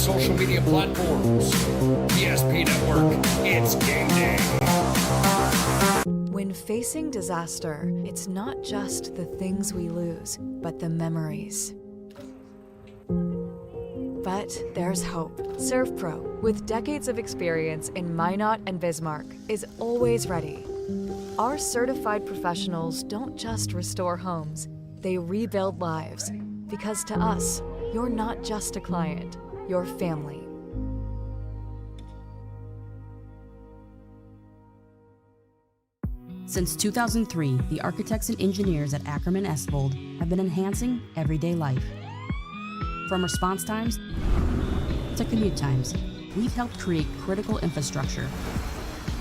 social media platforms. PSP Network, it's game day. When facing disaster, it's not just the things we lose, but the memories. But there's hope. ServPro, with decades of experience in Minot and Bismarck, is always ready. Our certified professionals don't just restore homes, they rebuild lives. Because to us, you're not just a client, you're family. Since 2003, the architects and engineers at Ackerman Estvold have been enhancing everyday life. From response times to commute times, we've helped create critical infrastructure,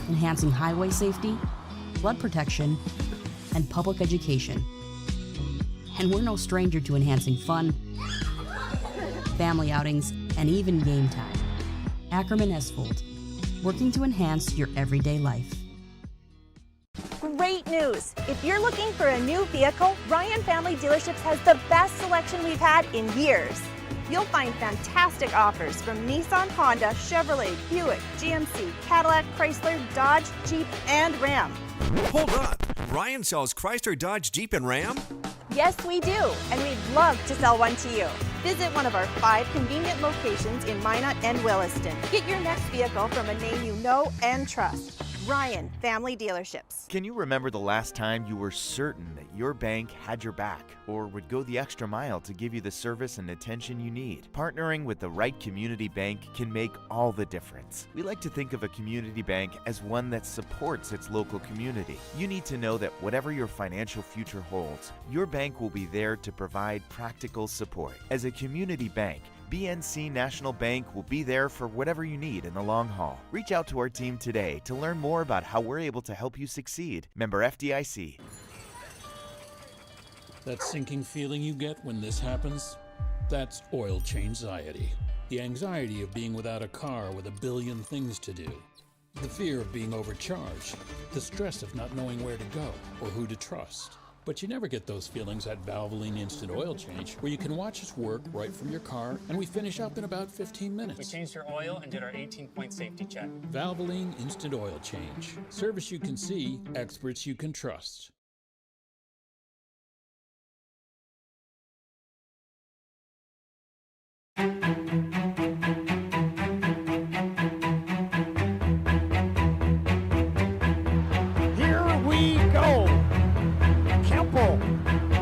enhancing highway safety, flood protection, and public education. And we're no stranger to enhancing fun, family outings, and even game time. Ackerman Estvold, working to enhance your everyday life. Great news! If you're looking for a new vehicle, Ryan Family Dealerships has the best selection we've had in years. You'll find fantastic offers from Nissan, Honda, Chevrolet, Buick, GMC, Cadillac, Chrysler, Dodge, Jeep, and Ram. Hold on! Ryan sells Chrysler, Dodge, Jeep, and Ram? Yes, we do, and we'd love to sell one to you. Visit one of our 5 convenient locations in Minot and Williston. Get your next vehicle from a name you know and trust. Ryan Family Dealerships. Can you remember the last time you were certain that your bank had your back or would go the extra mile to give you the service and attention you need? Partnering with the right community bank can make all the difference. We like to think of a community bank as one that supports its local community. You need to know that whatever your financial future holds, your bank will be there to provide practical support. As a community bank, BNC National Bank will be there for whatever you need in the long haul. Reach out to our team today to learn more about how we're able to help you succeed. Member FDIC. That sinking feeling you get when this happens? That's oil change-anxiety. The anxiety of being without a car with a billion things to do. The fear of being overcharged. The stress of not knowing where to go or who to trust. But you never get those feelings at Valvoline Instant Oil Change, where you can watch us work right from your car, and we finish up in about 15 minutes. We changed your oil and did our 18-point safety check. Valvoline Instant Oil Change. Service you can see, experts you can trust.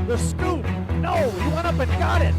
The scoop. No, he went up and got it.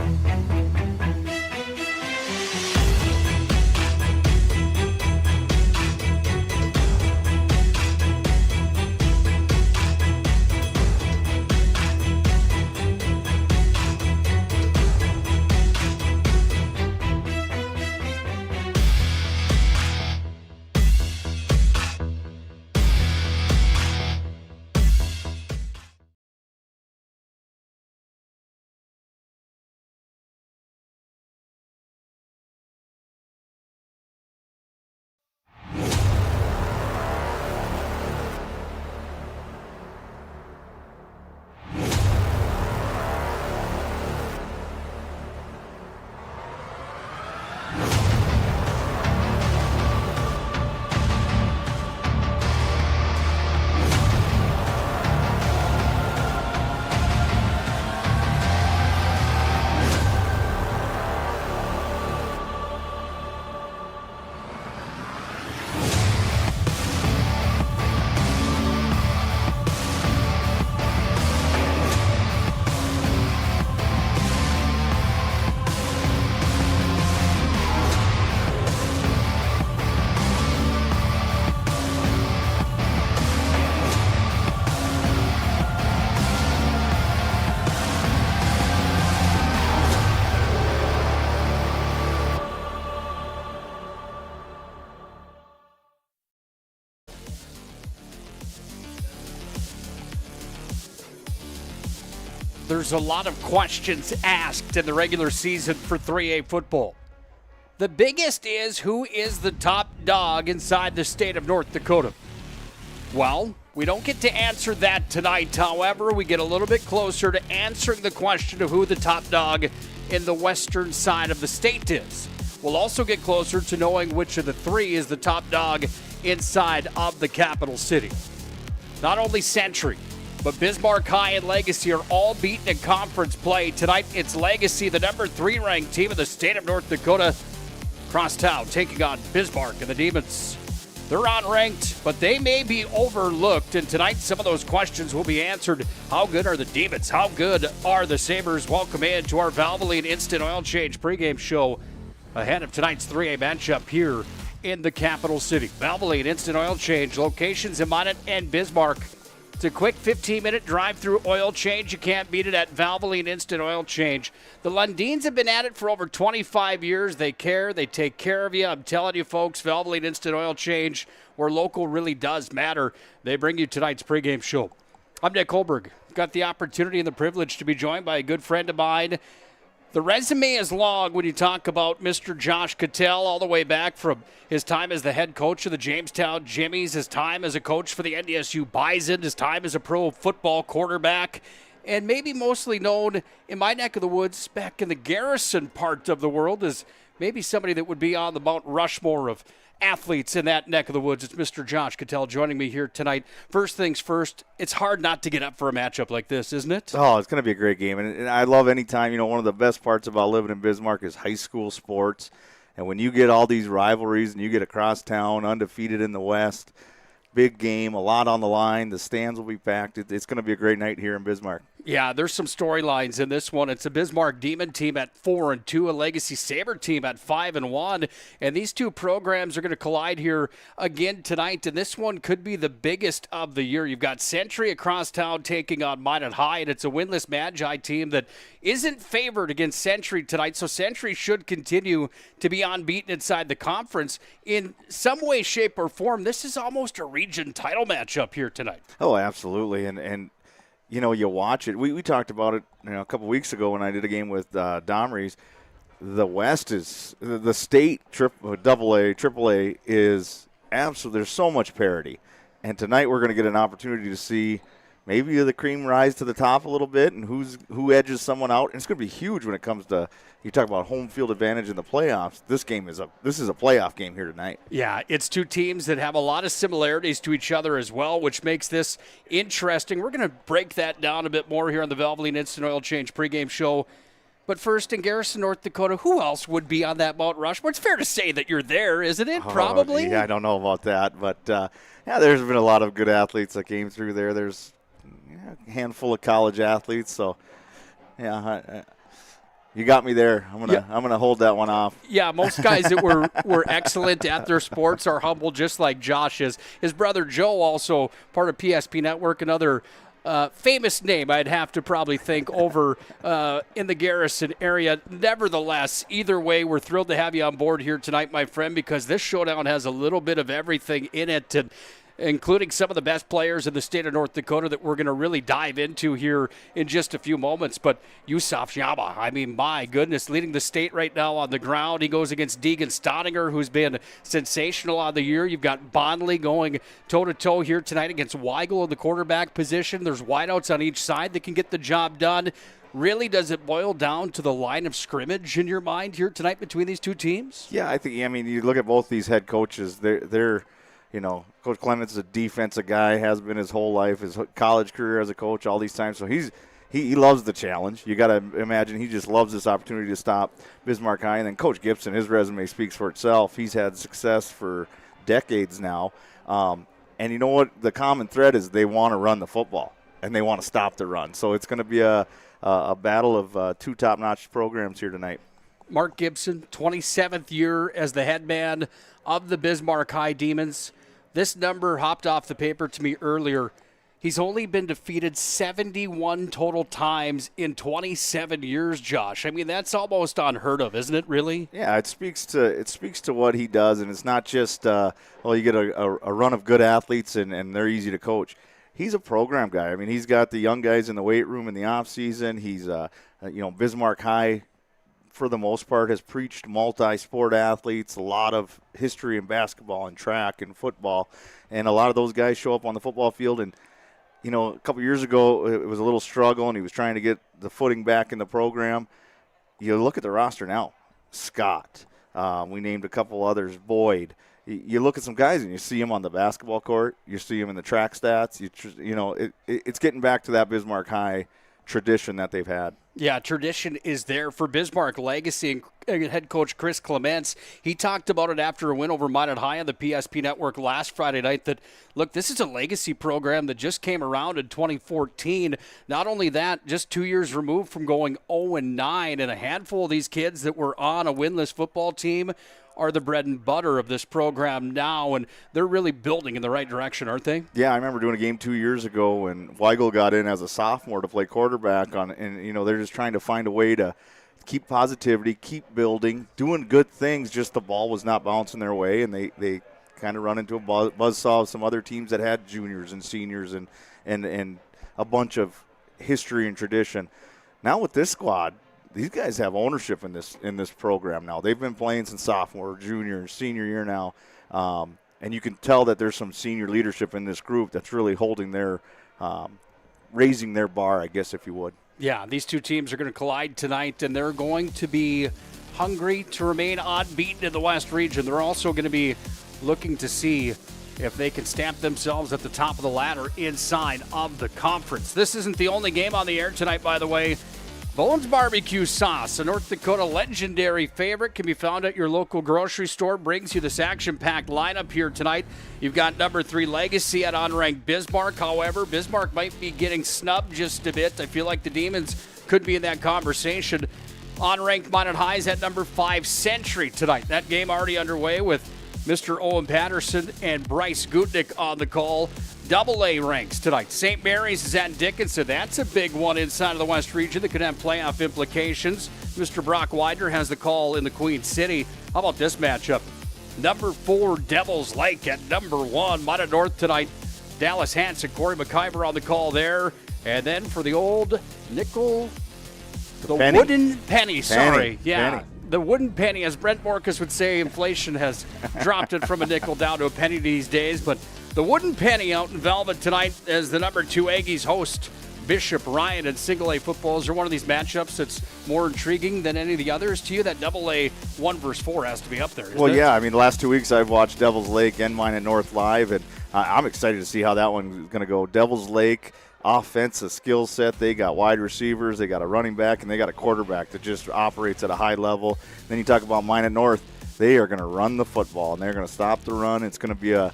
There's a lot of questions asked in the regular season for 3A football. The biggest is, who is the top dog inside the state of North Dakota? Well, we don't get to answer that tonight. However, we get a little bit closer to answering the question of who the top dog in the western side of the state is. We'll also get closer to knowing which of the three is the top dog inside of the capital city. Not only Century, but Bismarck High and Legacy are all beaten in conference play. Tonight, it's Legacy, the number 3 ranked team of the state of North Dakota, across town, taking on Bismarck and the Demons. They're unranked, but they may be overlooked. And tonight, some of those questions will be answered. How good are the Demons? How good are the Sabres? Welcome in to our Valvoline Instant Oil Change pregame show ahead of tonight's 3A matchup here in the capital city. Valvoline Instant Oil Change, locations in Minot and Bismarck. It's a quick 15-minute drive-through oil change. You can't beat it at Valvoline Instant Oil Change. The Lundins have been at it for over 25 years. They care. They take care of you. I'm telling you, folks, Valvoline Instant Oil Change, where local really does matter. They bring you tonight's pregame show. I'm Nick Holberg. Got the opportunity and the privilege to be joined by a good friend of mine. The resume is long when you talk about Mr. Josh Cattell, all the way back from his time as the head coach of the Jamestown Jimmies, his time as a coach for the NDSU Bison, his time as a pro football quarterback, and maybe mostly known in my neck of the woods back in the Garrison part of the world as maybe somebody that would be on the Mount Rushmore of athletes in that neck of the woods. It's Mr. Josh Cattell joining me here tonight. First things first, it's hard not to get up for a matchup like this, isn't it? Oh, it's going to be a great game. And I love any time, one of the best parts about living in Bismarck is high school sports. And when you get all these rivalries and you get across town, undefeated in the West, big game, a lot on the line, the stands will be packed. It's going to be a great night here in Bismarck. Yeah, there's some storylines in this one. It's a Bismarck Demon team at 4-2, a Legacy Sabre team at 5-1, and these two programs are going to collide here again tonight, and this one could be the biggest of the year. You've got Century across town taking on Minot High, and it's a winless Magi team that isn't favored against Century tonight, so Century should continue to be unbeaten inside the conference. In some way, shape, or form, this is almost a region title matchup here tonight. Oh, absolutely, and you watch it. We talked about it a couple weeks ago when I did a game with Domrey's. The West is the state AA, AAA is absolutely. There's so much parity, and tonight we're going to get an opportunity to see maybe the cream rise to the top a little bit, and who edges someone out. And it's going to be huge when it comes to, you talk about home field advantage in the playoffs. This is a playoff game here tonight. Yeah, it's two teams that have a lot of similarities to each other as well, which makes this interesting. We're going to break that down a bit more here on the Valvoline Instant Oil Change pregame show. But first, in Garrison, North Dakota, who else would be on that Mount Rushmore? It's fair to say that you're there, isn't it? Probably. Yeah, I don't know about that, but there's been a lot of good athletes that came through there. There's a handful of college athletes, so yeah. You got me there. I'm gonna hold that one off. Yeah, most guys that were excellent at their sports are humble, just like Josh is. His brother Joe, also part of PSP Network, another famous name I'd have to probably think over in the Garrison area. Nevertheless, either way, we're thrilled to have you on board here tonight, my friend, because this showdown has a little bit of everything in it, and including some of the best players in the state of North Dakota that we're going to really dive into here in just a few moments. But Yusuf Yama, I mean, my goodness, leading the state right now on the ground. He goes against Deegan Stottinger, who's been sensational on the year. You've got Bondley going toe-to-toe here tonight against Weigel in the quarterback position. There's wideouts on each side that can get the job done. Really, does it boil down to the line of scrimmage in your mind here tonight between these two teams? Yeah, I think, you look at both these head coaches, they're Coach Clements is a defensive guy, has been his whole life, his college career as a coach all these times. So he loves the challenge. You got to imagine he just loves this opportunity to stop Bismarck High. And then Coach Gibson, his resume speaks for itself. He's had success for decades now. And you know what? The common thread is they want to run the football, and they want to stop the run. So it's going to be a battle of two top-notch programs here tonight. Mark Gibson, 27th year as the head man of the Bismarck High Demons. This number hopped off the paper to me earlier. He's only been defeated 71 total times in 27 years, Josh. I mean, that's almost unheard of, isn't it, really? Yeah, it speaks to what he does, and it's not just, you get a run of good athletes and they're easy to coach. He's a program guy. I mean, he's got the young guys in the weight room in the off season. He's, Bismarck High, for the most part, has preached multi-sport athletes, a lot of history in basketball and track and football, and a lot of those guys show up on the football field. And, a couple years ago, it was a little struggle, and he was trying to get the footing back in the program. You look at the roster now. Scott, We named a couple others. Boyd. You look at some guys and you see them on the basketball court. You see them in the track stats. It's getting back to that Bismarck High tradition that they've had. Yeah, tradition is there for Bismarck. Legacy and head coach Chris Clements, he talked about it after a win over Minot High on the PSP Network last Friday night that, look, this is a legacy program that just came around in 2014. Not only that, just 2 years removed from going 0-9, and a handful of these kids that were on a winless football team are the bread and butter of this program now, and they're really building in the right direction, aren't they? Yeah, I remember doing a game 2 years ago when Weigel got in as a sophomore to play quarterback and they're just trying to find a way to keep positivity, keep building, doing good things, just the ball was not bouncing their way, and they kind of run into a buzzsaw of some other teams that had juniors and seniors and a bunch of history and tradition. Now with this squad, these guys have ownership in this program now. They've been playing since sophomore, junior, senior year now, and you can tell that there's some senior leadership in this group that's really holding their, raising their bar, I guess, if you would. Yeah, these two teams are going to collide tonight, and they're going to be hungry to remain unbeaten in the West region. They're also going to be looking to see if they can stamp themselves at the top of the ladder inside of the conference. This isn't the only game on the air tonight, by the way. Bones Barbecue Sauce, a North Dakota legendary favorite, can be found at your local grocery store. Brings you this action-packed lineup here tonight. You've got number 3 Legacy at unranked Bismarck. However, Bismarck might be getting snubbed just a bit. I feel like the Demons could be in that conversation. Unranked Minot Highs at number 5 Century tonight. That game already underway with Mr. Owen Patterson and Bryce Gutnick on the call. AA ranks tonight. St. Mary's is at Dickinson. That's a big one inside of the West region that could have playoff implications. Mr. Brock Widener has the call in the Queen City. How about this matchup? Number 4 Devils Lake at number 1. Minot North tonight. Dallas Hanson, Corey McIver on the call there. And then for the old nickel, the penny. wooden penny. Sorry. Yeah. Penny. The wooden penny, as Brent Morkus would say, inflation has dropped it from a nickel down to a penny these days. But the wooden penny out in Velvet tonight as the number 2 Aggies host Bishop Ryan in single A football. Is there one of these matchups that's more intriguing than any of the others to you? That AA 1 versus 4 has to be up there. Well, yeah. I mean, the last 2 weeks I've watched Devils Lake and Minot North live, and I'm excited to see how that one is going to go. Devils Lake, offensive skill set. They got wide receivers, they got a running back, and they got a quarterback that just operates at a high level. Then you talk about Minot North. They are going to run the football, and they're going to stop the run. It's going to be a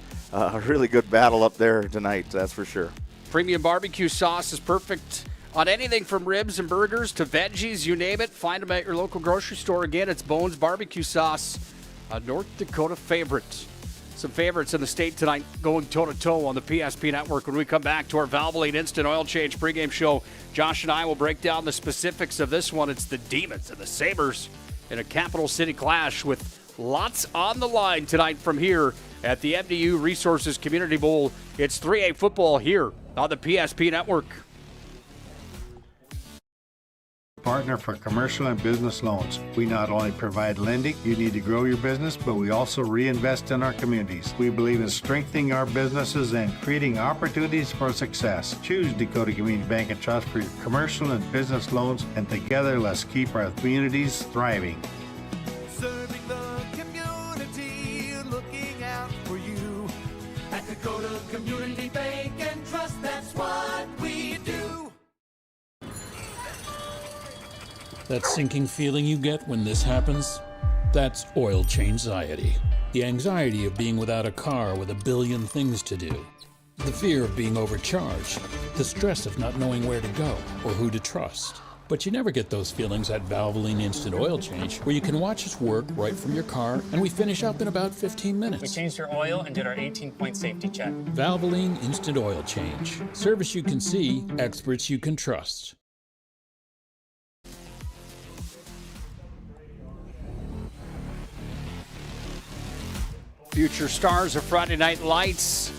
really good battle up there tonight, that's for sure. Premium barbecue sauce is perfect on anything from ribs and burgers to veggies, you name it. Find them at your local grocery store. Again, it's Bones Barbecue Sauce, a North Dakota favorite. Some favorites in the state tonight going toe-to-toe on the PSP Network. When we come back to our Valvoline Instant Oil Change pregame show, Josh and I will break down the specifics of this one. It's the Demons and the Sabres in a Capital City clash with lots on the line tonight from here at the MDU Resources Community Bowl. It's 3A football here on the PSP Network. Partner for commercial and business loans. We not only provide lending you need to grow your business, but we also reinvest in our communities. We believe in strengthening our businesses and creating opportunities for success. Choose Dakota Community Bank and Trust for your commercial and business loans, and together let's keep our communities thriving. Serving the community, looking out for you. At Dakota Community Bank and Trust, that's what we do. That sinking feeling you get when this happens? That's oil change anxiety. The anxiety of being without a car with a billion things to do. The fear of being overcharged. The stress of not knowing where to go or who to trust. But you never get those feelings at Valvoline Instant Oil Change, where you can watch us work right from your car, and we finish up in about 15 minutes. We changed your oil and did our 18-point safety check. Valvoline Instant Oil Change. Service you can see, experts you can trust. Future stars of Friday Night Lights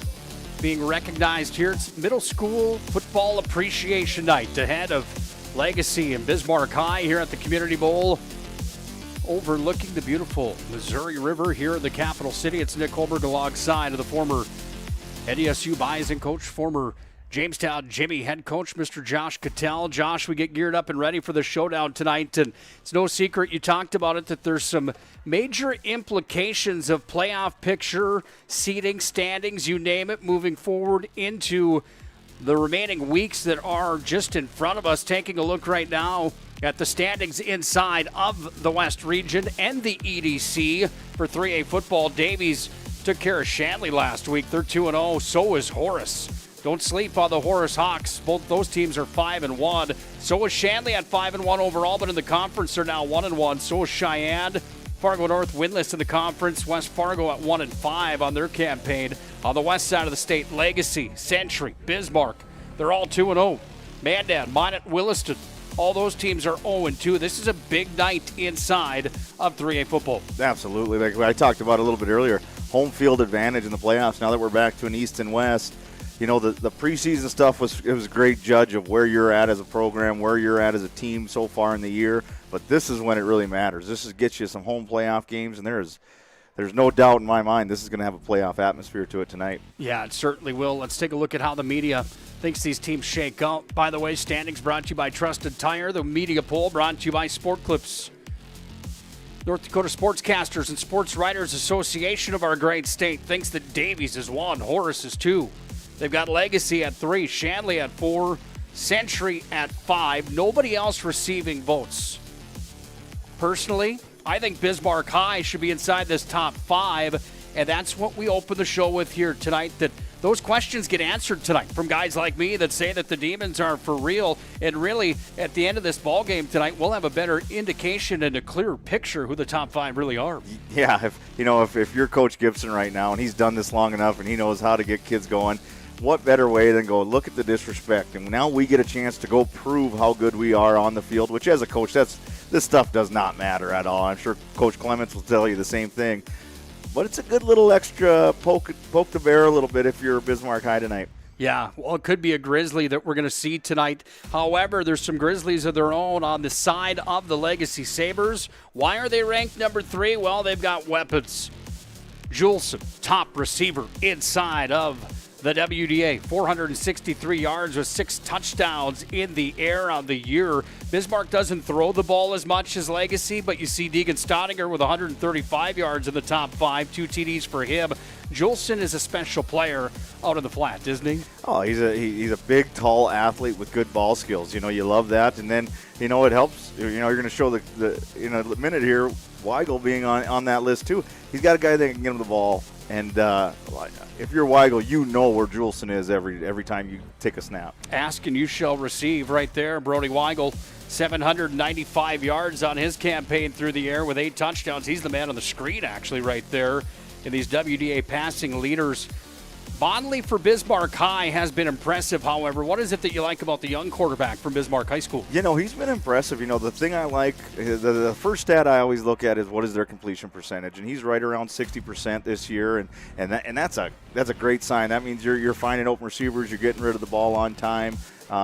being recognized here. It's Middle School Football Appreciation Night ahead of Legacy and Bismarck High here at the Community Bowl, overlooking the beautiful Missouri River here in the capital city. It's Nick Holberg alongside of the former NDSU Bison coach, former Jamestown Jimmy head coach, Mr. Josh Cattell. Josh, we get geared up and ready for the showdown tonight, and it's no secret, you talked about it, that there's some major implications of playoff picture, seating, standings, you name it, moving forward into the remaining weeks that are just in front of us. Taking a look right now at the standings inside of the West Region and the EDC for 3A football. Davies took care of Shanley last week. They're 2-0. So is Horace. Don't sleep on the Horace Hawks. Both those teams are 5-1. So is Shanley at 5-1 overall, but in the conference they're now 1-1. So is Cheyenne. Fargo North winless in the conference. West Fargo at 1-5 on their campaign. On the west side of the state, Legacy, Century, Bismarck, they're all 2-0. Mandan, Minot, Williston, all those teams are 0-2. This is a big night inside of 3A football. Absolutely. Like I talked about a little bit earlier, home field advantage in the playoffs. Now that we're back to an East and West, you know, the preseason stuff was a great judge of where you're at as a program, where you're at as a team so far in the year. But this is when it really matters. This gets you some home playoff games, and there's no doubt in my mind this is going to have a playoff atmosphere to it tonight. Yeah, it certainly will. Let's take a look at how the media thinks these teams shake out. By the way, standings brought to you by Trusted Tire. The media poll brought to you by Sport Clips. North Dakota Sportscasters and Sports Writers Association of our great state thinks that Davies is 1, Horace is 2. They've got Legacy at 3, Shanley at 4, Century at 5. Nobody else receiving votes. Personally, I think Bismarck High should be inside this top 5, and that's what we open the show with here tonight, that those questions get answered tonight from guys like me that say that the Demons are for real, and really, at the end of this ball game tonight, we'll have a better indication and a clearer picture who the top 5 really are. Yeah, if you're Coach Gibson right now, and he's done this long enough, and he knows how to get kids going, what better way than go look at the disrespect, and now we get a chance to go prove how good we are on the field, which as a coach, this stuff does not matter at all. I'm sure Coach Clements will tell you the same thing. But it's a good little extra poke the bear a little bit if you're Bismarck High tonight. Yeah, well, it could be a Grizzly that we're going to see tonight. However, there's some Grizzlies of their own on the side of the Legacy Sabres. Why are they ranked number 3? Well, they've got weapons. Juleson, top receiver inside of the WDA, 463 yards with 6 touchdowns in the air on the year. Bismarck doesn't throw the ball as much as Legacy, but you see Deegan Stottinger with 135 yards in the top 5, 2 TDs for him. Juleson is a special player out of the flat, isn't he? Oh, he's a big, tall athlete with good ball skills. You know, you love that. And then, you know, it helps. You know, you're going to show the minute here, Weigel being on that list too. He's got a guy that can get him the ball. And if you're Weigel, you know where Juleson is every time you take a snap. Ask and you shall receive right there. Brody Weigel, 795 yards on his campaign through the air with 8 touchdowns. He's the man on the screen, actually, right there in these WDA passing leaders. Bonnelly for Bismarck High has been impressive, however. What is it that you like about the young quarterback from Bismarck High School? You know, he's been impressive. You know, the thing I like, the first stat I always look at is what is their completion percentage, and he's right around 60% this year, and that's a great sign. That means you're finding open receivers, you're getting rid of the ball on time.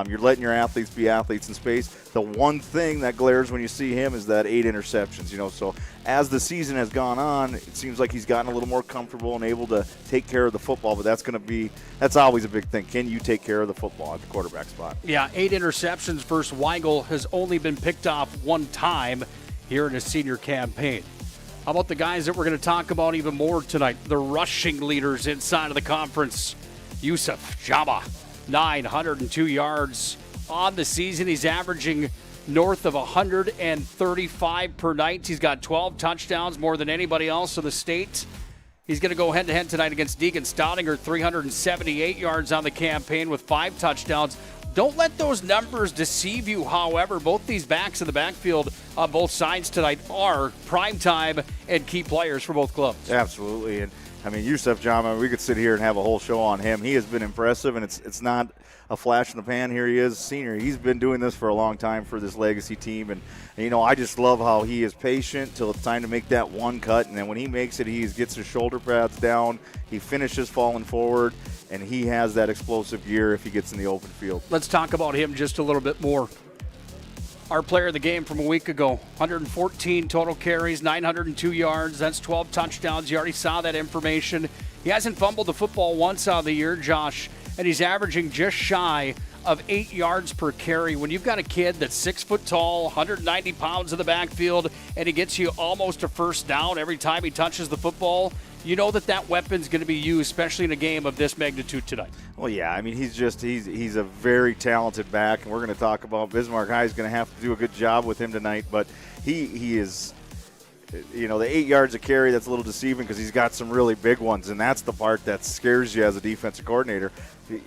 You're letting your athletes be athletes in space. The one thing that glares when you see him is that 8 interceptions. You know, so as the season has gone on, it seems like he's gotten a little more comfortable and able to take care of the football. But that's always a big thing. Can you take care of the football at the quarterback spot? Yeah, 8 interceptions versus Weigel has only been picked off 1 time here in his senior campaign. How about the guys that we're going to talk about even more tonight? The rushing leaders inside of the conference. Yusuf Jama. 902 yards on the season. He's averaging north of 135 per night. He's got 12 touchdowns, more than anybody else in the state. He's going to go head-to-head tonight against Deegan Stottinger, 378 yards on the campaign with 5 touchdowns. Don't let those numbers deceive you, however. Both these backs in the backfield on both sides tonight are primetime and key players for both clubs. Absolutely, and I mean, Yusuf Jama, we could sit here and have a whole show on him. He has been impressive, and it's not a flash in the pan. Here he is, senior. He's been doing this for a long time for this Legacy team, and you know, I just love how he is patient till it's time to make that one cut, and then when he makes it, he gets his shoulder pads down, he finishes falling forward, and he has that explosive gear if he gets in the open field. Let's talk about him just a little bit more. Our player of the game from a week ago, 114 total carries, 902 yards. That's 12 touchdowns. You already saw that information. He hasn't fumbled the football once out of the year. Josh and he's averaging just shy of 8 yards per carry. When you've got a kid that's 6 foot tall, 190 pounds in the backfield, and he gets you almost a first down every time he touches the football, you know that weapon's going to be used, especially in a game of this magnitude tonight. Well, yeah, I mean, he's a very talented back, and we're going to talk about Bismarck High is going to have to do a good job with him tonight, but he is, you know, the 8 yards of carry, that's a little deceiving because he's got some really big ones, and that's the part that scares you as a defensive coordinator.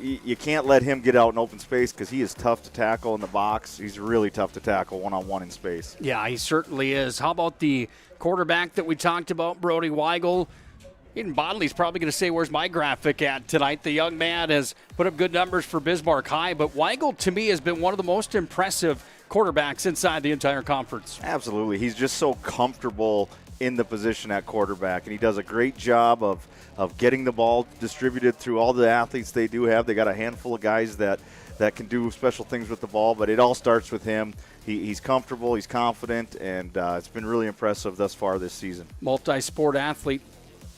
You can't let him get out in open space because he is tough to tackle in the box. He's really tough to tackle one-on-one in space. Yeah, he certainly is. How about the quarterback that we talked about, Brody Weigel? Even Bodley's probably going to say, where's my graphic at tonight? The young man has put up good numbers for Bismarck High, but Weigel, to me, has been one of the most impressive quarterbacks inside the entire conference. Absolutely. He's just so comfortable in the position at quarterback, and he does a great job of getting the ball distributed through all the athletes they do have. They got a handful of guys that can do special things with the ball, but it all starts with him. He's comfortable, he's confident, and it's been really impressive thus far this season. Multi-sport athlete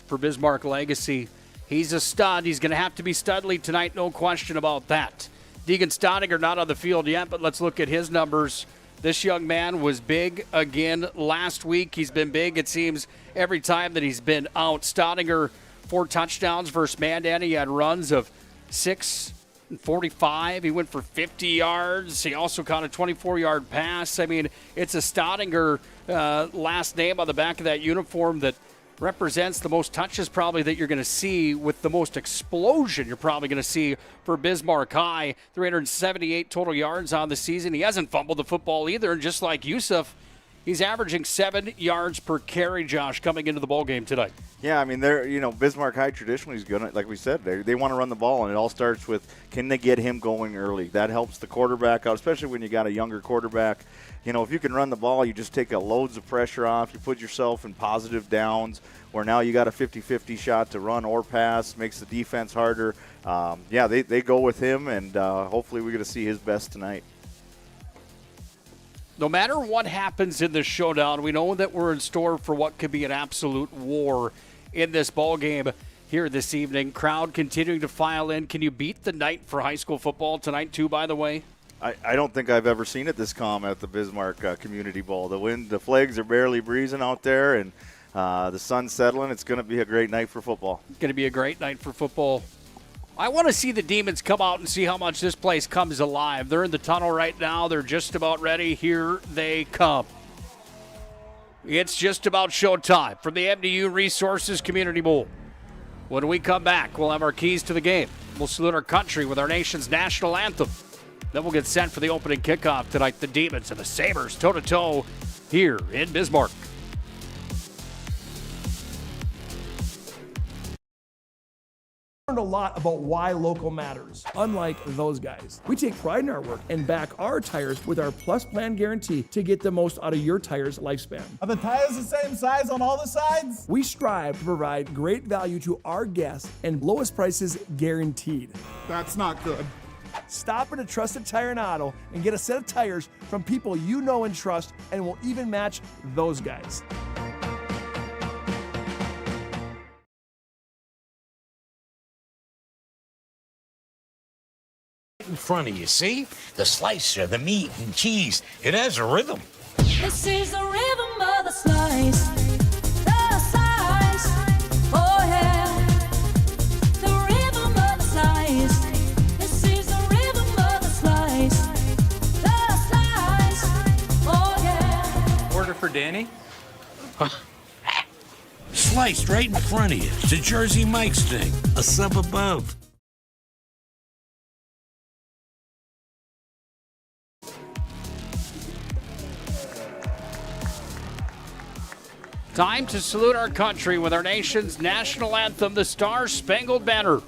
for Bismarck Legacy. He's a stud. He's going to have to be studly tonight, no question about that. Deegan Staudinger not on the field yet, but let's look at his numbers. This young man was big again last week. He's been big, it seems, every time that he's been out. Staudinger, 4 touchdowns versus Mandan. He had runs of 6 and 45. He went for 50 yards. He also caught a 24-yard pass. I mean, it's a Staudinger last name on the back of that uniform that represents the most touches probably that you're going to see, with the most explosion you're probably going to see for Bismarck High. 378 total yards on the season. He hasn't fumbled the football either, and just like Yusuf, he's averaging 7 yards per carry, Josh, coming into the ballgame tonight. Yeah, I mean, Bismarck High traditionally is going to, like we said, they want to run the ball, and it all starts with, can they get him going early? That helps the quarterback out, especially when you got a younger quarterback. You know, if you can run the ball, you just take loads of pressure off. You put yourself in positive downs where now you got a 50-50 shot to run or pass, makes the defense harder. They go with him, and hopefully we're going to see his best tonight. No matter what happens in this showdown, we know that we're in store for what could be an absolute war in this ball game here this evening. Crowd continuing to file in. Can you beat the night for high school football tonight, too, by the way? I don't think I've ever seen it this calm at the Bismarck Community Bowl. The flags are barely breezing out there, and the sun's settling. It's going to be a great night for football. It's going to be a great night for football. I want to see the Demons come out and see how much this place comes alive. They're in the tunnel right now. They're just about ready. Here they come. It's just about showtime from the MDU Resources Community Bowl. When we come back, we'll have our keys to the game. We'll salute our country with our nation's national anthem. Then we'll get set for the opening kickoff tonight. The Demons and the Sabres toe-to-toe here in Bismarck. Learned a lot about why local matters. Unlike those guys, we take pride in our work and back our tires with our Plus Plan guarantee to get the most out of your tire's lifespan. Are the tires the same size on all the sides? We strive to provide great value to our guests and lowest prices guaranteed. That's not good. Stop at a trusted tire and auto and get a set of tires from people you know and trust, and will even match those guys. In front of you, see? The slicer, the meat and cheese. It has a rhythm. This is the rhythm of the slice. The slice. Oh yeah. The rhythm of the slice. This is the rhythm of the slice. The slice. Oh yeah. Order for Danny? Sliced right in front of you. It's a Jersey Mike's thing. A sub above. Time to salute our country with our nation's national anthem, the Star-Spangled Banner.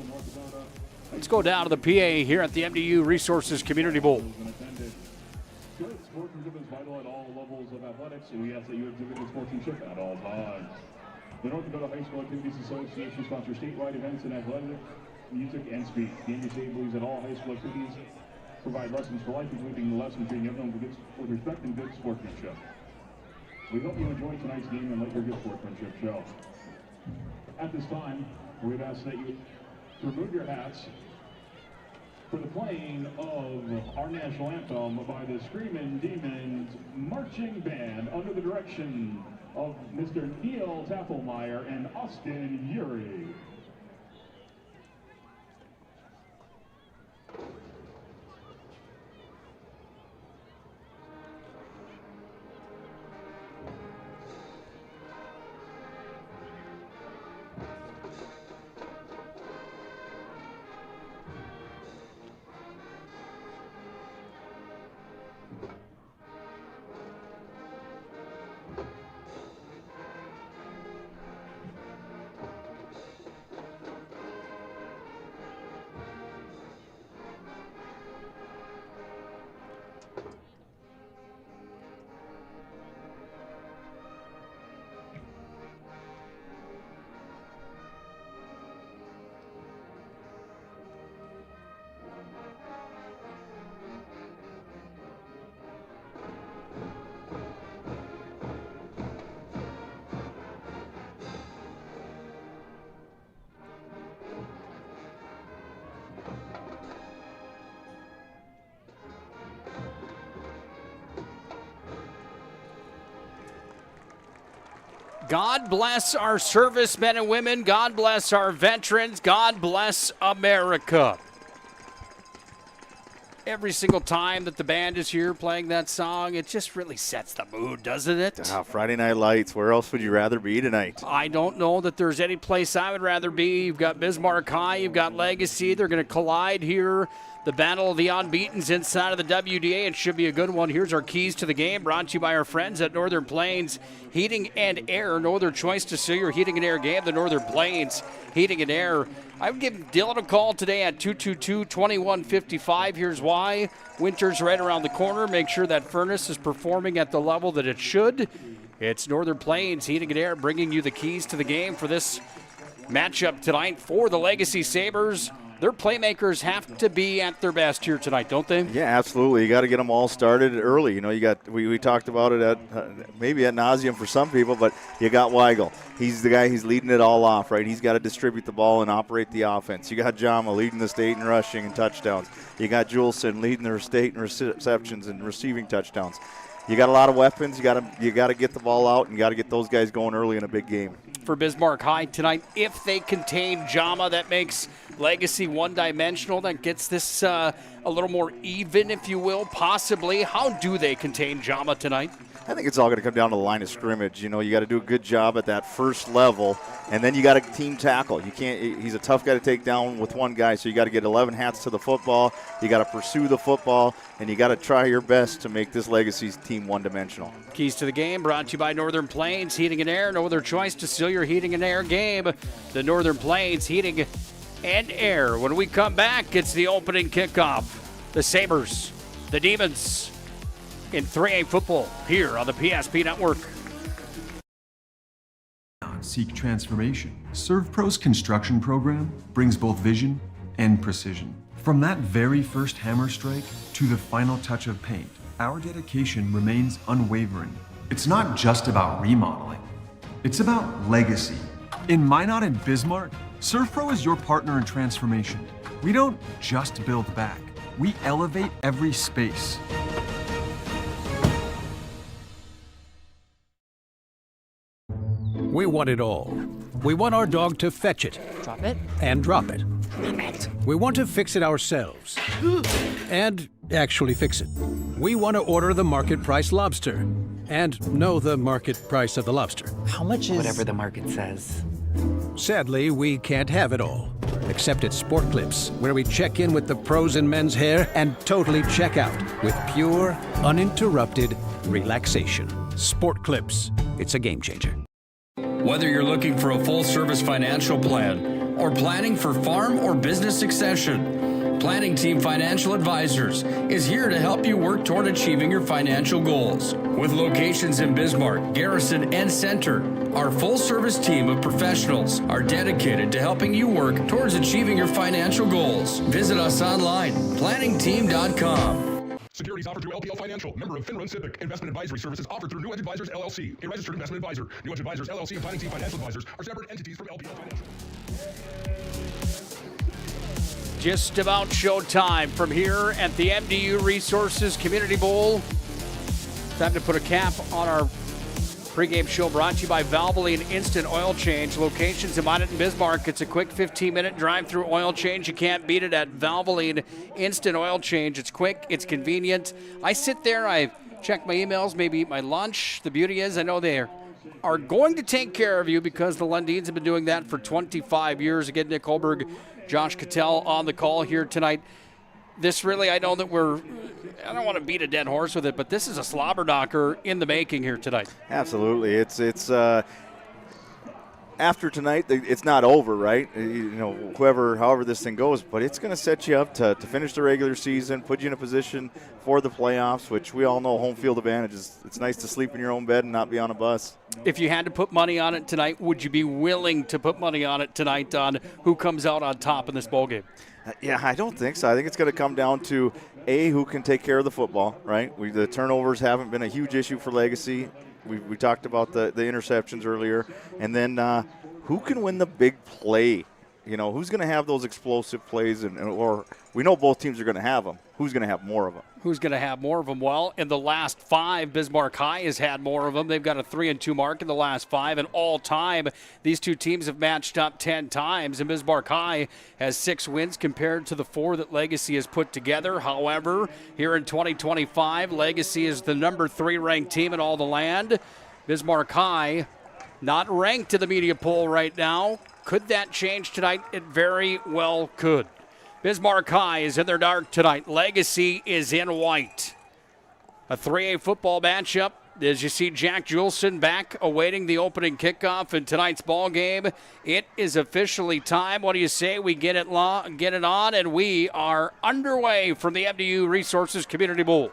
Let's go down to the PA here at the MDU Resources Community Bowl. Sportsmanship is vital at all levels of athletics, and we ask that you exhibit good sportsmanship at all times. The North Dakota High School Activities Association sponsors statewide events in athletics, music, and speech. The NDSA believes that all high school activities provide lessons for life, including the lesson treating everyone with respect and good sportsmanship. We hope you enjoy tonight's game and let your good sportsmanship show. At this time, we've asked that you remove your hats for the playing of our national anthem by the Screamin' Demons Marching Band under the direction of Mr. Neil Tafelmeyer and Austin Urey. God bless our servicemen and women. God bless our veterans. God bless America. Every single time that the band is here playing that song, it just really sets the mood, doesn't it? Friday Night Lights. Where else would you rather be tonight? I don't know that there's any place I would rather be. You've got Bismarck High. You've got Legacy. They're going to collide here. The battle of the unbeatens inside of the WDA. It should be a good one. Here's our keys to the game, brought to you by our friends at Northern Plains Heating and Air. No other choice to see your heating and air game than Northern Plains Heating and Air. I would give Dylan a call today at 222-2155. Here's why. Winter's right around the corner. Make sure that furnace is performing at the level that it should. It's Northern Plains Heating and Air bringing you the keys to the game for this matchup tonight for the Legacy Sabres. Their playmakers have to be at their best here tonight, don't they? Yeah, absolutely. You got to get them all started early. You know, we talked about it at maybe ad nauseum for some people, but you got Weigel. He's the guy. He's leading it all off, right? He's got to distribute the ball and operate the offense. You got Jama leading the state in rushing and touchdowns. You got Juleson leading the state in receptions and receiving touchdowns. You got a lot of weapons. You got to get the ball out and got to get those guys going early in a big game. For Bismarck High tonight, if they contain Jama, that makes Legacy one-dimensional. That gets this a little more even, if you will, possibly. How do they contain Jama tonight? I think it's all going to come down to the line of scrimmage. You know, you got to do a good job at that first level, and then you got to team tackle. You can't. He's a tough guy to take down with one guy, so you got to get 11 hats to the football. You got to pursue the football, and you got to try your best to make this Legacy's team one-dimensional. Keys to the game brought to you by Northern Plains Heating and Air. No other choice to seal your heating and air game. The Northern Plains Heating and Air. When we come back, it's the opening kickoff. The Sabres, the Demons, in 3A football here on the PSP Network. Seek transformation. ServPro's construction program brings both vision and precision. From that very first hammer strike to the final touch of paint, our dedication remains unwavering. It's not just about remodeling. It's about legacy. In Minot and Bismarck, ServPro is your partner in transformation. We don't just build back. We elevate every space. We want it all. We want our dog to fetch it. Drop it. And drop it. Drop it. We want to fix it ourselves. And actually fix it. We want to order the market price lobster. And know the market price of the lobster. How much is... Whatever the market says. Sadly, we can't have it all. Except at Sport Clips, where we check in with the pros in men's hair and totally check out with pure, uninterrupted relaxation. Sport Clips. It's a game changer. Whether you're looking for a full-service financial plan or planning for farm or business succession, Planning Team Financial Advisors is here to help you work toward achieving your financial goals. With locations in Bismarck, Garrison, and Center, our full-service team of professionals are dedicated to helping you work towards achieving your financial goals. Visit us online, planningteam.com. Securities offered through LPL Financial, member of FINRA Civic. Investment advisory services offered through New Edge Advisors, LLC, a registered investment advisor. New Edge Advisors, LLC, and Planning Team Financial Advisors are separate entities from LPL Financial. Just about showtime from here at the MDU Resources Community Bowl. Time to put a cap on our pregame show, brought to you by Valvoline Instant Oil Change. Locations in Minot and Bismarck. It's a quick 15-minute drive-through oil change. You can't beat it at Valvoline Instant Oil Change. It's quick, it's convenient. I sit there, I check my emails, maybe eat my lunch. The beauty is I know they are going to take care of you because the Lundins have been doing that for 25 years. Again, Nick Holberg, Josh Cattell on the call here tonight. This really, I know that I don't want to beat a dead horse with it, but this is a slobber knocker in the making here tonight. Absolutely. It's after tonight, it's not over, right? However this thing goes, but it's going to set you up to finish the regular season, put you in a position for the playoffs, which we all know home field advantage is. It's nice to sleep in your own bed and not be on a bus. If you had to put money on it tonight, would you be willing to put money on it tonight on who comes out on top in this ballgame? Yeah, I don't think so. I think it's going to come down to, who can take care of the football, right? The turnovers haven't been a huge issue for Legacy. We talked about the interceptions earlier. And then who can win the big play? Who's going to have those explosive plays? Or we know both teams are going to have them. Who's going to have more of them? Who's going to have more of them? Well, in the last 5, Bismarck High has had more of them. They've got a 3-2 mark in the last 5. And all time, these two teams have matched up 10 times. And Bismarck High has 6 wins compared to the 4 that Legacy has put together. However, here in 2025, Legacy is the number 3 ranked team in all the land. Bismarck High not ranked in the media poll right now. Could that change tonight? It very well could. Bismarck High is in their dark tonight. Legacy is in white. A 3A football matchup. As you see Jack Juleson back awaiting the opening kickoff in tonight's ball game. It is officially time. What do you say? We get it on, and we are underway from the MDU Resources Community Bowl.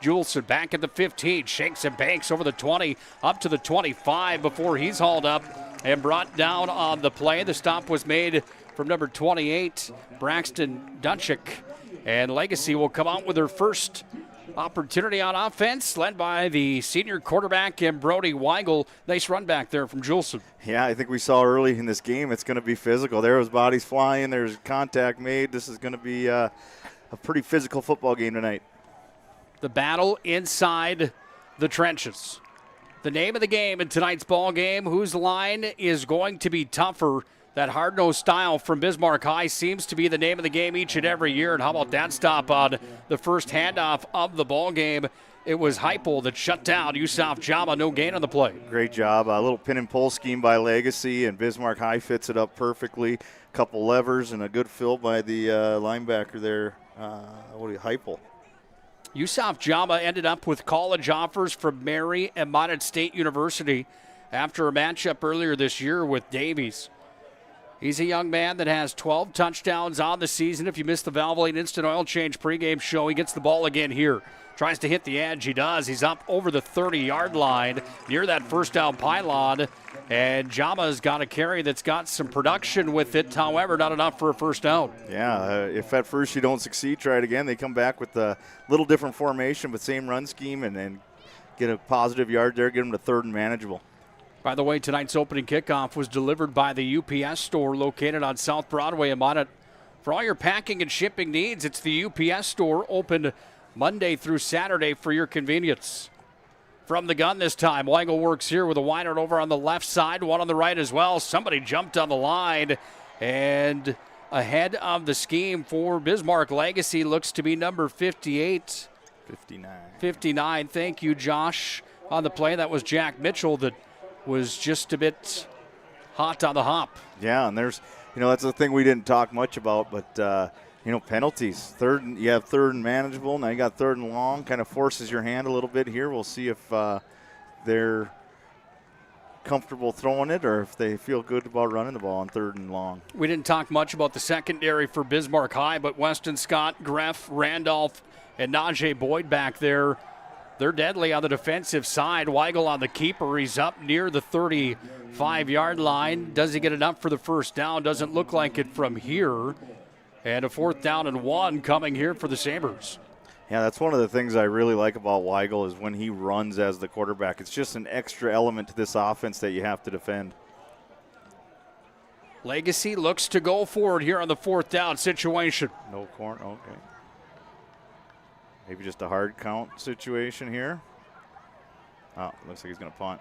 Juleson back at the 15, shakes and banks over the 20, up to the 25 before he's hauled up and brought down on the play. The stop was made from number 28, Braxton Dunchik. And Legacy will come out with their first opportunity on offense, led by the senior quarterback and Brody Weigel. Nice run back there from Juleson. Yeah, I think we saw early in this game it's going to be physical. There was bodies flying. There's contact made. This is going to be a pretty physical football game tonight. The battle inside the trenches. The name of the game in tonight's ball game, whose line is going to be tougher. That hard-nosed style from Bismarck High seems to be the name of the game each and every year. And how about that stop on the first handoff of the ball game? It was Heupel that shut down Yusuf Jama. No gain on the play. Great job. A little pin and pull scheme by Legacy, and Bismarck High fits it up perfectly. Couple levers and a good fill by the linebacker there, Heupel. Yusuf Jama ended up with college offers from Mary and Minot State University after a matchup earlier this year with Davies. He's a young man that has 12 touchdowns on the season. If you missed the Valvoline Instant Oil Change pregame show, he gets the ball again here. Tries to hit the edge. He does. He's up over the 30-yard line near that first down pylon. And Jama's got a carry that's got some production with it. However, not enough for a first down. Yeah, if at first you don't succeed, try it again. They come back with a little different formation, but same run scheme, and then get a positive yard there, get them to 3rd and manageable. By the way, tonight's opening kickoff was delivered by the UPS store located on South Broadway in Minot. For all your packing and shipping needs, it's the UPS store, open Monday through Saturday for your convenience. From the gun this time, Weigel works here with a wideout over on the left side, one on the right as well. Somebody jumped on the line, and ahead of the scheme for Bismarck Legacy looks to be number 58. 59, thank you, Josh. On the play, that was Jack Mitchell that was just a bit hot on the hop. Yeah, and there's, that's the thing we didn't talk much about, but, penalties. You have 3rd and manageable. Now you got 3rd and long. Kind of forces your hand a little bit here. We'll see if they're comfortable throwing it or if they feel good about running the ball on 3rd and long. We didn't talk much about the secondary for Bismarck High, but Weston Scott, Greff, Randolph, and Najee Boyd back there. They're deadly on the defensive side. Weigel on the keeper. He's up near the 35-yard line. Does he get enough for the first down? Doesn't look like it from here. And a 4th down and 1 coming here for the Sabres. Yeah, that's one of the things I really like about Weigel is when he runs as the quarterback. It's just an extra element to this offense that you have to defend. Legacy looks to go forward here on the 4th down situation. No corner, okay. Maybe just a hard count situation here. Oh, looks like he's going to punt.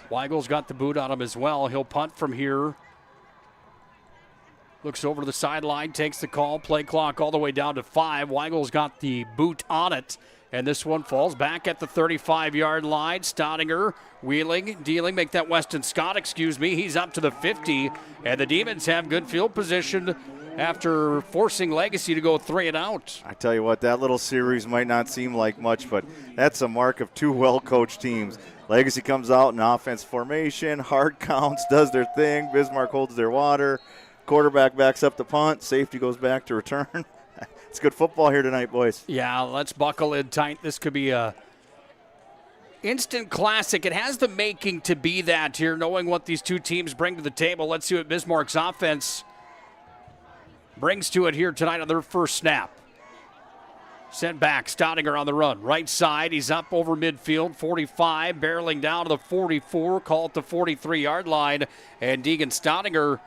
Weigel's got the boot on him as well. He'll punt from here. Looks over to the sideline, takes the call. Play clock all the way down to 5. Weigel's got the boot on it. And this one falls back at the 35-yard line. Staudinger wheeling, dealing, make that Weston Scott, He's up to the 50. And the Demons have good field position after forcing Legacy to go 3 and out. I tell you what, that little series might not seem like much, but that's a mark of 2 well-coached teams. Legacy comes out in offense formation, hard counts, does their thing. Bismarck holds their water. Quarterback backs up the punt. Safety goes back to return. It's good football here tonight, boys. Yeah, let's buckle in tight. This could be a instant classic. It has the making to be that here, knowing what these two teams bring to the table. Let's see what Bismarck's offense brings to it here tonight on their first snap. Sent back, Staudinger on the run. Right side, he's up over midfield, 45, barreling down to the 44, call it the 43-yard line. And Deegan Staudinger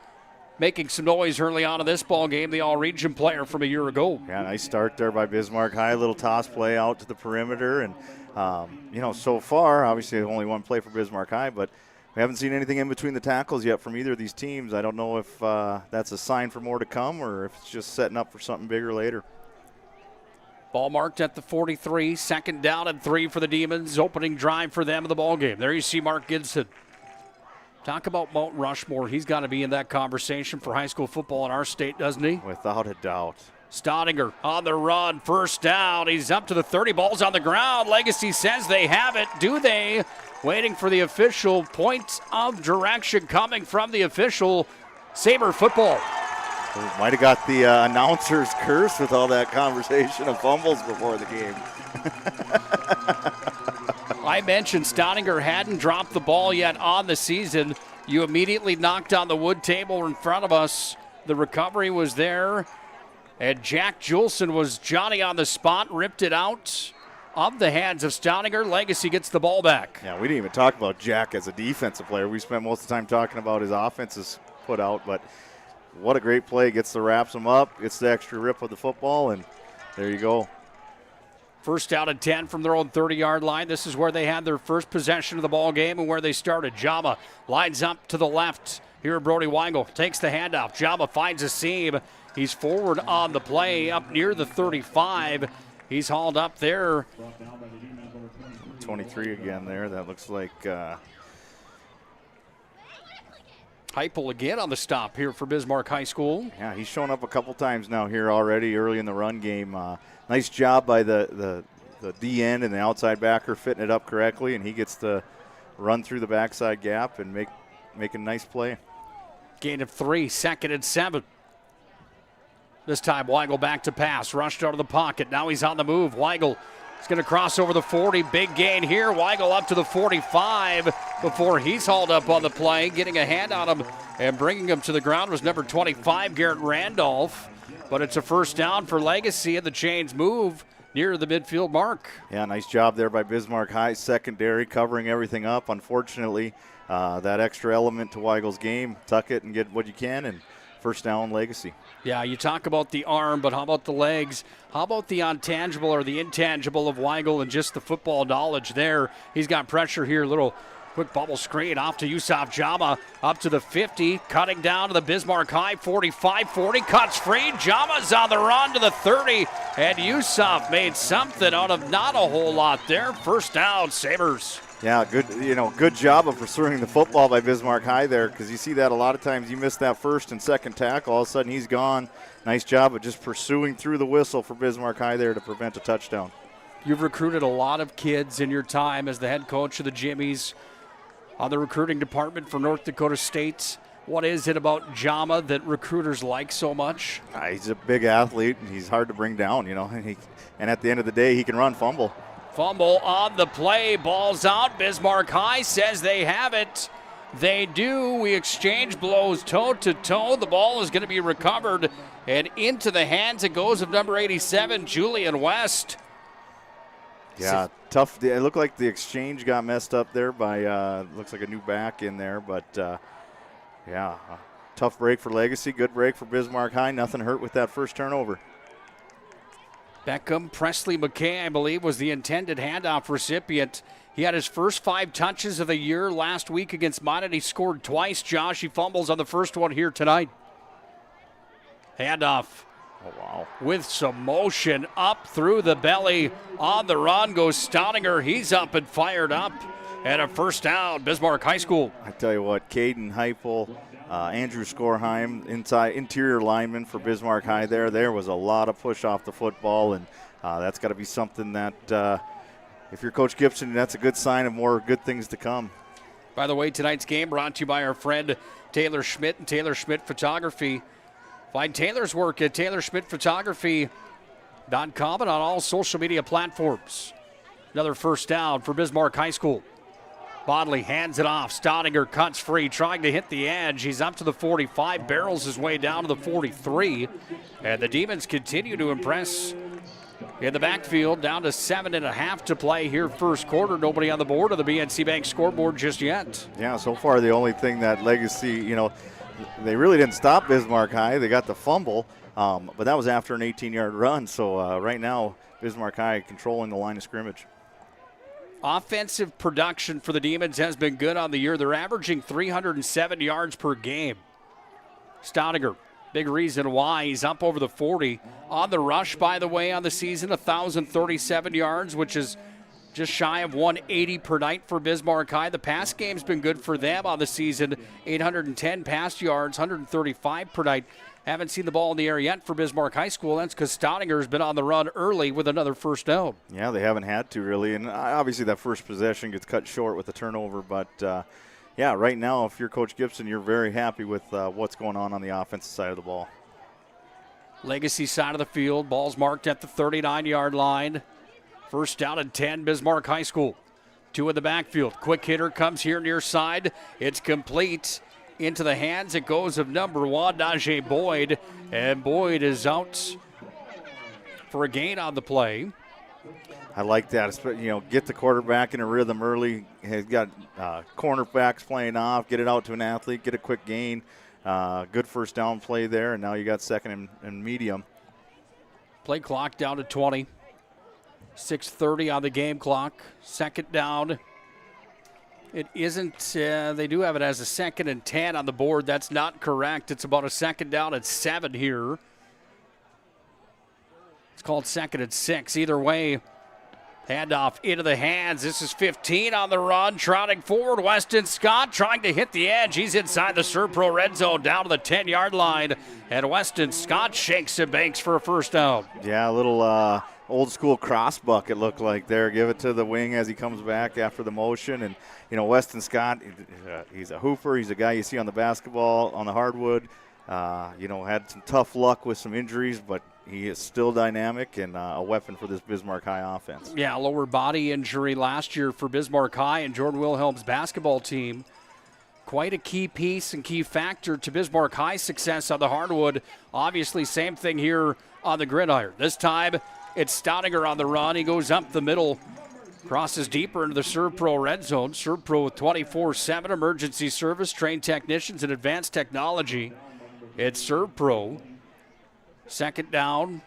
making some noise early on in this ball game, the all-region player from a year ago. Yeah, nice start there by Bismarck High. Little toss play out to the perimeter. And, so far, obviously only one play for Bismarck High, but we haven't seen anything in between the tackles yet from either of these teams. I don't know if that's a sign for more to come or if it's just setting up for something bigger later. Ball marked at the 43, 2nd down and 3 for the Demons. Opening drive for them in the ball game. There you see Mark Gibson. Talk about Mount Rushmore. He's got to be in that conversation for high school football in our state, doesn't he? Without a doubt. Staudinger on the run, 1st down. He's up to the 30. Ball's on the ground. Legacy says they have it. Do they? Waiting for the official point of direction coming from the official. Sabre football. Might have got the announcer's curse with all that conversation of fumbles before the game. I mentioned Staudinger hadn't dropped the ball yet on the season. You immediately knocked on the wood table in front of us. The recovery was there. And Jack Juleson was Johnny on the spot, ripped it out of the hands of Staudinger. Legacy gets the ball back. Yeah, we didn't even talk about Jack as a defensive player. We spent most of the time talking about his offenses put out, but what a great play. Gets the wraps him up, gets the extra rip of the football, and there you go. 1st down and 10 from their own 30-yard line. This is where they had their first possession of the ball game and where they started. Jama lines up to the left. Here Brody Weigel takes the handoff. Jama finds a seam. He's forward on the play up near the 35. He's hauled up there. 23 again there. That looks like Heupel again on the stop here for Bismarck High School. Yeah, he's shown up a couple times now here already early in the run game. Nice job by the D end and the outside backer fitting it up correctly, and he gets to run through the backside gap and make a nice play. Gain of 3, 2nd and 7. This time Weigel back to pass, rushed out of the pocket. Now he's on the move. Weigel is going to cross over the 40. Big gain here. Weigel up to the 45 before he's hauled up on the play. Getting a hand on him and bringing him to the ground was number 25, Garrett Randolph. But it's a 1st down for Legacy, and the chains move near the midfield mark. Yeah, nice job there by Bismarck High secondary, covering everything up. Unfortunately, that extra element to Weigel's game, tuck it and get what you can, and 1st down Legacy. Yeah, you talk about the arm, but how about the legs? How about the intangible or the intangible of Weigel and just the football knowledge there? He's got pressure here, little quick bubble screen off to Yusuf Jama, up to the 50, cutting down to the Bismarck High 45-40, cuts free. Jama's on the run to the 30, and Yusuf made something out of not a whole lot there. 1st down, Sabres. Yeah, good job of pursuing the football by Bismarck High there, because you see that a lot of times. You miss that 1st and 2nd tackle, all of a sudden he's gone. Nice job of just pursuing through the whistle for Bismarck High there to prevent a touchdown. You've recruited a lot of kids in your time as the head coach of the Jimmies on the recruiting department for North Dakota State. What is it about Jama that recruiters like so much? He's a big athlete, and he's hard to bring down, and at the end of the day, he can run fumble. Fumble on the play, ball's out. Bismarck High says they have it. They do. We exchange blows toe to toe. The ball is going to be recovered, and into the hands it goes of number 87, Julian West. Yeah, tough. It looked like the exchange got messed up there by, looks like a new back in there, but yeah, tough break for Legacy, good break for Bismarck High. Nothing hurt with that first turnover. Beckham, Presley McKay, I believe, was the intended handoff recipient. He had his first 5 touches of the year last week against Minot. He scored twice. Josh, he fumbles on the first one here tonight. Handoff. Oh, wow. With some motion up through the belly. On the run goes Staudinger. He's up and fired up. And a first down, Bismarck High School. I tell you what, Caden Heupel, Andrew Skorheim, interior lineman for Bismarck High there was a lot of push off the football, and that's got to be something that if you're Coach Gibson, that's a good sign of more good things to come. By the way, tonight's game brought to you by our friend Taylor Schmidt and Taylor Schmidt Photography. Find Taylor's work at TaylorSchmidtPhotography.com and on all social media platforms. Another first down for Bismarck High School. Bodley hands it off. Staudinger cuts free, trying to hit the edge. He's up to the 45, barrels his way down to the 43. And the Demons continue to impress in the backfield, down to 7.5 to play here first quarter. Nobody on the board of the BNC Bank scoreboard just yet. Yeah, so far the only thing that Legacy, they really didn't stop Bismarck High. They got the fumble, but that was after an 18-yard run. So right now, Bismarck High controlling the line of scrimmage. Offensive production for the Demons has been good on the year. They're averaging 307 yards per game. Staudinger, big reason why. He's up over the 40. On the rush, by the way, on the season, 1,037 yards, which is just shy of 180 per night for Bismarck High. The pass game's been good for them on the season. 810 pass yards, 135 per night. Haven't seen the ball in the air yet for Bismarck High School. That's because Staudinger's been on the run early with another first down. Yeah, they haven't had to really. And obviously that first possession gets cut short with the turnover. But, yeah, right now, if you're Coach Gibson, you're very happy with what's going on the offensive side of the ball. Legacy side of the field. Ball's marked at the 39-yard line. First down and 10, Bismarck High School. 2 in the backfield. Quick hitter comes here near side. It's complete. Into the hands it goes of number 1, Najee Boyd. And Boyd is out for a gain on the play. I like that. Get the quarterback in a rhythm early. He's got cornerbacks playing off. Get it out to an athlete. Get a quick gain. Good first down play there. And now you got second and medium. Play clock down to 20. 6:30 on the game clock. Second down. It isn't, they do have it as a 2nd and 10 on the board. That's not correct. It's about a second down and 7 here. It's called 2nd and 6. Either way, handoff into the hands. This is 15 on the run. Trotting forward, Weston Scott trying to hit the edge. He's inside the Serpro red zone down to the 10-yard line. And Weston Scott shakes and banks for a first down. Yeah, a little old school cross buck it looked like there. Give it to the wing as he comes back after the motion. And, Weston Scott, he's a hooper. He's a guy you see on the basketball, on the hardwood. Had some tough luck with some injuries, but he is still dynamic and a weapon for this Bismarck High offense. Yeah, lower body injury last year for Bismarck High and Jordan Wilhelm's basketball team. Quite a key piece and key factor to Bismarck High's success on the hardwood. Obviously, same thing here on the gridiron. This time, it's Staudinger on the run. He goes up the middle, crosses deeper into the Serpro red zone. Serpro with 24/7 emergency service, trained technicians, and advanced technology. It's Serpro. Second down.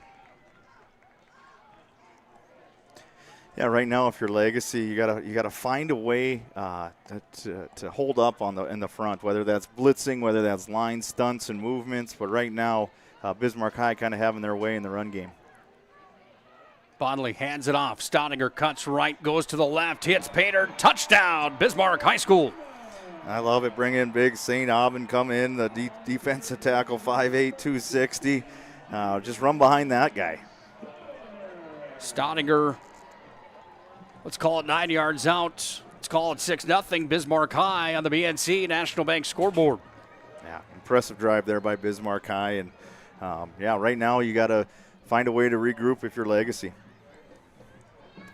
Yeah, right now, if you're Legacy, you gotta find a way to hold up in the front, whether that's blitzing, whether that's line stunts and movements. But right now, Bismarck High kind of having their way in the run game. Bodley hands it off. Staudinger cuts right, goes to the left, hits Painter. Touchdown, Bismarck High School. I love it. Bring in big St. Aubin, come in, the defensive tackle, 5'8", 260. Just run behind that guy. Staudinger, let's call it 9 yards out. Let's call it 6-0, Bismarck High on the BNC National Bank scoreboard. Yeah, impressive drive there by Bismarck High. And, right now you got to find a way to regroup if you're Legacy.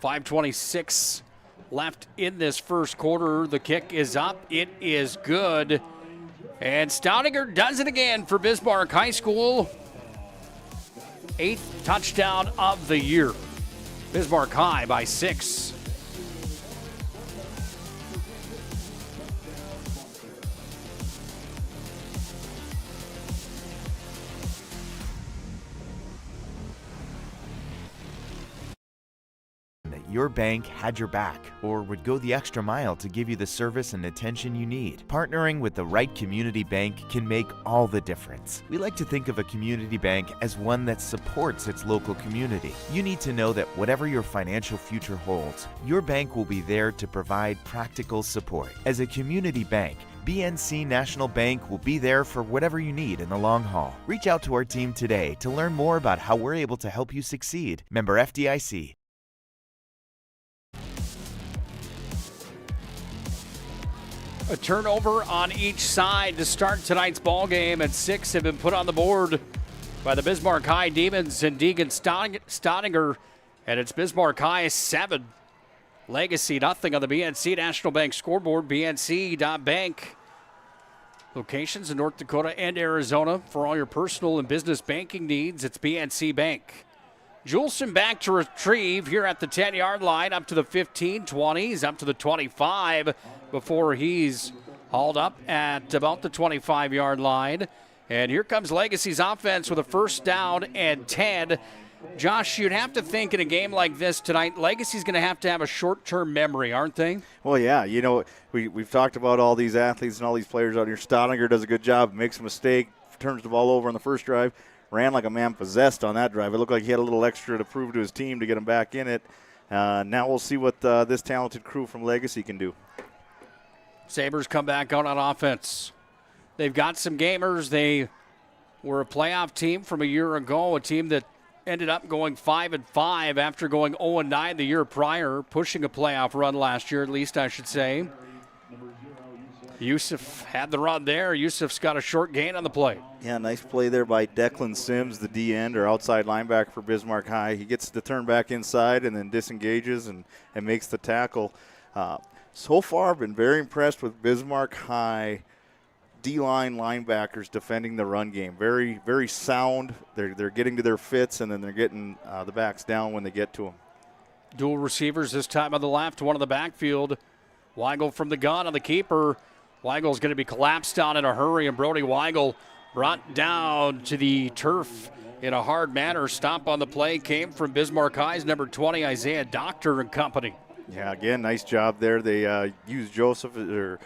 5:26 left in this first quarter. The kick is up. It is good. And Staudinger does it again for Bismarck High School. 8th touchdown of the year. Bismarck High by 6. your bank had your back or would go the extra mile to give you the service and attention you need. Partnering with the right community bank can make all the difference. We like to think of a community bank as one that supports its local community. You need to know that whatever your financial future holds, your bank will be there to provide practical support. As a community bank, BNC National Bank will be there for whatever you need in the long haul. Reach out to our team today to learn more about how we're able to help you succeed. Member FDIC. A turnover on each side to start tonight's ball game, and 6 have been put on the board by the Bismarck High Demons and Deegan Staudinger, and it's Bismarck High 7. Legacy nothing on the BNC National Bank scoreboard. BNC.bank. Locations in North Dakota and Arizona for all your personal and business banking needs. It's BNC Bank. Juleson back to retrieve here at the 10-yard line, up to the 15, 20s, up to the 25 before he's hauled up at about the 25-yard line. And here comes Legacy's offense with a first down and 10. Josh, you'd have to think in a game like this tonight, Legacy's going to have a short-term memory, aren't they? Well, yeah. You know, we've talked about all these athletes and all these players out here. Staudinger does a good job, makes a mistake, turns the ball over on the first drive, ran like a man possessed on that drive. It looked like he had a little extra to prove to his team to get him back in it. Now we'll see what this talented crew from Legacy can do. Sabres come back out on offense. They've got some gamers. They were a playoff team from a year ago, a team that ended up going 5-5 after going 0-9 the year prior, pushing a playoff run last year, at least I should say. Yusuf had the run there. Yusuf's got a short gain on the play. Yeah, nice play there by Declan Sims, the D-end or outside linebacker for Bismarck High. He gets to turn back inside and then disengages and makes the tackle. So far, I've been very impressed with Bismarck High D-line linebackers defending the run game. Very, very sound. They're getting to their fits, and then they're getting the backs down when they get to them. Dual receivers this time on the left, one on the backfield. Weigel from the gun on the keeper. Weigel's going to be collapsed on in a hurry, and Brody Weigel brought down to the turf in a hard manner. Stop on the play came from Bismarck High's number 20, Isaiah Doctor and company. Yeah, again, nice job there. They used Joseph or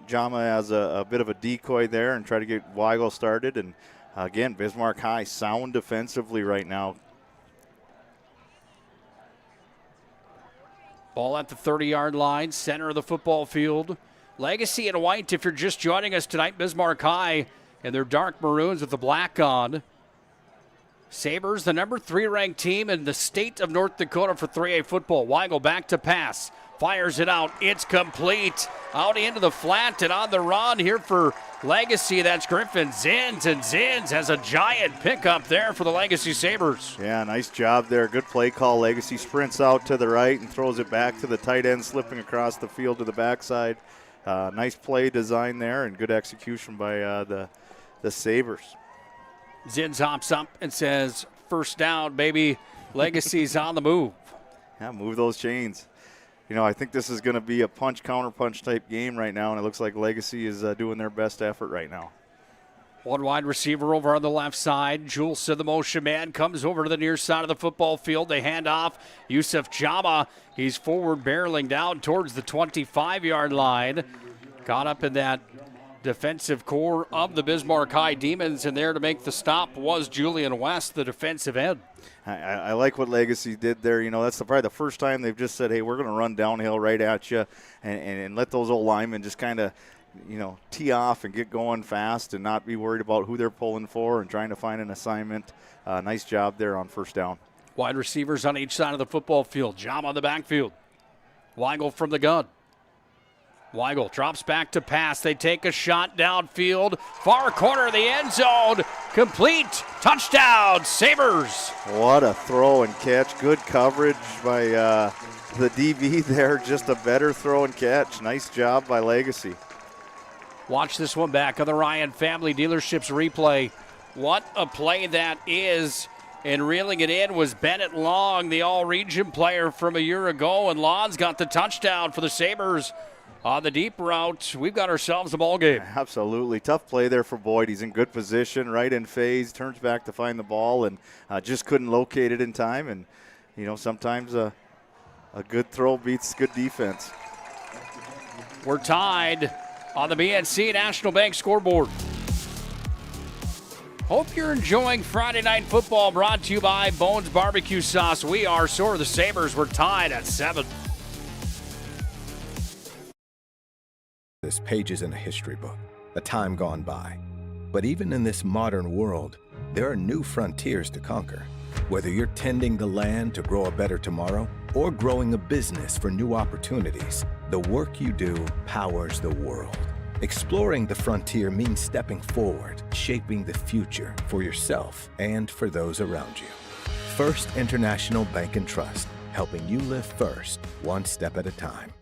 Jama as a bit of a decoy there and try to get Weigel started. And again, Bismarck High sound defensively right now. Ball at the 30-yard line, center of the football field. Legacy in white, if you're just joining us tonight, Bismarck High in their dark maroons with the black on. Sabres, the number 3 ranked team in the state of North Dakota for 3A football. Weigel back to pass. Fires it out. It's complete. Out into the flat and on the run here for Legacy. That's Griffin Zins, and Zins has a giant pickup there for the Legacy Sabres. Yeah, nice job there. Good play call. Legacy sprints out to the right and throws it back to the tight end, slipping across the field to the backside. Nice play design there and good execution by the Sabres. Zins hops up and says, first down, baby. Legacy's on the move. Yeah, move those chains. You know, I think this is going to be a punch, counter-punch type game right now, and it looks like Legacy is doing their best effort right now. One wide receiver over on the left side. Juleson, the motion man, comes over to the near side of the football field. They hand off. Yusuf Jama, he's forward barreling down towards the 25-yard line. Caught up in that defensive core of the Bismarck High Demons, and there to make the stop was Julian West, the defensive end. I like what Legacy did there. You know, that's probably the first time they've just said, hey, we're going to run downhill right at you and let those old linemen just kind of, you know, tee off and get going fast and not be worried about who they're pulling for and trying to find an assignment. Nice job there on first down. Wide receivers on each side of the football field. Jam on the backfield. Weigel from the gun. Weigel drops back to pass. They take a shot downfield. Far corner of the end zone. Complete. Touchdown, Sabres. What a throw and catch. Good coverage by the DB there. Just a better throw and catch. Nice job by Legacy. Watch this one back on the Ryan Family Dealerships replay. What a play that is. And reeling it in was Bennett Long, the all-region player from a year ago. And Lawns got the touchdown for the Sabres. On the deep route, we've got ourselves a ball game. Absolutely. Tough play there for Boyd. He's in good position, right in phase, turns back to find the ball, and just couldn't locate it in time. And, you know, sometimes a good throw beats good defense. We're tied on the BNC National Bank scoreboard. Hope you're enjoying Friday Night Football, brought to you by Bones Barbecue Sauce. We are. So are the Sabres. We're tied at 7. This page isn't a history book, a time gone by. But even in this modern world, there are new frontiers to conquer. Whether you're tending the land to grow a better tomorrow or growing a business for new opportunities, the work you do powers the world. Exploring the frontier means stepping forward, shaping the future for yourself and for those around you. First International Bank and Trust, helping you live first, one step at a time.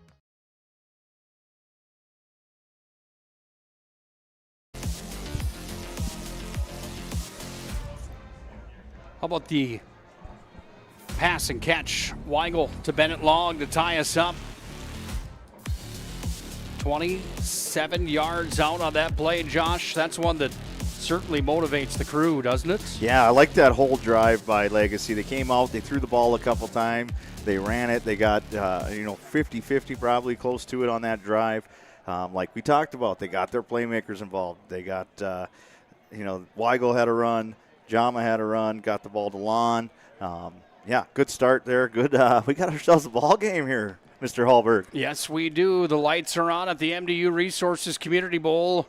How about the pass and catch? Weigel to Bennett Long to tie us up. 27 yards out on that play, Josh. That's one that certainly motivates the crew, doesn't it? Yeah, I like that whole drive by Legacy. They came out, they threw the ball a couple times, they ran it, they got 50-50 probably close to it on that drive. Like we talked about, they got their playmakers involved. They got, Weigel had a run, Jama had a run, got the ball to Lon. Good start there. Good. We got ourselves a ball game here, Mr. Hallberg. Yes, we do. The lights are on at the MDU Resources Community Bowl,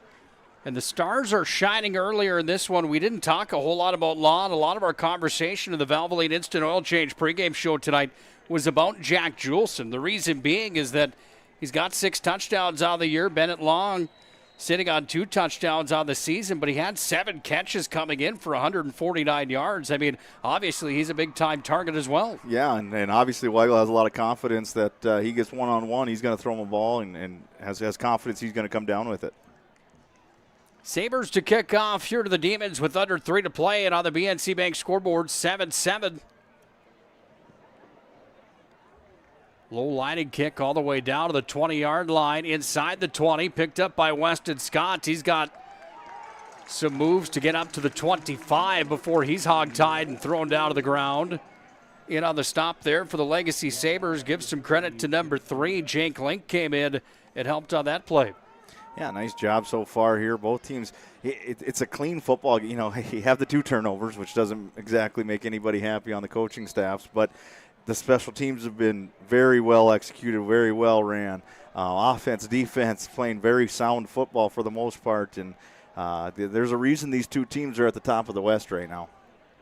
and the stars are shining earlier in this one. We didn't talk a whole lot about Lon. A lot of our conversation in the Valvoline Instant Oil Change pregame show tonight was about Jack Juleson. The reason being is that he's got 6 touchdowns out of the year. Bennett Long sitting on 2 touchdowns on the season, but he had 7 catches coming in for 149 yards. I mean, obviously, he's a big-time target as well. Yeah, and obviously Weigel has a lot of confidence that he gets one-on-one, he's going to throw him a ball and has confidence he's going to come down with it. Sabres to kick off here to the Demons with under 3 to play, and on the BNC Bank scoreboard, 7-7. Low lining kick all the way down to the 20-yard line, inside the 20, picked up by Weston Scott. He's got some moves to get up to the 25 before he's hogtied and thrown down to the ground. In on the stop there for the Legacy Sabres. Give some credit to number 3. Jake Link came in and helped on that play. Yeah, nice job so far here. Both teams, it's a clean football. You have the 2 turnovers, which doesn't exactly make anybody happy on the coaching staffs, but the special teams have been very well executed, very well ran. Offense, defense, playing very sound football for the most part. And there's a reason these 2 teams are at the top of the West right now.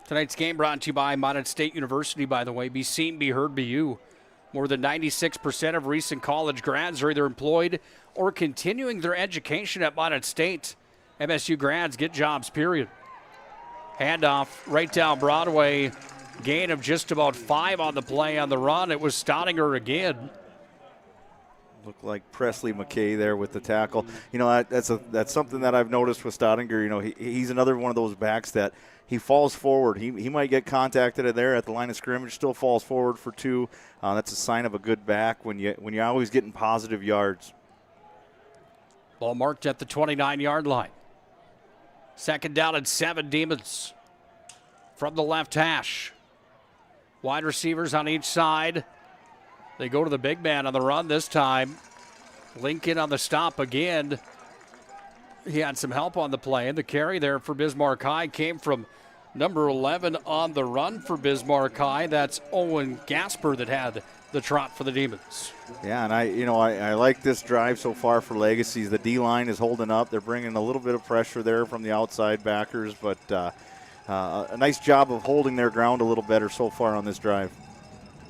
Tonight's game brought to you by Mountain State University, by the way. Be seen, be heard, be you. More than 96% of recent college grads are either employed or continuing their education at Mountain State. MSU grads get jobs, period. Handoff right down Broadway. Gain of just about 5 on the play on the run. It was Stottinger again. Looked like Presley McKay there with the tackle. That's something that I've noticed with Stottinger. He's another one of those backs that he falls forward. He might get contacted there at the line of scrimmage, still falls forward for 2. That's a sign of a good back when you're always getting positive yards. Ball marked at the 29-yard line. 2nd down and 7, Demons from the left hash. Wide receivers on each side. They go to the big man on the run this time. Lincoln on the stop again. He had some help on the play, and the carry there for Bismarck High came from number 11 on the run for Bismarck High. That's Owen Gasper that had the trot for the Demons. Yeah, and I like this drive so far for Legacies. The D-line is holding up. They're bringing a little bit of pressure there from the outside backers, but a nice job of holding their ground a little better so far on this drive.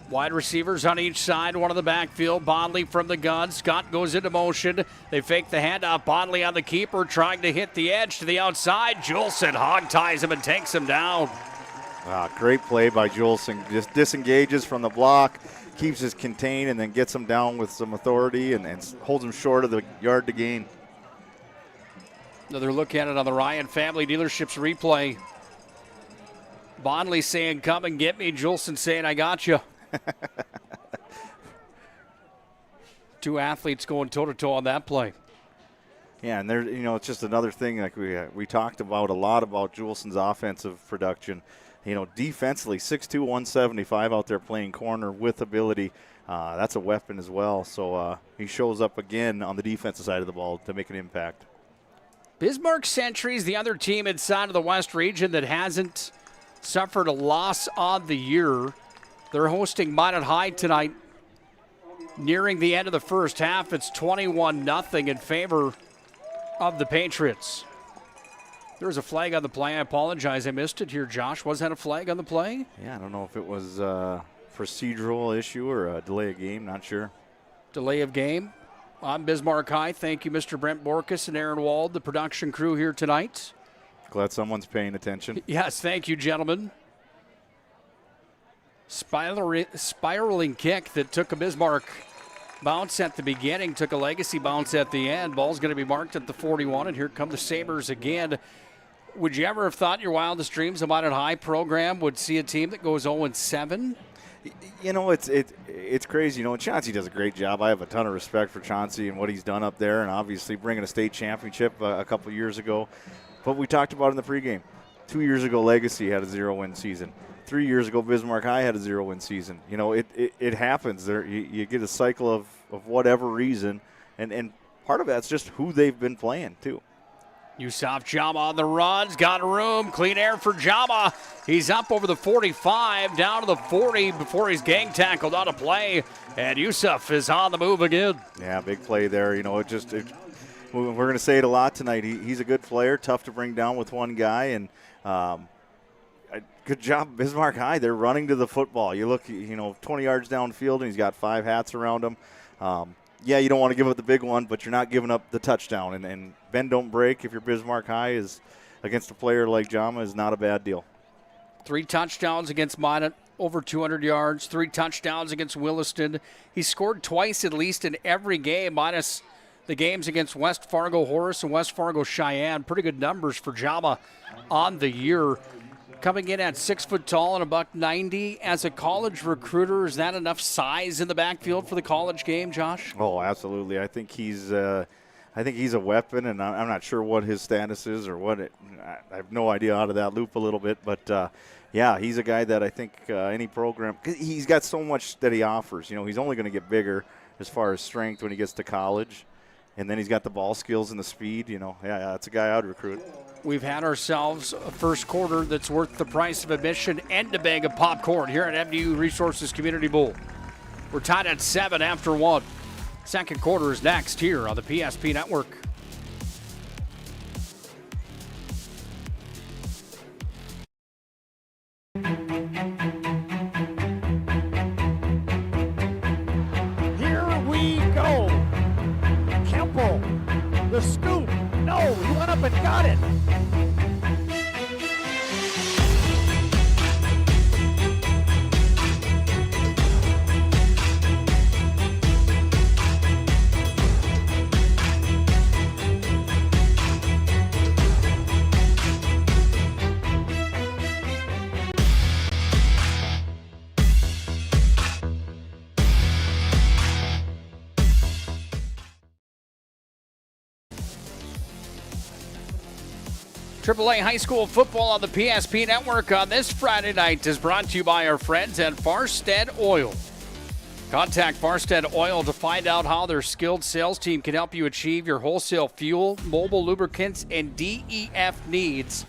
Wide receivers on each side, one of the backfield. Bodley from the gun. Scott goes into motion. They fake the handoff. Bodley on the keeper, trying to hit the edge to the outside. Juleson hog ties him and takes him down. Great play by Juleson. Just disengages from the block, keeps his contained, and then gets him down with some authority and holds him short of the yard to gain. Another look at it on the Ryan Family Dealerships replay. Bodley saying, "Come and get me." Juleson saying, "I got you." 2 athletes going toe-to-toe on that play. Yeah, and there, it's just another thing like we talked about a lot about Juleson's offensive production. defensively, 6'2", 175 out there playing corner with ability. That's a weapon as well. So he shows up again on the defensive side of the ball to make an impact. Bismarck Century's the other team inside of the West region that hasn't suffered a loss on the year. They're hosting Minot High tonight. Nearing the end of the first half, it's 21-0 in favor of the Patriots. There was a flag on the play. I apologize. I missed it here, Josh. Was that a flag on the play? Yeah, I don't know if it was a procedural issue or a delay of game. Not sure. Delay of game on Bismarck High. Thank you, Mr. Brent Borkus and Aaron Wald, the production crew here tonight. Glad someone's paying attention. Yes, thank you, gentlemen. Spiraling kick that took a Bismarck bounce at the beginning, took a Legacy bounce at the end. Ball's going to be marked at the 41, and here come the Sabres again. Would you ever have thought in your wildest dreams a Minot High program would see a team that goes 0-7? It's crazy. Chauncey does a great job. I have a ton of respect for Chauncey and what he's done up there, and obviously bringing a state championship a couple years ago. But we talked about in the pregame. 2 years ago, Legacy had a 0-win season. 3 years ago, Bismarck High had a 0-win season. It happens. You get a cycle of whatever reason, and part of that's just who they've been playing, too. Yusuf Jama on the runs, got room, clean air for Jama. He's up over the 45, down to the 40 before he's gang tackled out of play, and Yusuf is on the move again. Yeah, big play there. We're going to say it a lot tonight. He's a good player, tough to bring down with one guy, and good job, Bismarck High. They're running to the football. You look, 20 yards downfield, and he's got 5 hats around him. Yeah, you don't want to give up the big one, but you're not giving up the touchdown. And bend don't break if you're Bismarck High is against a player like Jama is not a bad deal. 3 touchdowns against Minot, over 200 yards. 3 touchdowns against Williston. He scored twice at least in every game, minus the games against West Fargo Horace and West Fargo Cheyenne. Pretty good numbers for Jama on the year. Coming in at 6 foot tall and $190. As a college recruiter, is that enough size in the backfield for the college game, Josh? Oh, absolutely. I think he's a weapon, and I'm not sure what his status is or I have no idea out of that loop a little bit, but yeah, he's a guy that I think any program, he's got so much that he offers. He's only going to get bigger as far as strength when he gets to college, and then he's got the ball skills and the speed. Yeah, that's a guy I'd recruit. We've had ourselves a first quarter that's worth the price of admission and a bag of popcorn here at MDU Resources Community Bowl. We're tied at 7 after 1. Second quarter is next here on the PSP Network. Here we go. Kemple, the scoop. No, he went up and got it. AAA High School football on the PSP Network on this Friday night is brought to you by our friends at Farstead Oil. Contact Farstead Oil to find out how their skilled sales team can help you achieve your wholesale fuel, mobile lubricants, and DEF needs.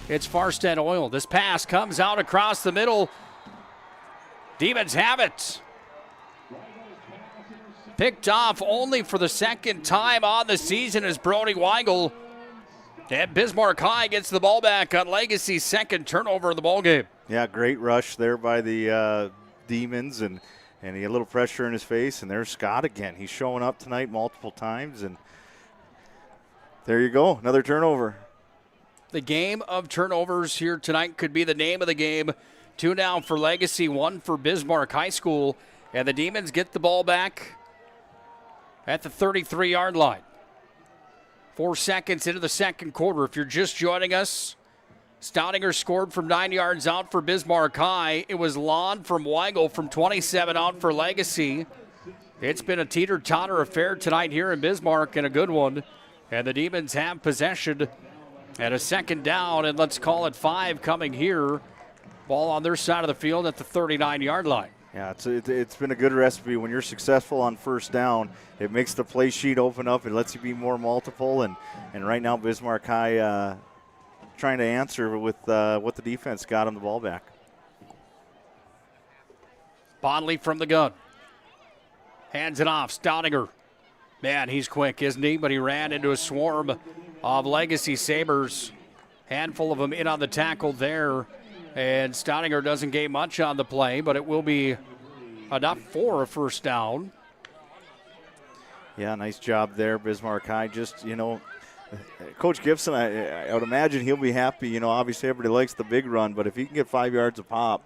It's Farstead Oil. This pass comes out across the middle. Demons have it. Picked off only for the second time on the season as Brody Weigel. And Bismarck High gets the ball back on Legacy's second turnover of the ballgame. Yeah, great rush there by the Demons, and he had a little pressure in his face. And there's Scott again. He's showing up tonight multiple times, and there you go, another turnover. The game of turnovers here tonight could be the name of the game. 2 down for Legacy, 1 for Bismarck High School, and the Demons get the ball back at the 33-yard line. 4 seconds into the second quarter. If you're just joining us, Staudinger scored from 9 yards out for Bismarck High. It was Lon from Weigel from 27 out for Legacy. It's been a teeter-totter affair tonight here in Bismarck, and a good one. And the Demons have possession at a second down, and let's call it 5 coming here Ball on their side of the field at the 39-yard line. Yeah, it's been a good recipe. When you're successful on first down, it makes the play sheet open up. It lets you be more multiple. And right now, Bismarck High trying to answer with what the defense got him the ball back. Bonley from the gun. Hands it off. Staudinger. Man, he's quick, isn't he? But he ran into a swarm of Legacy Sabres. Handful of them in on the tackle there. And Staudinger doesn't gain much on the play, but it will be enough for a first down. Yeah, nice job there, Bismarck High. Just, Coach Gibson, I would imagine he'll be happy. Obviously everybody likes the big run, but if he can get 5 yards a pop,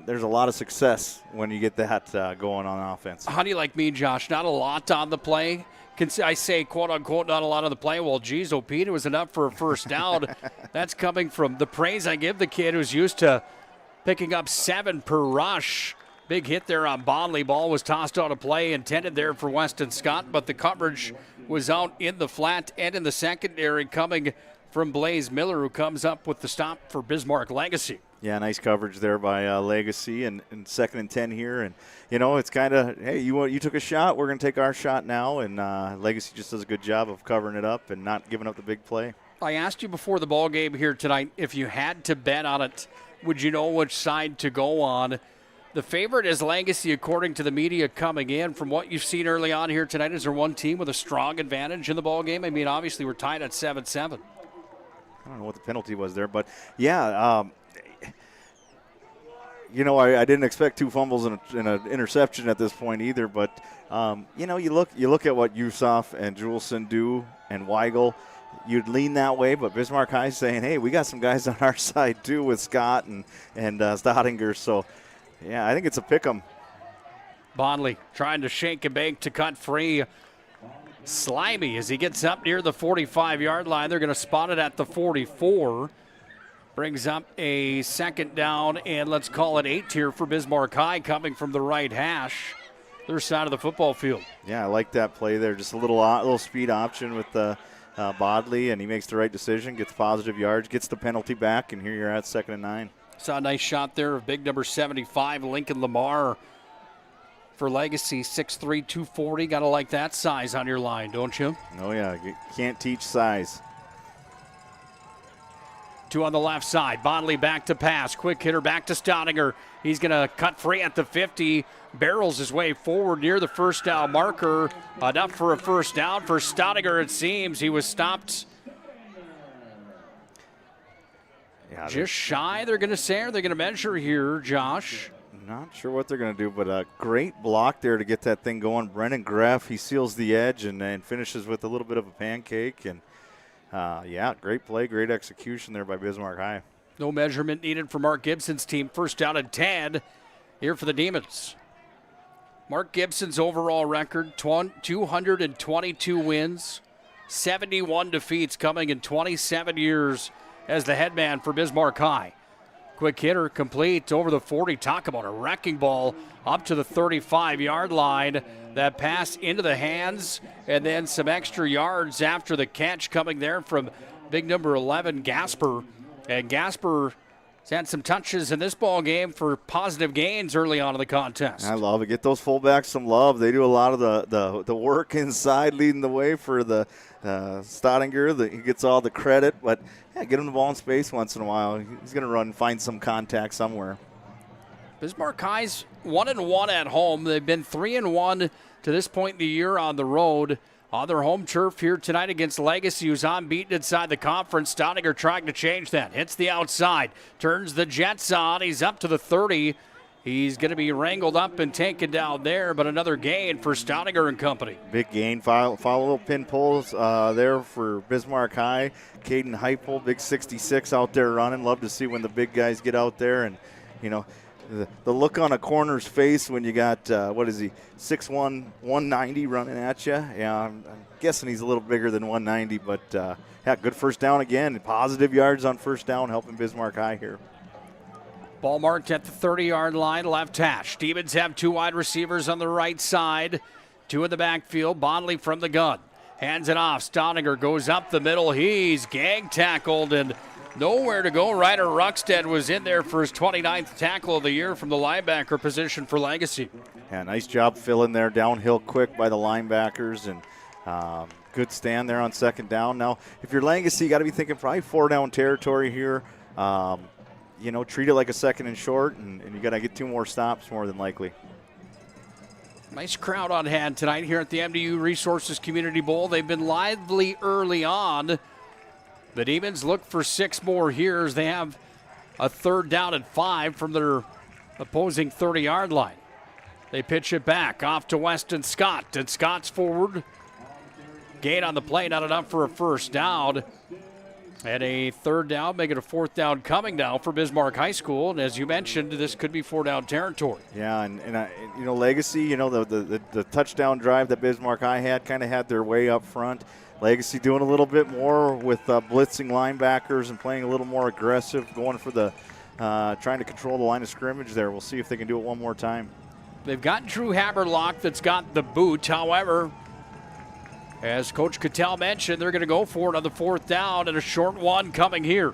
there's a lot of success when you get that going on offense. How do you like me, Josh? Not a lot on the play. I say, quote unquote, not a lot on the play. Well, geez, Pete, it was enough for a first down. That's coming from the praise I give the kid who's used to picking up 7 per rush. Big hit there on Bonley. Ball was tossed out of play, intended there for Weston Scott, but the coverage was out in the flat and in the secondary coming from Blaze Miller, who comes up with the stop for Bismarck Legacy. Yeah, nice coverage there by Legacy, and 2nd and 10 here. And, it's kind of, hey, you took a shot, we're going to take our shot now. And Legacy just does a good job of covering it up and not giving up the big play. I asked you before the ball game here tonight, if you had to bet on it, would you know which side to go on? The favorite is Legacy, according to the media coming in. From what you've seen early on here tonight, is there one team with a strong advantage in the ball game? I mean, obviously we're tied at 7-7. I don't know what the penalty was there, but, yeah, I didn't expect 2 fumbles and an interception at this point either. But you look at what Yusuf and Juleson do, and Weigel. You'd lean that way, but Bismarck High is saying, "Hey, we got some guys on our side too with Scott and Staudinger." So, yeah, I think it's a pick 'em. Bonley trying to shake and bake to cut free. Slimy as he gets up near the 45-yard line. They're going to spot it at the 44. Brings up a 2nd down, and let's call it 8 here for Bismarck High coming from the right hash, their side of the football field. Yeah, I like that play there. Just a little speed option with Bodley, and he makes the right decision, gets positive yards, gets the penalty back, and here you're at 2nd and 9. Saw a nice shot there of big number 75, Lincoln Lamar. For Legacy, 6'3", 240. Got to like that size on your line, don't you? Oh, yeah. You can't teach size. 2 on the left side. Bonley back to pass. Quick hitter back to Staudinger. He's going to cut free at the 50. Barrels his way forward near the first down marker. Enough for a first down for Staudinger, it seems. He was stopped just shy, they're going to say. Are they going to measure here, Josh? Not sure what they're going to do, but a great block there to get that thing going. Brennan Greff, he seals the edge and finishes with a little bit of a pancake. And, great play, great execution there by Bismarck High. No measurement needed for Mark Gibson's team. First down and 10 here for the Demons. Mark Gibson's overall record, 222 wins, 71 defeats, coming in 27 years as the head man for Bismarck High. Quick hitter complete over the 40. Talk about a wrecking ball up to the 35-yard line. That pass into the hands, and then some extra yards after the catch coming there from big number 11, Gasper. And Gasper has had some touches in this ball game for positive gains early on in the contest. I love it. Get those fullbacks some love. They do a lot of the work inside, leading the way for the Staudinger. He gets all the credit, but get him the ball in space once in a while. He's going to run and find some contact somewhere. Bismarck High's 1-1 at home. They've been 3-1 to this point in the year on the road. On their home turf here tonight against Legacy, who's unbeaten inside the conference. Staudinger trying to change that. Hits the outside. Turns the Jets on. He's up to the 30. He's going to be wrangled up and taken down there, but another gain for Staudinger and company. Big gain. Follow pin pulls there for Bismarck High. Caden Heupel, big 66 out there running. Love to see when the big guys get out there. And, the look on a corner's face when you got, 6'1", 190 running at you. Yeah, I'm guessing he's a little bigger than 190, but good first down again. Positive yards on first down, helping Bismarck High here. Ball marked at the 30-yard line, left hash. Demons have 2 wide receivers on the right side. 2 in the backfield. Bonley from the gun. Hands it off. Staudinger goes up the middle. He's gang tackled, and Nowhere to go. Ryder Ruckstead was in there for his 29th tackle of the year from the linebacker position for Legacy. Yeah, nice job filling there downhill quick by the linebackers, and good stand there on second down. Now, if you're Legacy, you got to be thinking probably 4-down territory here. Treat it like a second and short, and you got to get 2 more stops more than likely. Nice crowd on hand tonight here at the MDU Resources Community Bowl. They've been lively early on. The Demons look for 6 more here as they have a 3rd down and 5 from their opposing 30-yard line. They pitch it back off to Weston Scott, and Scott's forward. Gain on the play, not enough for a 1st down. And a 3rd down, making a 4th down coming now for Bismarck High School. And as you mentioned, this could be 4-down territory. Yeah, and Legacy, the touchdown drive that Bismarck High kind of had their way up front. Legacy doing a little bit more with blitzing linebackers and playing a little more aggressive, going for the trying to control the line of scrimmage there. We'll see if they can do it one more time. They've got Drew Haberlock that's got the boot. However, as Coach Cattell mentioned, they're going to go for it on the 4th down, and a short one coming here.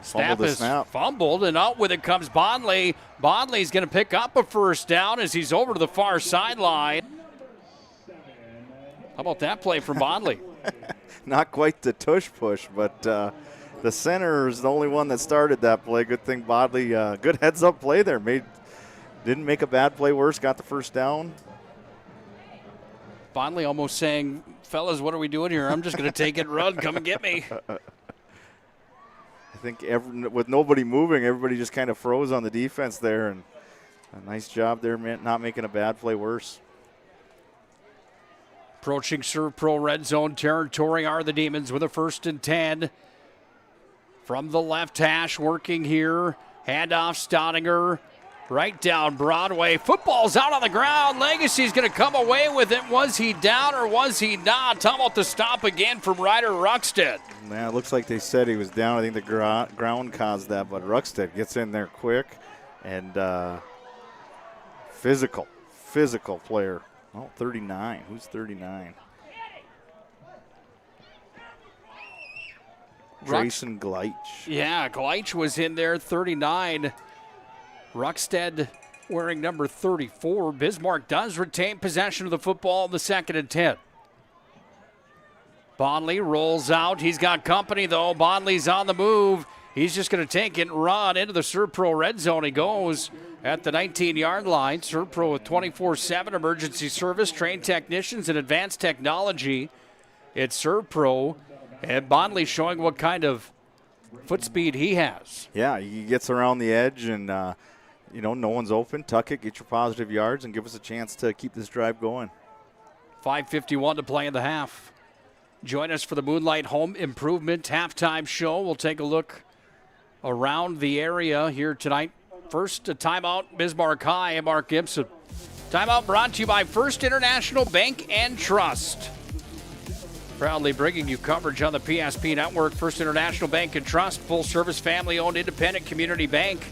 Snap is fumbled, and out with it comes Bondley. Bondley's going to pick up a 1st down as he's over to the far sideline. How about that play from Bondley? Not quite the tush push, but the center is the only one that started that play. Good thing Bondley, good heads-up play there. Didn't make a bad play worse, got the 1st down. Bondley almost saying, fellas, what are we doing here? I'm just going to take it and run. Come and get me. I think with nobody moving, everybody just kind of froze on the defense there, and a nice job there, not making a bad play worse. Approaching Serve Pro red zone territory are the Demons with a 1st and 10. From the left hash, working here. Handoff, Staudinger. Right down Broadway. Football's out on the ground. Legacy's going to come away with it. Was he down or was he not? How about the stop again from Ryder Ruckstead? Yeah, it looks like they said he was down. I think the ground caused that, but Ruckstead gets in there quick and physical player. Oh, 39. Who's 39? Jason Gleich. Yeah, Gleich was in there, 39. Ruckstead wearing number 34. Bismarck does retain possession of the football in the 2nd and 10. Bondley rolls out. He's got company, though. Bondley's on the move. He's just going to take it and run into the Serve Pro red zone. He goes at the 19-yard line. Serve Pro with 24/7 emergency service, trained technicians, and advanced technology. It's Serve Pro, and Bondley showing what kind of foot speed he has. Yeah, he gets around the edge, and no one's open. Tuck it, get your positive yards, and give us a chance to keep this drive going. 5:51 to play in the half. Join us for the Moonlight Home Improvement halftime show. We'll take a look around the area here tonight. First, a timeout, Bismarck High, and Mark Gibson. Timeout brought to you by First International Bank and Trust. Proudly bringing you coverage on the PSP network. First International Bank and Trust, full-service, family-owned, independent community bank.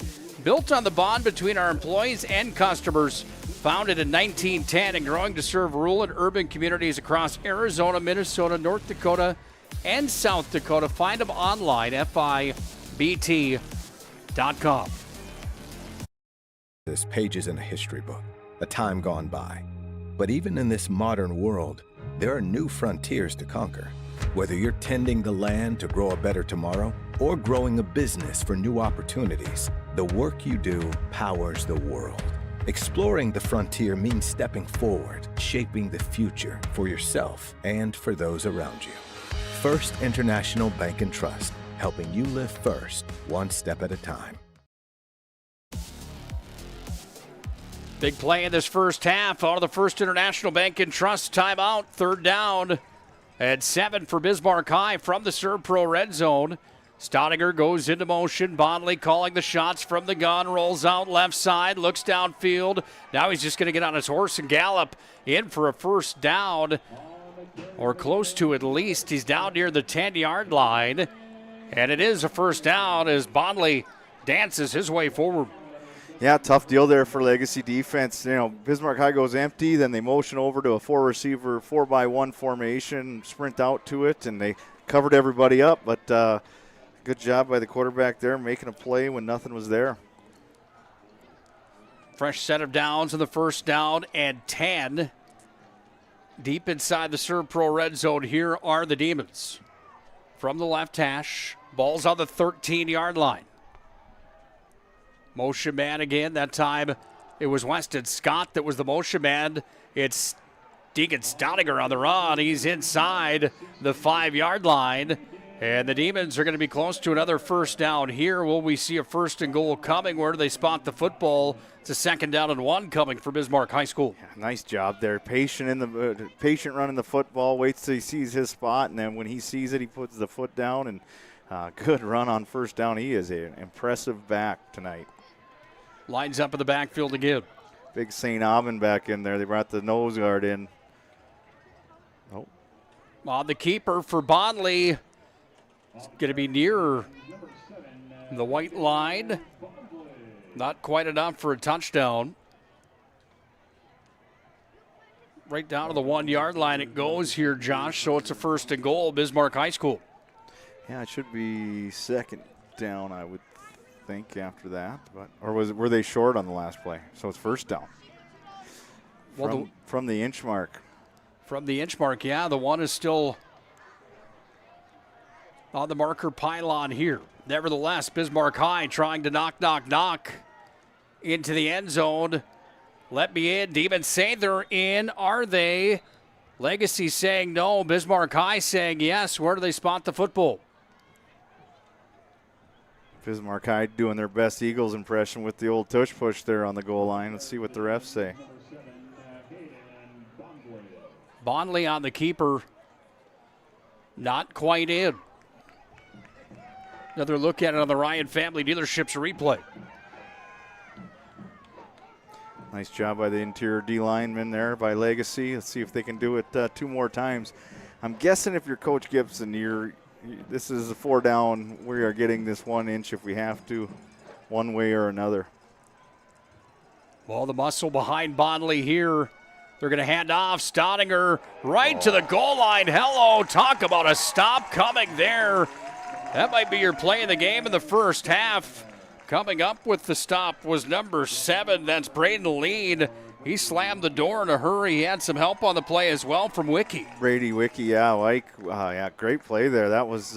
Built on the bond between our employees and customers. Founded in 1910 and growing to serve rural and urban communities across Arizona, Minnesota, North Dakota, and South Dakota. Find them online, FIBT.com. This pages in a history book, a time gone by. But even in this modern world, there are new frontiers to conquer. Whether you're tending the land to grow a better tomorrow or growing a business for new opportunities, the work you do powers the world. Exploring the frontier means stepping forward, shaping the future for yourself and for those around you. First International Bank and Trust, helping you live first, one step at a time. Big play in this first half out of the First International Bank and Trust timeout. 3rd down at 7 for Bismarck High from the Serve Pro red zone. Staudinger goes into motion. Bondley calling the shots from the gun. Rolls out left side. Looks downfield. Now he's just going to get on his horse and gallop in for a 1st down. Or close to at least. He's down near the 10-yard line. And it is a 1st down as Bondley dances his way forward. Yeah, tough deal there for Legacy defense. Bismarck High goes empty. Then they motion over to a 4-receiver, 4-by-1 formation. Sprint out to it. And they covered everybody up. But Good job by the quarterback there, making a play when nothing was there. Fresh set of downs in the first down and 10. Deep inside the Serve Pro red zone, here are the Demons. From the left hash, ball's on the 13-yard line. Motion man again. That time it was Weston Scott that was the motion man. It's Deacon Staudinger on the run. He's inside the 5-yard line. And the Demons are going to be close to another first down here. Will we see a first and goal coming? Where do they spot the football? It's a 2nd down and 1 coming for Bismarck High School. Yeah, nice job there. Patient running the football. Waits till he sees his spot, and then when he sees it, he puts the foot down. And good run on first down. He is an impressive back tonight. Lines up in the backfield again. Big St. Aubin back in there. They brought the nose guard in. Oh. On the keeper for Bondley. It's going to be near the white line. Not quite enough for a touchdown. Right down to the 1-yard line it goes here, Josh. So it's a first and goal, Bismarck High School. Yeah, it should be 2nd down, I would think, after that. Or were they short on the last play? So it's first down. From the inch mark. From the inch mark, yeah. The one is still on the marker pylon here. Nevertheless, Bismarck High trying to knock into the end zone. Let me in. Demons say they're in. Are they? Legacy saying no. Bismarck High saying yes. Where do they spot the football? Bismarck High doing their best Eagles impression with the old tush push there on the goal line. Let's see what the refs say. Bondley on the keeper. Not quite in. Another look at it on the Ryan Family Dealerships replay. Nice job by the interior D lineman there by Legacy. Let's see if they can do it 2 more times. I'm guessing if you're Coach Gibson, this is a 4 down. We are getting this 1 inch if we have to, one way or another. Well, the muscle behind Bondley here. They're going to hand off. Staudinger right to the goal line. Hello, talk about a stop coming there. That might be your play of the game in the first half. Coming up with the stop was number 7. That's Braden Lean. He slammed the door in a hurry. He had some help on the play as well from Wiki. Brady Wiki, yeah, great play there. That was,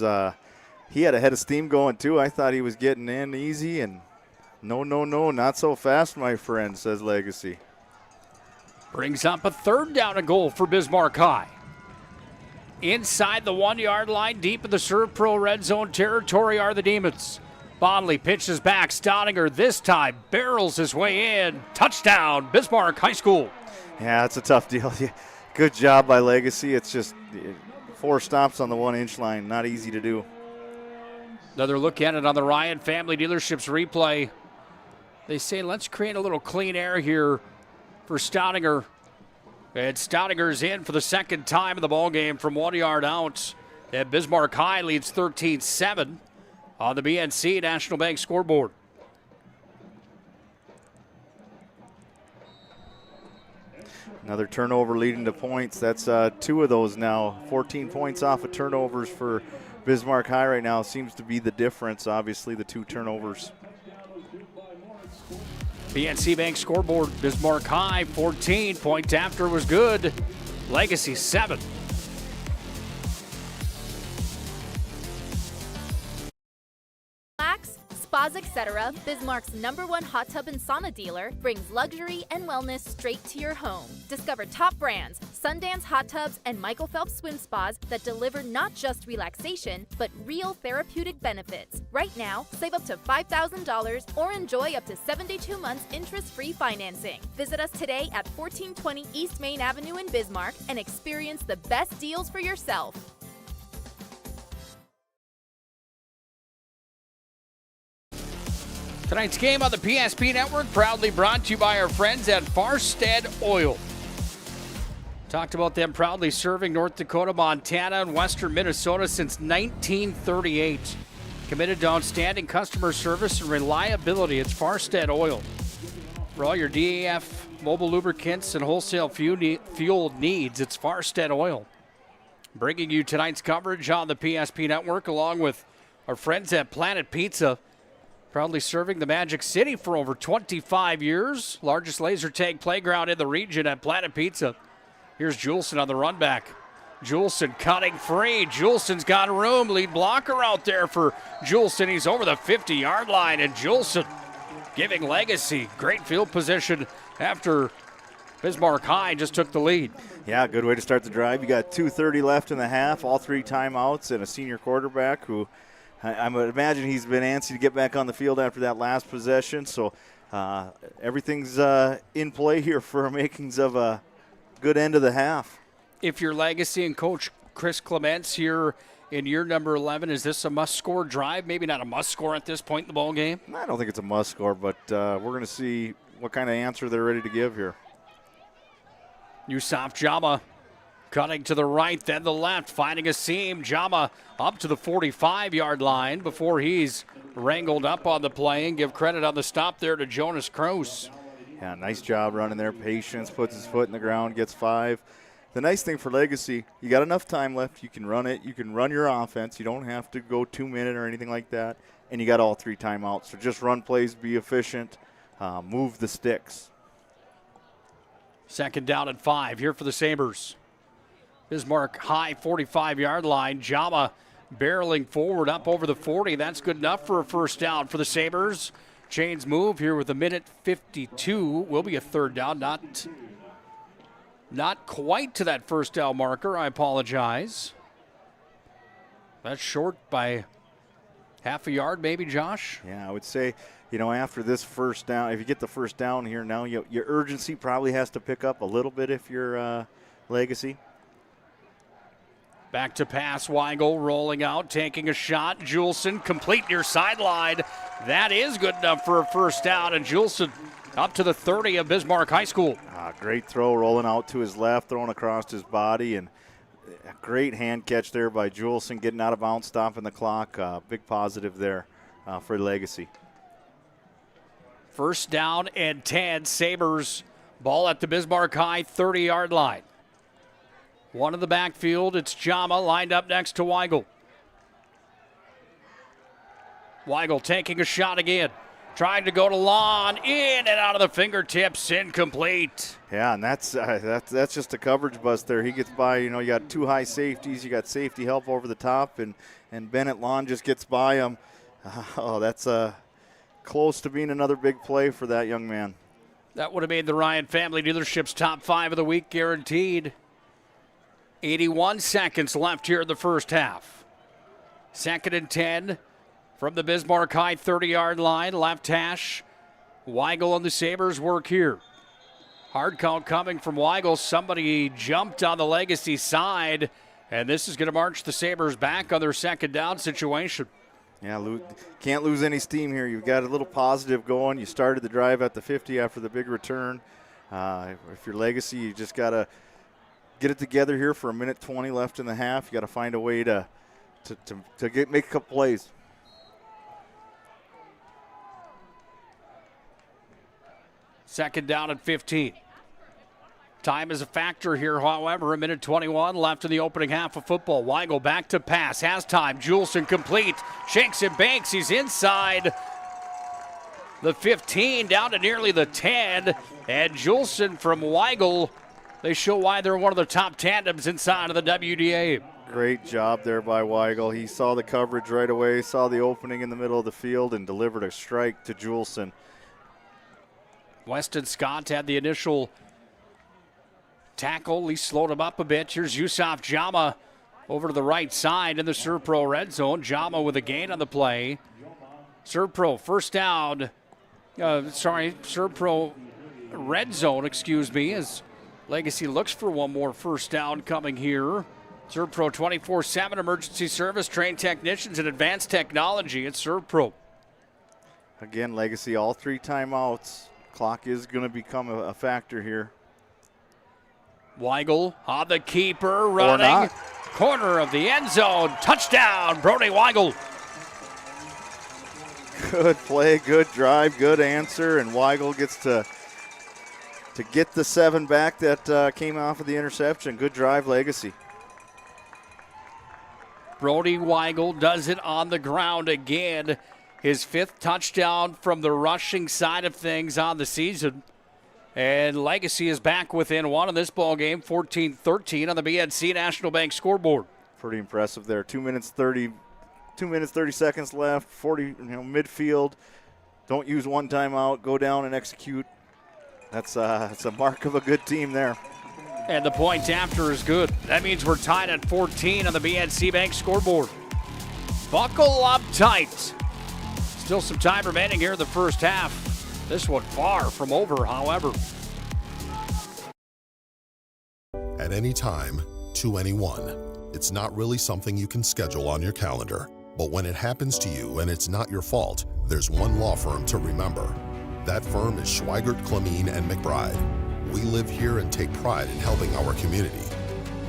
he had a head of steam going too. I thought he was getting in easy, and no, not so fast, my friend, says Legacy. Brings up a 3rd down and goal for Bismarck High. Inside the 1-yard line, deep in the Serve Pro red zone territory are the Demons. Bondley pitches back. Staudinger this time barrels his way in. Touchdown, Bismarck High School. Yeah, it's a tough deal. Good job by Legacy. It's just 4 stops on the 1 inch line. Not easy to do. Another look at it on the Ryan Family Dealerships replay. They say let's create a little clean air here for Staudinger. And Staudinger's in for the 2nd time in the ballgame from 1 yard out. And Bismarck High leads 13-7 on the BNC National Bank scoreboard. Another turnover leading to points. That's 2 of those now. 14 points off of turnovers for Bismarck High right now. Seems to be the difference, obviously, the 2 turnovers. BNC Bank scoreboard, Bismarck High 14, point after was good. Legacy 7. Spas Etc., Bismarck's #1 hot tub and sauna dealer, brings luxury and wellness straight to your home. Discover top brands, Sundance Hot Tubs, and Michael Phelps Swim Spas that deliver not just relaxation, but real therapeutic benefits. Right now, save up to $5,000 or enjoy up to 72 months interest-free financing. Visit us today at 1420 East Main Avenue in Bismarck and experience the best deals for yourself. Tonight's game on the PSP Network proudly brought to you by our friends at Farstead Oil. Talked about them proudly serving North Dakota, Montana, and western Minnesota since 1938. Committed to outstanding customer service and reliability. It's Farstead Oil. For all your DAF, mobile lubricants, and wholesale fuel needs, it's Farstead Oil. Bringing you tonight's coverage on the PSP Network along with Our friends at Planet Pizza, proudly serving the Magic City for over 25 years. Largest laser tag playground in the region at Planet Pizza. Here's Juleson on the run back. Juleson cutting free. Juleson's got room. Lead blocker out there for Juleson. He's over the 50-yard line, and Juleson giving Legacy great field position after Bismarck High just took the lead. Yeah, good way to start the drive. You got 2:30 left in the half, all 3 timeouts, and a senior quarterback who I would imagine he's been antsy to get back on the field after that last possession. So everything's in play here for makings of a good end of the half. If you're Legacy and Coach Chris Clements here in year number 11, is this a must-score drive? Maybe not a must-score at this point in the ball game. I don't think it's a must-score, but we're going to see what kind of answer they're ready to give here. Yusuf Jama cutting to the right, then the left, finding a seam. Jama up to the 45-yard line before he's wrangled up on the play, and give credit on the stop there to Jonas Kroos. Yeah, nice job running there. Patience, puts his foot in the ground, gets 5. The nice thing for Legacy, you got enough time left. You can run it. You can run your offense. You don't have to go 2-minute or anything like that. And you got all 3 timeouts. So just run plays, be efficient, move the sticks. Second down and 5 here for the Sabres. Bismarck High 45-yard line. Jama barreling forward up over the 40. That's good enough for a first down for the Sabres. Chains move here with a minute 52. Will be a third down. Not quite to that first down marker. I apologize. That's short by half a yard maybe, Josh? Yeah, I would say, after this first down, if you get the first down here now, your urgency probably has to pick up a little bit if you're Legacy. Back to pass. Weigel rolling out, taking a shot. Juleson complete near sideline. That is good enough for a first down, and Juleson up to the 30 of Bismarck High School. Great throw, rolling out to his left, throwing across his body, and a great hand catch there by Juleson, getting out of bounds, stopping the clock. Big positive there for Legacy. First down and 10. Sabres ball at the Bismarck High 30-yard line. One in the backfield. It's Jama lined up next to Weigel. Weigel taking a shot again. Trying to go to Lon, in and out of the fingertips, incomplete. Yeah, and that's just a coverage bust there. He gets by, you got 2 high safeties. You got safety help over the top, and Bennett Lon just gets by him. That's close to being another big play for that young man. That would have made the Ryan Family Dealership's top 5 of the week guaranteed. 81 seconds left here in the first half. Second and 10. From the Bismarck High 30-yard line, left hash. Weigel and the Sabres work here. Hard count coming from Weigel. Somebody jumped on the Legacy side, and this is going to march the Sabres back on their second down situation. Yeah, can't lose any steam here. You've got a little positive going. You started the drive at the 50 after the big return. If you're Legacy, you just got to get it together here for a minute 20 left in the half. You got to find a way to make a couple plays. Second down and 15. Time is a factor here, however. A minute 21 left in the opening half of football. Weigel back to pass. Has time. Juleson complete. Shakes and banks. He's inside the 15, down to nearly the 10. And Juleson from Weigel, they show why they're one of the top tandems inside of the WDA. Great job there by Weigel. He saw the coverage right away, saw the opening in the middle of the field, and delivered a strike to Juleson. Weston Scott had the initial tackle. He slowed him up a bit. Here's Yusuf Jama over to the right side in the Serpro red zone. Jama with a gain on the play. Serpro first down. Serpro red zone, as Legacy looks for one more first down coming here. Serpro 24/7 emergency service, trained technicians and advanced technology at Serpro. Again, Legacy, all 3 timeouts. Clock is going to become a factor here. Weigel on the keeper, running. Corner of the end zone. Touchdown, Brody Weigel. Good play, good drive, good answer, and Weigel gets to get the 7 back that came off of the interception. Good drive, Legacy. Brody Weigel does it on the ground again. His 5th touchdown from the rushing side of things on the season. And Legacy is back within 1 in this ball game, 14-13 on the BNC National Bank scoreboard. Pretty impressive there. 2 minutes 30 seconds left. 40 midfield. Don't use one timeout. Go down and execute. That's a mark of a good team there. And the point after is good. That means we're tied at 14 on the BNC Bank scoreboard. Buckle up tight. Still some time remaining here in the first half. This one far from over, however. At any time, to anyone. It's not really something you can schedule on your calendar. But when it happens to you and it's not your fault, there's one law firm to remember. That firm is Schweigert, Clemeen, and McBride. We live here and take pride in helping our community.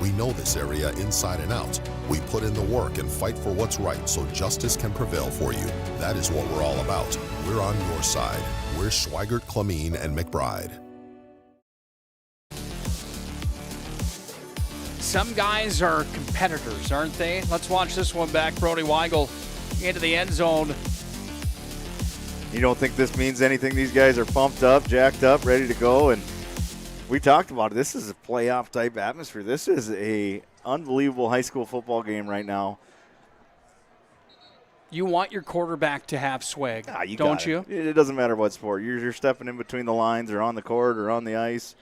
We know this area inside and out. We put in the work and fight for what's right so justice can prevail for you. That is what we're all about. We're on your side. We're Schweigert, Clemeen, and McBride. Some guys are competitors, aren't they? Let's watch this one back. Brody Weigel into the end zone. You don't think this means anything? These guys are pumped up, jacked up, ready to go. And we talked about it. This is a playoff type atmosphere. This is a unbelievable high school football game right now. You want your quarterback to have swag, don't you? It doesn't matter what sport. You're stepping in between the lines or on the court or on the ice.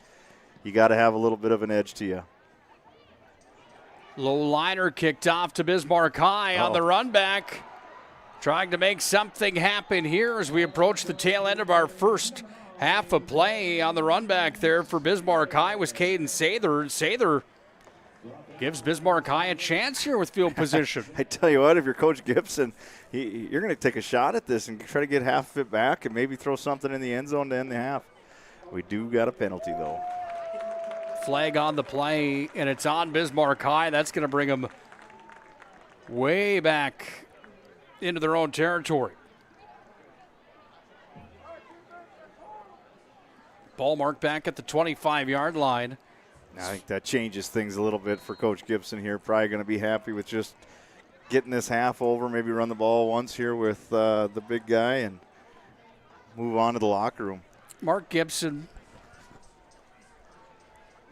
You got to have a little bit of an edge to you. Low liner kicked off to Bismarck High on the run back. Trying to make something happen here as we approach the tail end of our first half of play. On the run back there for Bismarck High was Caden Sather. Sather gives Bismarck High a chance here with field position. I tell you what, if you're Coach Gibson, you're going to take a shot at this and try to get half of it back and maybe throw something in the end zone to end the half. We do got a penalty, though. Flag on the play, and it's on Bismarck High. That's going to bring them way back into their own territory. Ball marked back at the 25-yard line. I think that changes things a little bit for Coach Gibson here. Probably going to be happy with just getting this half over, maybe run the ball once here with the big guy and move on to the locker room. Mark Gibson,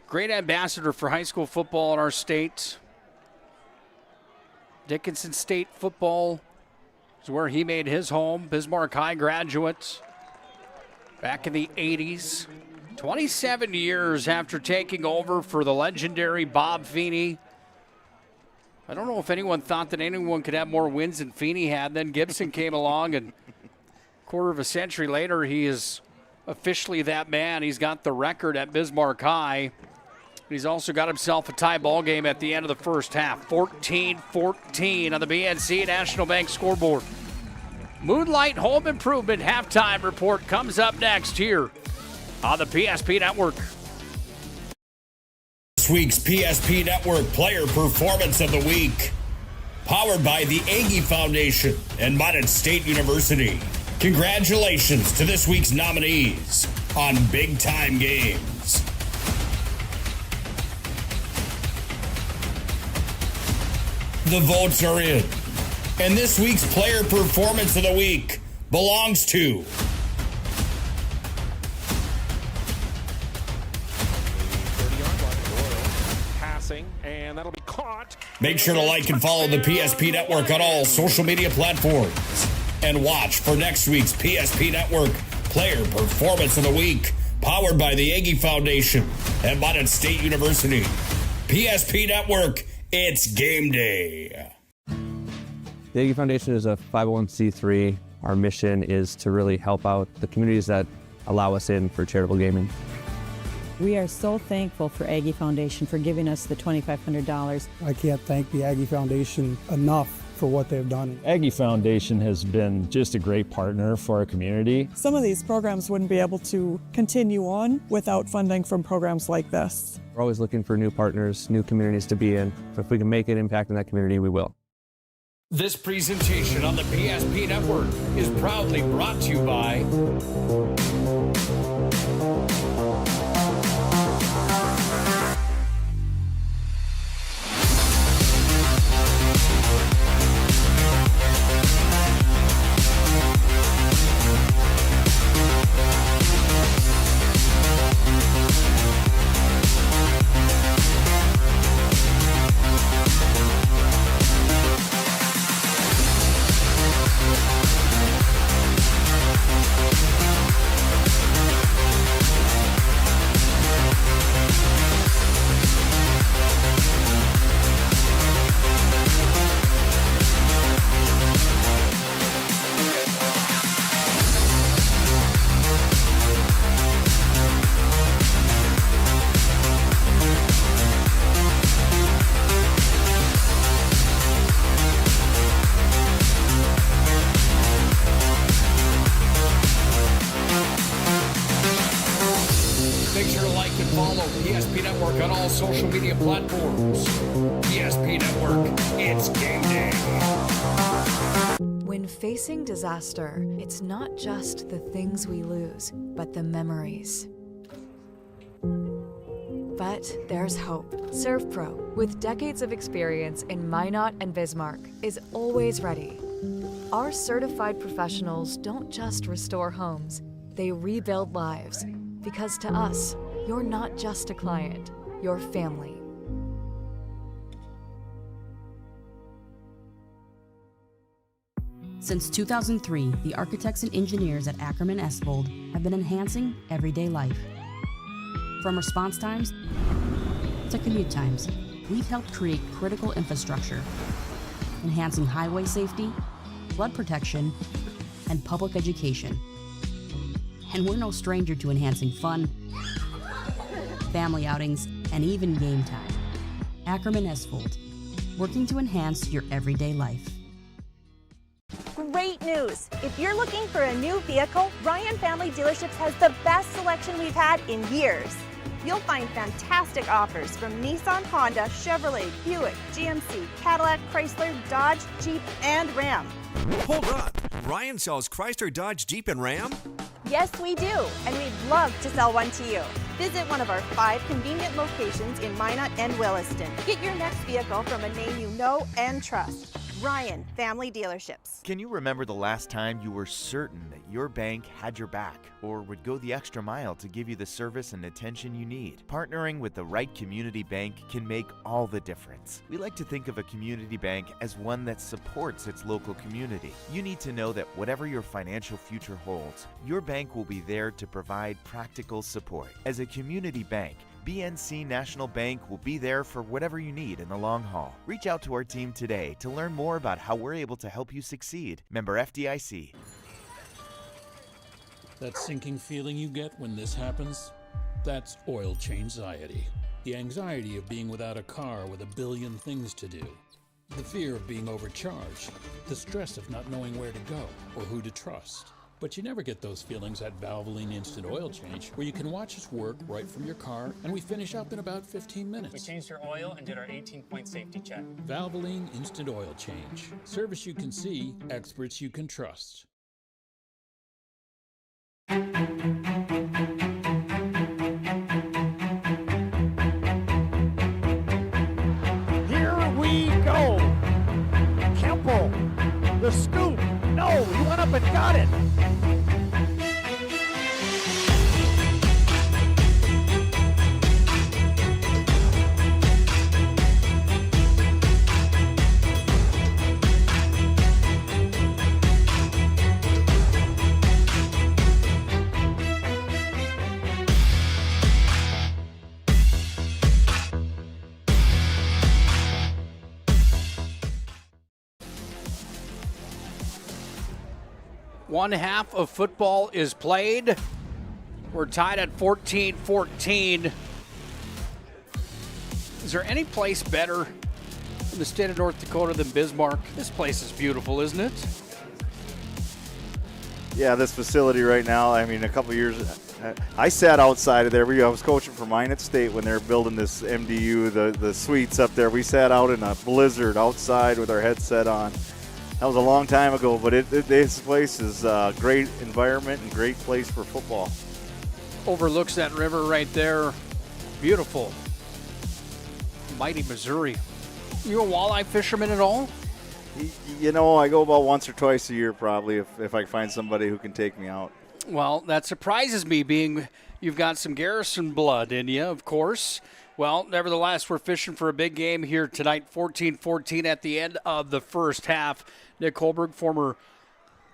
great ambassador for high school football in our state. Dickinson State football is where he made his home. Bismarck High graduate back in the 80s. 27 years after taking over for the legendary Bob Feeney. I don't know if anyone thought that anyone could have more wins than Feeney had. Then Gibson came along, and a quarter of a century later, he is officially that man. He's got the record at Bismarck High. He's also got himself a tie ball game at the end of the first half. 14-14 on the BNC National Bank scoreboard. Moonlight Home Improvement halftime report comes up next here on the PSP Network. This week's PSP Network Player Performance of the Week, powered by the Aggie Foundation and Mountain State University. Congratulations to this week's nominees on Big Time Games. The votes are in, and this week's Player Performance of the Week belongs to and that'll be caught. Make sure to like and follow the PSP Network on all social media platforms. And watch for next week's PSP Network Player Performance of the Week, powered by the Aggie Foundation and Mountain State University. PSP Network, it's game day. The Aggie Foundation is a 501c3. Our mission is to really help out the communities that allow us in for charitable gaming. We are so thankful for Aggie Foundation for giving us the $2,500. I can't thank the Aggie Foundation enough for what they've done. Aggie Foundation has been just a great partner for our community. Some of these programs wouldn't be able to continue on without funding from programs like this. We're always looking for new partners, new communities to be in. So if we can make an impact in that community, we will. This presentation on the PSP Network is proudly brought to you by and follow PSP Network on all social media platforms. PSP Network, it's game day. When facing disaster, it's not just the things we lose, but the memories. But there's hope. ServPro, with decades of experience in Minot and Bismarck, is always ready. Our certified professionals don't just restore homes, they rebuild lives. Because to us, you're not just a client, you're family. Since 2003, the architects and engineers at Ackerman Esvold have been enhancing everyday life. From response times to commute times, we've helped create critical infrastructure, enhancing highway safety, flood protection, and public education. And we're no stranger to enhancing fun, family outings, and even game time. Ackerman Esvold, working to enhance your everyday life. Great news! If you're looking for a new vehicle, Ryan Family Dealerships has the best selection we've had in years. You'll find fantastic offers from Nissan, Honda, Chevrolet, Buick, GMC, Cadillac, Chrysler, Dodge, Jeep, and Ram. Hold on. Ryan sells Chrysler, Dodge, Jeep, and Ram? Yes, we do, and we'd love to sell one to you. Visit one of our 5 convenient locations in Minot and Williston. Get your next vehicle from a name you know and trust. Ryan Family Dealerships. Can you remember the last time you were certain that your bank had your back or would go the extra mile to give you the service and attention you need? Partnering with the right community bank can make all the difference. We like to think of a community bank as one that supports its local community. You need to know that whatever your financial future holds, your bank will be there to provide practical support. As a community bank, BNC National Bank will be there for whatever you need in the long haul. Reach out to our team today to learn more about how we're able to help you succeed. Member FDIC. That sinking feeling you get when this happens? That's oil change-anxiety. The anxiety of being without a car with a billion things to do. The fear of being overcharged. The stress of not knowing where to go or who to trust. But you never get those feelings at Valvoline Instant Oil Change, where you can watch us work right from your car, and we finish up in about 15 minutes. We changed your oil and did our 18-point safety check. Valvoline Instant Oil Change. Service you can see, experts you can trust. Here we go. Kemple, the scoop. No, he went up and got it. One half of football is played. We're tied at 14-14. Is there any place better in the state of North Dakota than Bismarck? This place is beautiful, isn't it? Yeah, this facility right now, I mean, a couple years, I sat outside of there. I was coaching for Minot State when they were building this MDU, the suites up there. We sat out in a blizzard outside with our headset on. That was a long time ago, but this place is a great environment and great place for football. Overlooks that river right there. Beautiful. Mighty Missouri. You a walleye fisherman at all? You know, I go about once or twice a year probably if I can find somebody who can take me out. Well, that surprises me, being you've got some Garrison blood in you, of course. Well, nevertheless, we're fishing for a big game here tonight, 14-14 at the end of the first half. Nick Holberg, former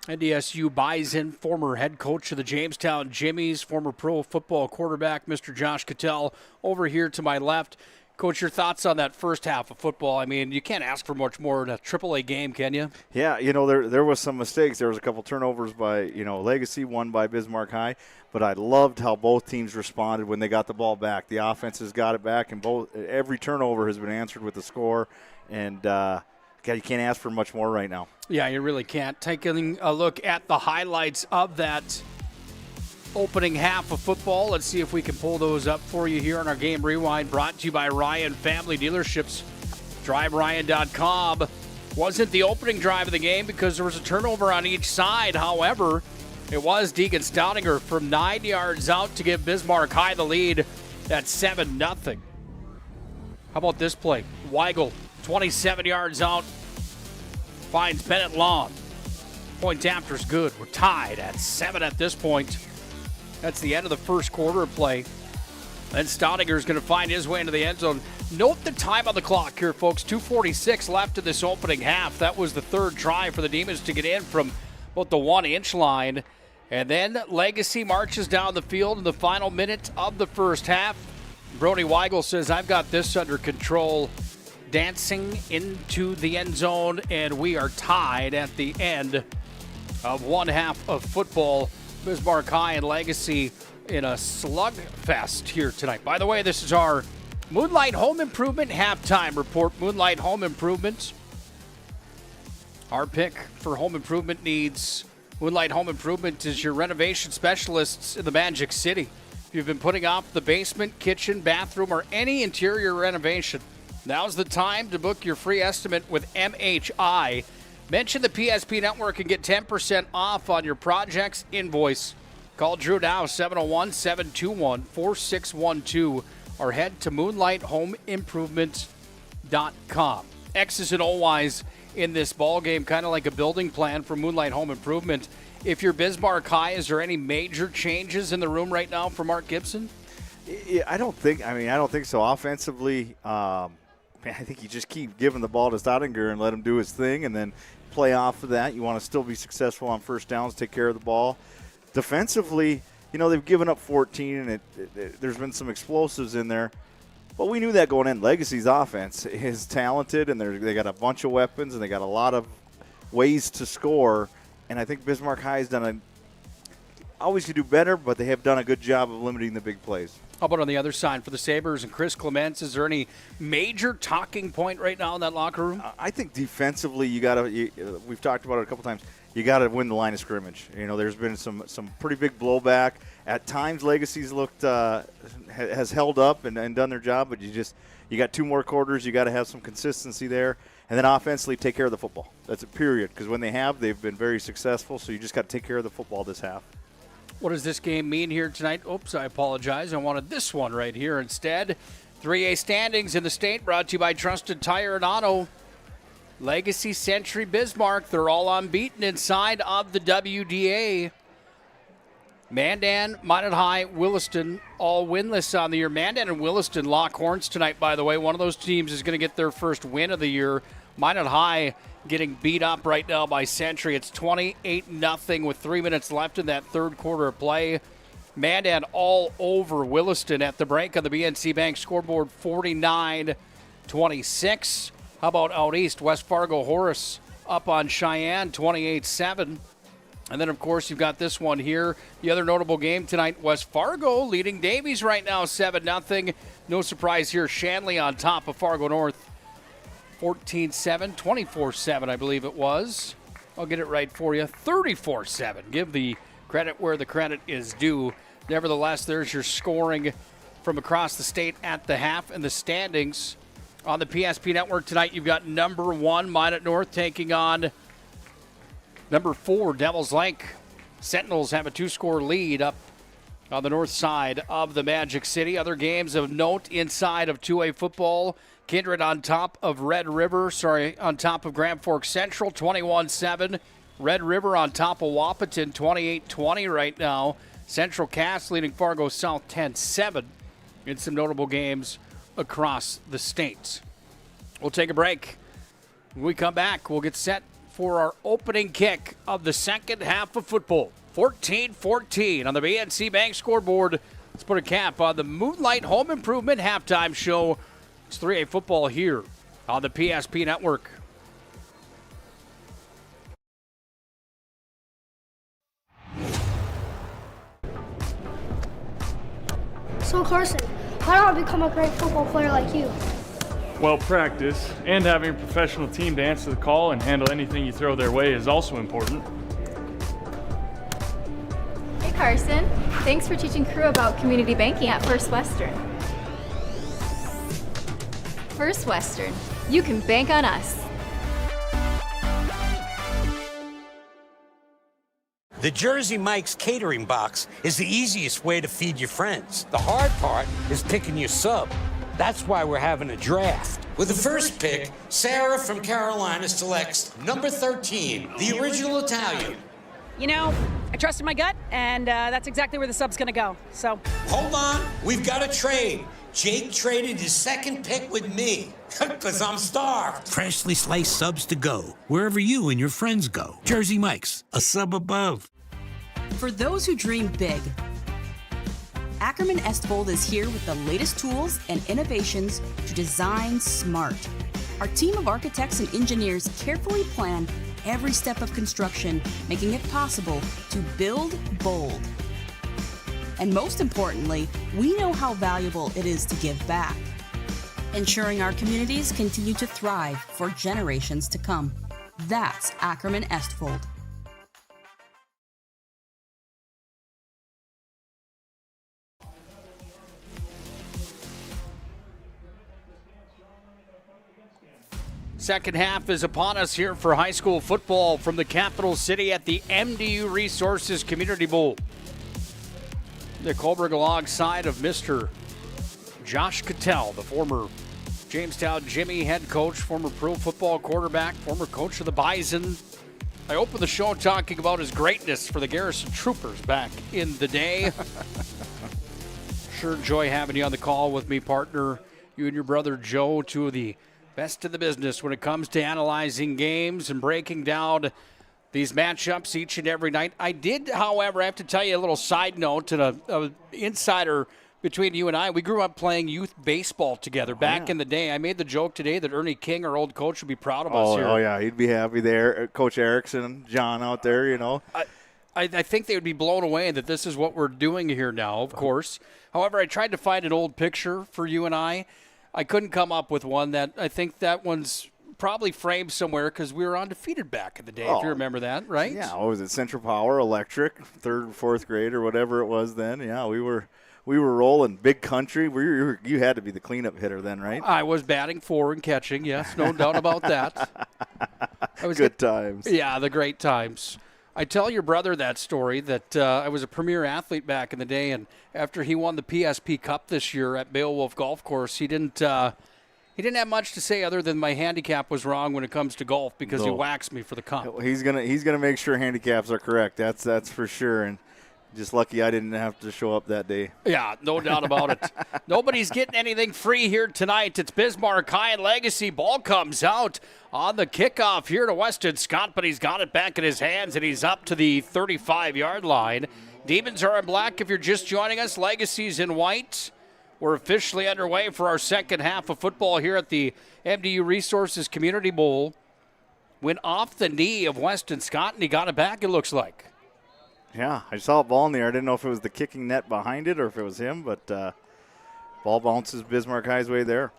NDSU Bison, former head coach of the Jamestown Jimmies, former pro football quarterback, Mr. Josh Cattell, over here to my left. Coach, your thoughts on that first half of football? I mean, you can't ask for much more in a AAA game, can you? Yeah, you know, there was some mistakes. There was a couple turnovers by, Legacy, one by Bismarck High. But I loved how both teams responded when they got the ball back. The offenses got it back, and every turnover has been answered with a score. And, God, you can't ask for much more right now. Yeah, you really can't. Taking a look at the highlights of that opening half of football. Let's see if we can pull those up for you here on our Game Rewind, brought to you by Ryan Family Dealerships. DriveRyan.com. Wasn't the opening drive of the game because there was a turnover on each side. However, it was Deacon Stoudinger from 9 yards out to give Bismarck High the lead. That's 7-0. How about this play? Weigel, 27 yards out, finds Bennett Long. Point after is good. We're tied at 7 at this point. That's the end of the first quarter of play. Then Stoudinger is going to find his way into the end zone. Note the time on the clock here, folks. 2:46 left in this opening half. That was the third try for the Demons to get in from about the 1-inch line. And then Legacy marches down the field in the final minute of the first half. Brody Weigel says, I've got this under control. Dancing into the end zone, and we are tied at the end of one half of football. Bismarck High and Legacy in a slugfest here tonight. By the way, this is our Moonlight Home Improvement halftime report. Moonlight Home Improvement. Our pick for home improvement needs. Moonlight Home Improvement is your renovation specialists in the Magic City. If you've been putting off the basement, kitchen, bathroom, or any interior renovation, now's the time to book your free estimate with MHI. Mention the PSP Network and get 10% off on your project's invoice. Call Drew now, 701-721-4612, or head to moonlighthomeimprovement.com. X's and O's in this ball game, kind of like a building plan for Moonlight Home Improvement. If you're Bismarck High, is there any major changes in the room right now for Mark Gibson? I don't think so. Offensively, I think you just keep giving the ball to Stoudinger and let him do his thing, and then play off of that. You want to still be successful on first downs, take care of the ball. Defensively, they've given up 14, and there's been some explosives in there. But we knew that going in. Legacy's offense is talented, and they got a bunch of weapons, and they got a lot of ways to score. And I think Bismarck High has always could do better, but they have done a good job of limiting the big plays. How about on the other side for the Sabres and Chris Clements? Is there any major talking point right now in that locker room? I think defensively, we've talked about it a couple times. You got to win the line of scrimmage. There's been some pretty big blowback. At times, Legacy's has held up and done their job, but you got 2 more quarters. You got to have some consistency there. And then offensively, take care of the football. That's a period, because when they've been very successful, so you just got to take care of the football this half. What does this game mean here tonight? Oops, I apologize. I wanted this one right here instead. 3A standings in the state brought to you by Trusted Tire and Auto. Legacy, Century, Bismarck, they're all unbeaten inside of the WDA. Mandan, Minot High, Williston, all winless on the year. Mandan and Williston lock horns tonight, by the way. One of those teams is going to get their first win of the year. Minot High getting beat up right now by Century. It's 28-0 with 3 minutes left in that third quarter of play. Mandan all over Williston at the break on the BNC Bank scoreboard, 49-26. How about out east? West Fargo Horace up on Cheyenne, 28-7. And then, of course, you've got this one here. The other notable game tonight, West Fargo leading Davies right now, 7-0. No surprise here. Shanley on top of Fargo North, 14-7, 24-7, I believe it was. I'll get it right for you. 34-7. Give the credit where the credit is due. Nevertheless, there's your scoring from across the state at the half and the standings. On the PSP Network tonight, you've got number 1, Minot North, taking on number 4, Devils Lake. Sentinels have a 2-score lead up on the north side of the Magic City. Other games of note inside of 2A football. Kindred on top of on top of Grand Forks Central, 21-7. Red River on top of Wapaton, 28-20 right now. Central Cass leading Fargo South, 10-7 in some notable games across the states. We'll take a break. When we come back, we'll get set for our opening kick of the second half of football. 14-14 on the BNC Bank scoreboard. Let's put a cap on the Moonlight Home Improvement halftime show. It's 3A football here on the PSP Network. So Carson, how do I become a great football player like you? Well, practice and having a professional team to answer the call and handle anything you throw their way is also important. Hey Carson, Thanks for teaching crew about community banking at First Western. First Western, you can bank on us. The Jersey Mike's catering box is the easiest way to feed your friends. The hard part is picking your sub. That's why we're having a draft. With the first pick, Sarah from Carolina selects number 13, the original Italian. You know, I trusted my gut, and that's exactly where the sub's gonna go, so. Hold on, we've got a trade. Jake traded his second pick with me, because I'm starved. Freshly sliced subs to go, wherever you and your friends go. Jersey Mike's, a sub above. For those who dream big, Ackerman Estvold is here with the latest tools and innovations to design smart. Our team of architects and engineers carefully plan every step of construction, making it possible to build bold. And most importantly, we know how valuable it is to give back, ensuring our communities continue to thrive for generations to come. That's Ackerman Estvold. Second half is upon us here for high school football from the capital city at the MDU Resources Community Bowl. Nick Holberg alongside of Mr. Josh Cattell, the former Jamestown Jimmy head coach, former pro football quarterback, former coach of the Bison. I opened the show talking about his greatness for the Garrison Troopers back in the day. Sure enjoy having you on the call with me, partner. You and your brother Joe, two of the best in the business when it comes to analyzing games and breaking down these matchups each and every night. I did, however, I have to tell you a little side note and an insider between you and I. We grew up playing youth baseball together back in the day. I made the joke today that Ernie King, our old coach, would be proud of us here. Oh, yeah, he'd be happy there. Coach Erickson, John out there, you know. I think they would be blown away that this is what we're doing here now, of course. However, I tried to find an old picture for you and I. I couldn't come up with one. That I think that one's probably framed somewhere because we were undefeated back in the day, if you remember that, right? Yeah, what was it, Central Power, Electric, 3rd, 4th grade or whatever it was then. Yeah, we were rolling. Big country. You had to be the cleanup hitter then, right? I was batting 4 and catching, yes, no doubt about that. Good times. Yeah, the great times. I tell your brother that story that I was a premier athlete back in the day, and after he won the PSP Cup this year at Beowulf Golf Course, he didn't have much to say other than my handicap was wrong when it comes to golf because he waxed me for the cup. He's gonna make sure handicaps are correct. That's for sure. And just lucky I didn't have to show up that day. Yeah, no doubt about it. Nobody's getting anything free here tonight. It's Bismarck High and Legacy. Ball comes out on the kickoff here to Weston Scott, but he's got it back in his hands, and he's up to the 35-yard line. Demons are in black if you're just joining us. Legacy's in white. We're officially underway for our second half of football here at the MDU Resources Community Bowl. Went off the knee of Weston Scott, and he got it back, it looks like. Yeah, I saw a ball in the air. I didn't know if it was the kicking net behind it or if it was him, but ball bounces Bismarck High's way there.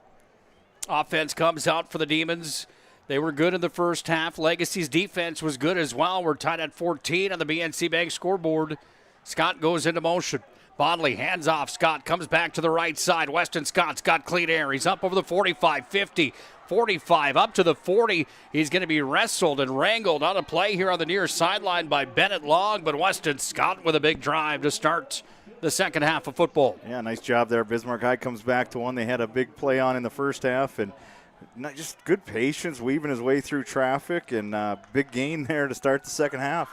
Offense comes out for the Demons. They were good in the first half. Legacy's defense was good as well. We're tied at 14 on the BNC Bank scoreboard. Scott goes into motion. Bodley hands off. Scott comes back to the right side. Weston Scott's got clean air. He's up over the 45, 50, 45, up to the 40. He's going to be wrestled and wrangled on a play here on the near sideline by Bennett Long, but Weston Scott with a big drive to start the second half of football. Yeah, nice job there. Bismarck High comes back to one they had a big play on in the first half, and not just good patience, weaving his way through traffic, and big gain there to start the second half.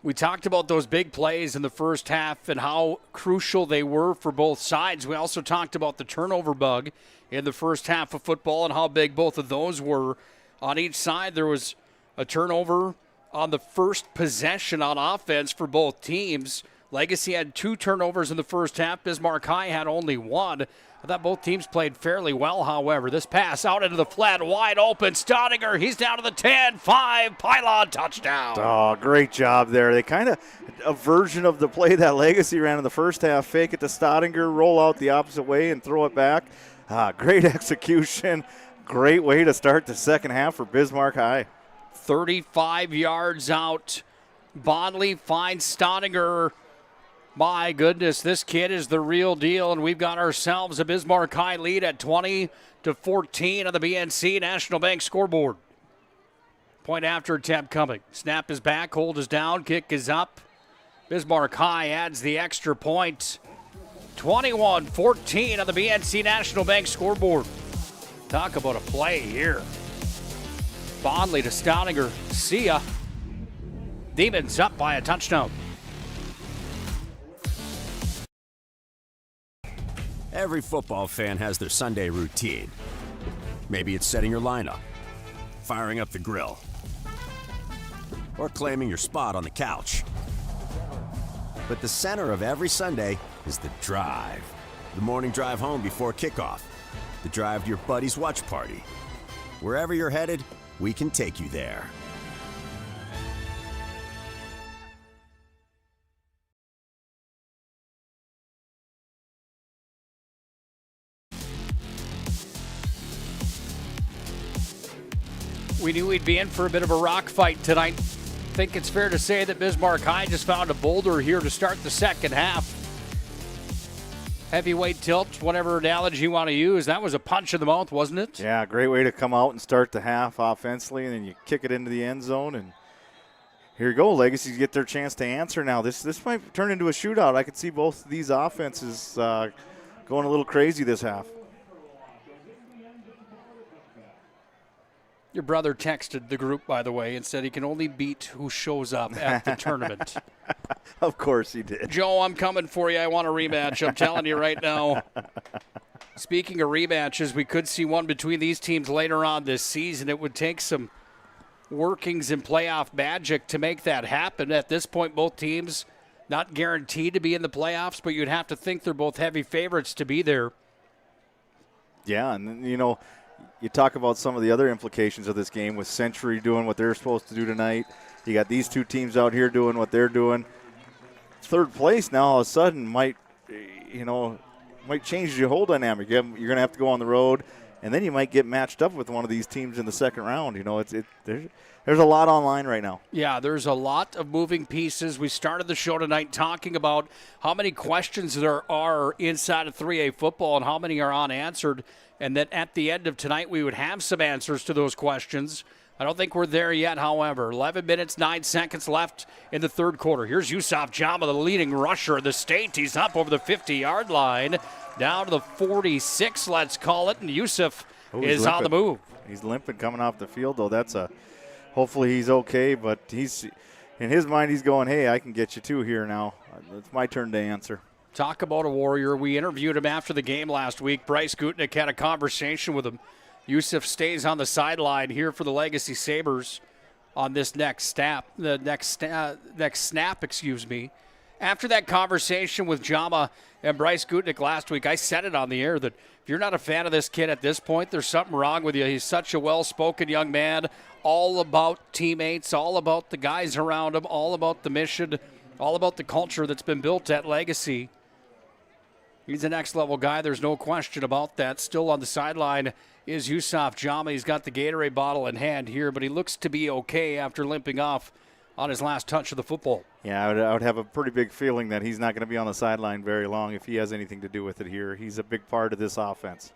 We talked about those big plays in the first half and how crucial they were for both sides. We also talked about the turnover bug in the first half of football and how big both of those were. On each side, there was a turnover on the first possession on offense for both teams. Legacy had 2 turnovers in the first half. Bismarck High had only 1. I thought both teams played fairly well, however. This pass out into the flat, wide open. Staudinger, he's down to the 10, 5, pylon, touchdown. Oh, great job there. They kind of, a version of the play that Legacy ran in the first half, fake it to Staudinger, roll out the opposite way and throw it back. Great execution. Great way to start the second half for Bismarck High. 35 yards out. Bodley finds Staudinger My goodness, this kid is the real deal, and we've got ourselves a Bismarck High lead at 20-14 on the BNC National Bank scoreboard. Point after attempt coming. Snap is back, hold is down, kick is up. Bismarck High adds the extra point. 21-14 on the BNC National Bank scoreboard. Talk about a play here. Bondley to Staudinger. See ya. Demons up by a touchdown. Every football fan has their Sunday routine. Maybe it's setting your lineup, firing up the grill, or claiming your spot on the couch. But the center of every Sunday is the drive. The morning drive home before kickoff. The drive to your buddy's watch party. Wherever you're headed, we can take you there. We knew we'd be in for a bit of a rock fight tonight. I think it's fair to say that Bismarck High just found a boulder here to start the second half. Heavyweight tilt, whatever analogy you want to use. That was a punch in the mouth, wasn't it? Yeah, great way to come out and start the half offensively, and then you kick it into the end zone, and here you go. Legacy get their chance to answer now. This might turn into a shootout. I could see both of these offenses going a little crazy this half. Your brother texted the group, by the way, and said he can only beat who shows up at the tournament. Of course he did. Joe, I'm coming for you. I want a rematch. I'm telling you right now. Speaking of rematches, we could see one between these teams later on this season. It would take some workings and playoff magic to make that happen. At this point, both teams not guaranteed to be in the playoffs, but you'd have to think they're both heavy favorites to be there. Yeah, and you talk about some of the other implications of this game with Century doing what they're supposed to do tonight. You got these two teams out here doing what they're doing. Third place now all of a sudden might change your whole dynamic. You're going to have to go on the road, and then you might get matched up with one of these teams in the second round. There's a lot on line right now. Yeah, there's a lot of moving pieces. We started the show tonight talking about how many questions there are inside of 3A football and how many are unanswered, and that at the end of tonight we would have some answers to those questions. I don't think we're there yet, however. 11 minutes, 9 seconds left in the third quarter. Here's Yusuf Jama, the leading rusher of the state. He's up over the 50-yard line, down to the 46, let's call it, and Yusuf is limping. on the move. He's limping coming off the field, though. Hopefully he's okay, but in his mind he's going, hey, I can get you two here now. It's my turn to answer. Talk about a warrior. We interviewed him after the game last week. Bryce Gutnick had a conversation with him. Yusuf stays on the sideline here for the Legacy Sabres on this next snap. After that conversation with Jama and Bryce Gutnick last week, I said it on the air that if you're not a fan of this kid at this point, there's something wrong with you. He's such a well-spoken young man, all about teammates, all about the guys around him, all about the mission, all about the culture that's been built at Legacy. He's a next-level guy. There's no question about that. Still on the sideline is Yusuf Jama. He's got the Gatorade bottle in hand here, but he looks to be okay after limping off on his last touch of the football. Yeah, I would have a pretty big feeling that he's not going to be on the sideline very long if he has anything to do with it here. He's a big part of this offense.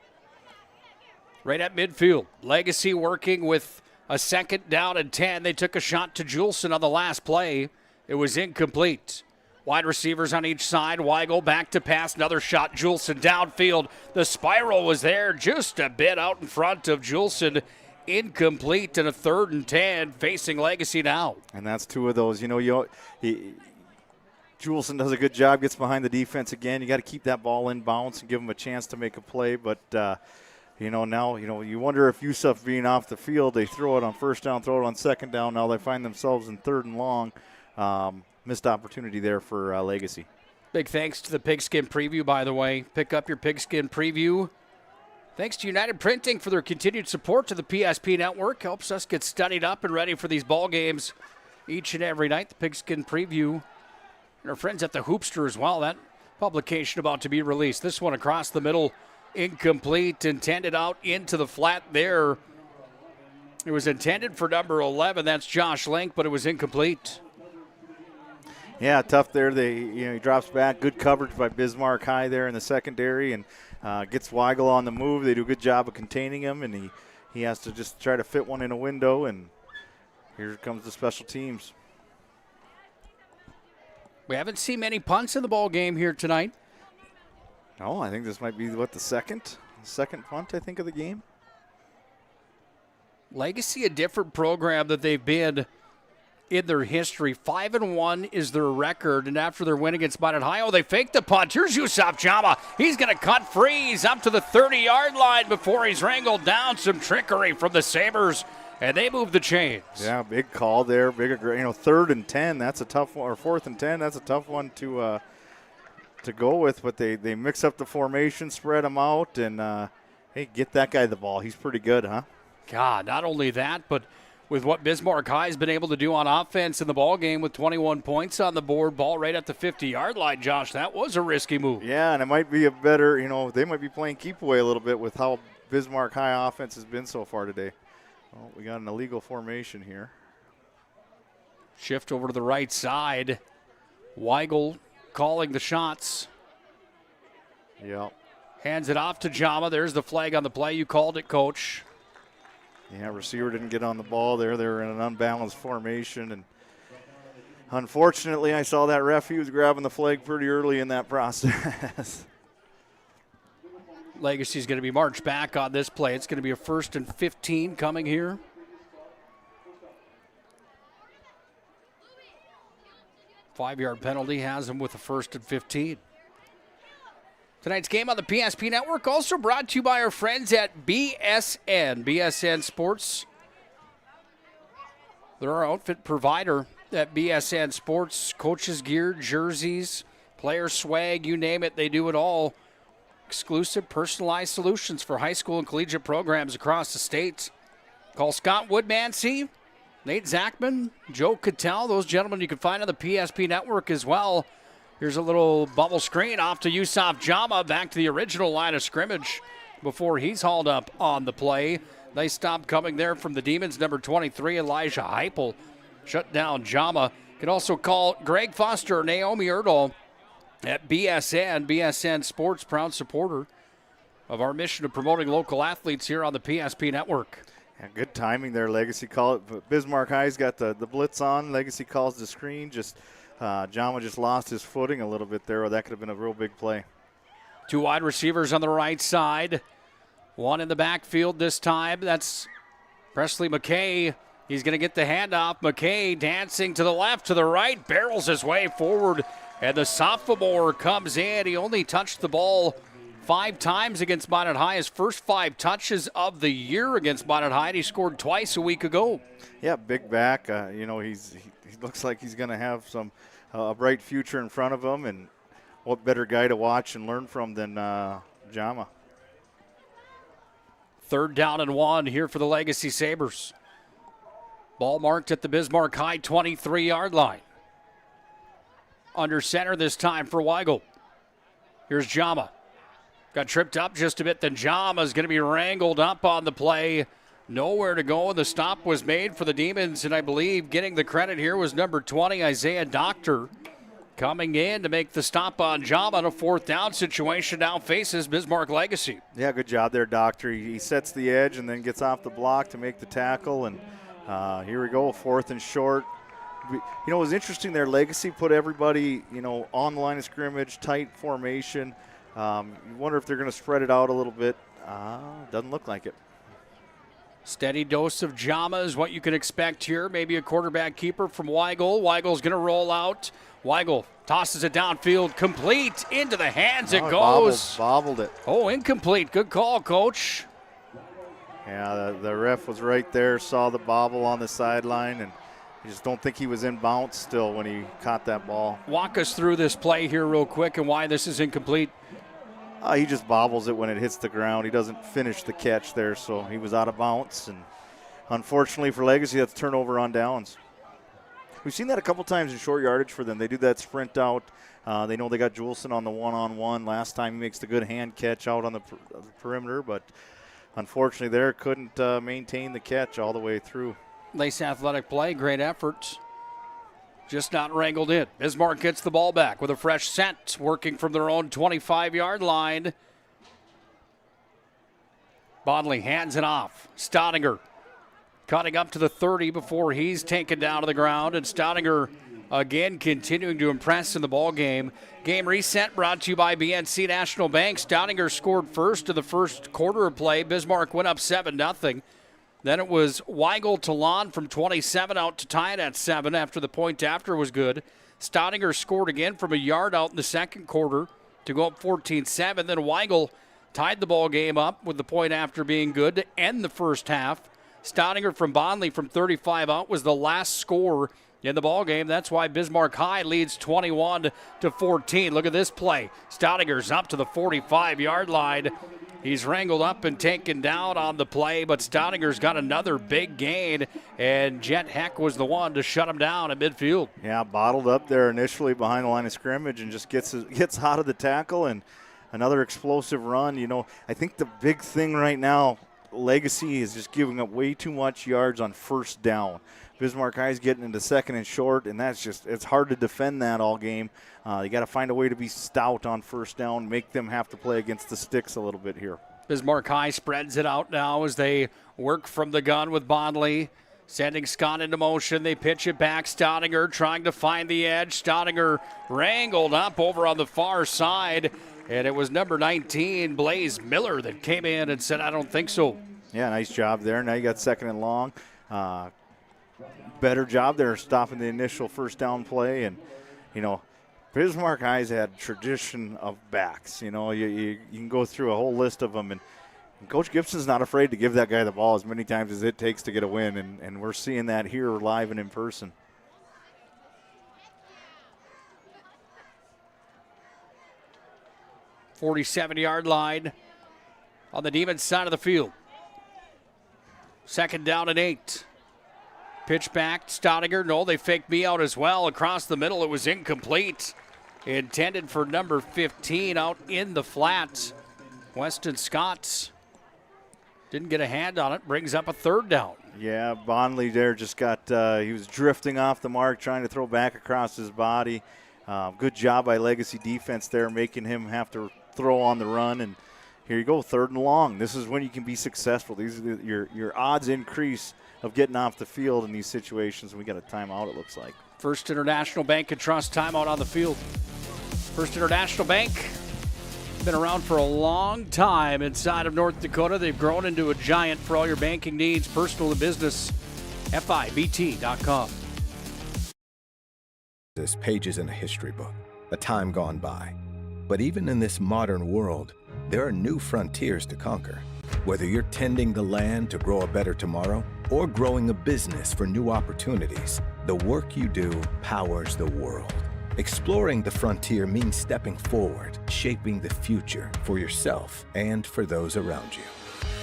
Right at midfield, Legacy working with a second down and 10. They took a shot to Juleson on the last play. It was incomplete. Wide receivers on each side. Weigel back to pass. Another shot. Juleson downfield. The spiral was there just a bit out in front of Juleson. Incomplete, and a 3rd and 10 facing Legacy now. And that's two of those. Juleson does a good job, gets behind the defense again. You got to keep that ball in bounds and give him a chance to make a play. But, now, you wonder if Yusuf being off the field, they throw it on first down, throw it on second down. Now they find themselves in 3rd and long. Missed opportunity there for Legacy. Big thanks to the Pigskin Preview, by the way. Pick up your Pigskin Preview. Thanks to United Printing for their continued support to the PSP Network. Helps us get studied up and ready for these ball games each and every night. The Pigskin Preview. And our friends at the Hoopster as well. That publication about to be released. This one across the middle, incomplete. Intended out into the flat there. It was intended for number 11. That's Josh Link, but it was incomplete. Yeah, tough there. He drops back. Good coverage by Bismarck High there in the secondary, and gets Weigel on the move. They do a good job of containing him, and he has to just try to fit one in a window, and here comes the special teams. We haven't seen many punts in the ball game here tonight. No, I think this might be, the second punt, I think, of the game. Legacy, a different program that they've been in their history. 5-1 is their record, and after their win against Minot High, they faked the punt. Here's Yusuf Jama. He's going to cut free. He's up to the 30-yard line before he's wrangled down. Some trickery from the Sabres, and they move the chains. Yeah, big call there. Big, 3rd and 10. That's a tough one, or 4th and 10. That's a tough one to go with, but they mix up the formation, spread them out, and hey, get that guy the ball. He's pretty good, huh? God, not only that, but with what Bismarck High has been able to do on offense in the ball game with 21 points on the board, ball right at the 50-yard line, Josh, that was a risky move. Yeah, and it might be a better, they might be playing keep away a little bit with how Bismarck High offense has been so far today. Well, we got an illegal formation here. Shift over to the right side. Weigel calling the shots. Yep. Hands it off to Jama. There's the flag on the play. You called it, Coach. Yeah, receiver didn't get on the ball there. They were in an unbalanced formation, and unfortunately, I saw that ref. He was grabbing the flag pretty early in that process. Legacy's going to be marched back on this play. It's going to be a 1st and 15 coming here. Five-yard penalty has him with a 1st and 15. Tonight's game on the PSP Network also brought to you by our friends at BSN. BSN Sports. They're our outfit provider at BSN Sports. Coaches gear, jerseys, player swag, you name it, they do it all. Exclusive personalized solutions for high school and collegiate programs across the state. Call Scott Woodmansey, Nate Zachman, Joe Cattell. Those gentlemen you can find on the PSP Network as well. Here's a little bubble screen off to Yusuf Jama, back to the original line of scrimmage before he's hauled up on the play. Nice stop coming there from the Demons. Number 23, Elijah Heupel, shut down Jama. You can also call Greg Foster or Naomi Erdahl at BSN. BSN Sports, proud supporter of our mission of promoting local athletes here on the PSP Network. Yeah, good timing there, Legacy call it. Bismarck High's got the blitz on. Legacy calls the screen. Jama just lost his footing a little bit there, or that could have been a real big play. Two wide receivers on the right side. One in the backfield this time. That's Presley McKay. He's going to get the handoff. McKay dancing to the left, to the right, barrels his way forward, and the sophomore comes in. He only touched the ball 5 times against Minot High. His first 5 touches of the year against Minot High, and he scored twice a week ago. Yeah, big back. He looks like he's going to have a bright future in front of him, and what better guy to watch and learn from than Jama. 3rd down and 1 here for the Legacy Sabres. Ball marked at the Bismarck High 23-yard line. Under center this time for Weigel. Here's Jama. Got tripped up just a bit, then Jama's going to be wrangled up on the play. Nowhere to go, and the stop was made for the Demons, and I believe getting the credit here was number 20, Isaiah Doctor, coming in to make the stop on Jama on a 4th down situation. Now faces Bismarck Legacy. Yeah, good job there, Doctor. He sets the edge and then gets off the block to make the tackle, and here we go, 4th and short. It was interesting there. Legacy put everybody, on the line of scrimmage, tight formation. You wonder if they're going to spread it out a little bit. Doesn't look like it. Steady dose of Jama is what you can expect here. Maybe a quarterback keeper from Weigel. Weigel's going to roll out. Weigel tosses it downfield, complete, into the hands it goes. Bobbled it. Oh, incomplete. Good call, Coach. Yeah, the ref was right there, saw the bobble on the sideline, and I just don't think he was in bounds still when he caught that ball. Walk us through this play here real quick and why this is incomplete. He just bobbles it when it hits the ground. He doesn't finish the catch there, so he was out of bounds. And unfortunately for Legacy, that's turnover on downs. We've seen that a couple times in short yardage for them. They do that sprint out. They know they got Juleson on the one-on-one. Last time he makes the good hand catch out on the perimeter, but unfortunately there couldn't maintain the catch all the way through. Nice athletic play, great effort. just not wrangled in. Bismarck gets the ball back with a fresh set, working from their own 25-yard line. Bodley hands it off. Staudinger cutting up to the 30 before he's taken down to the ground. And Staudinger again continuing to impress in the ball game. Game reset brought to you by BNC National Bank. Staudinger scored first in the first quarter of play. Bismarck went up 7-0. Then it was Weigel to Lon from 27 out to tie it at 7 after the point after was good. Staudinger scored again from a yard out in the second quarter to go up 14-7. Then Weigel tied the ball game up with the point after being good to end the first half. Staudinger from Bondley from 35 out was the last score in the ball game. That's why Bismarck High leads 21-14. Look at this play. Staudinger's up to the 45-yard line. He's wrangled up and taken down on the play, but Staudinger's got another big gain, and Jet Heck was the one to shut him down at midfield. Yeah, bottled up there initially behind the line of scrimmage and just gets out of the tackle, and another explosive run. You know, I think the big thing right now, Legacy is just giving up way too much yards on first down. Bismarck High is getting into second and short, and it's hard to defend that all game. You got to find a way to be stout on first down, make them have to play against the sticks a little bit here. Bismarck High spreads it out now as they work from the gun with Bondley. Sending Scott into motion. They pitch it back. Staudinger trying to find the edge. Staudinger wrangled up over on the far side. And it was number 19, Blaze Miller, that came in and said, I don't think so. Yeah, nice job there. Now you got second and long. Better job there stopping the initial first down play. And, you know, Bismarck High's had tradition of backs. You know, you can go through a whole list of them. And Coach Gibson's not afraid to give that guy the ball as many times as it takes to get a win. And we're seeing that here live and in person. 47-yard line on the Demons side of the field. Second down and 8. Pitch back, Staudinger. No, they faked me out as well. Across the middle, it was incomplete. Intended for number 15 out in the flat. Weston Scott didn't get a hand on it. Brings up a third down. Yeah, Bondley there just got, he was drifting off the mark, trying to throw back across his body. Good job by Legacy defense there, making him have to throw on the run. And here you go, third and long. This is when you can be successful. These are your odds increase of getting off the field in these situations. We got a timeout, it looks like. First International Bank and Trust timeout on the field. First International Bank, been around for a long time inside of North Dakota. They've grown into a giant for all your banking needs, personal and business. FIBT.com. This page is in a history book, a time gone by. But even in this modern world, there are new frontiers to conquer. Whether you're tending the land to grow a better tomorrow or growing a business for new opportunities, the work you do powers the world. Exploring the frontier means stepping forward, shaping the future for yourself and for those around you.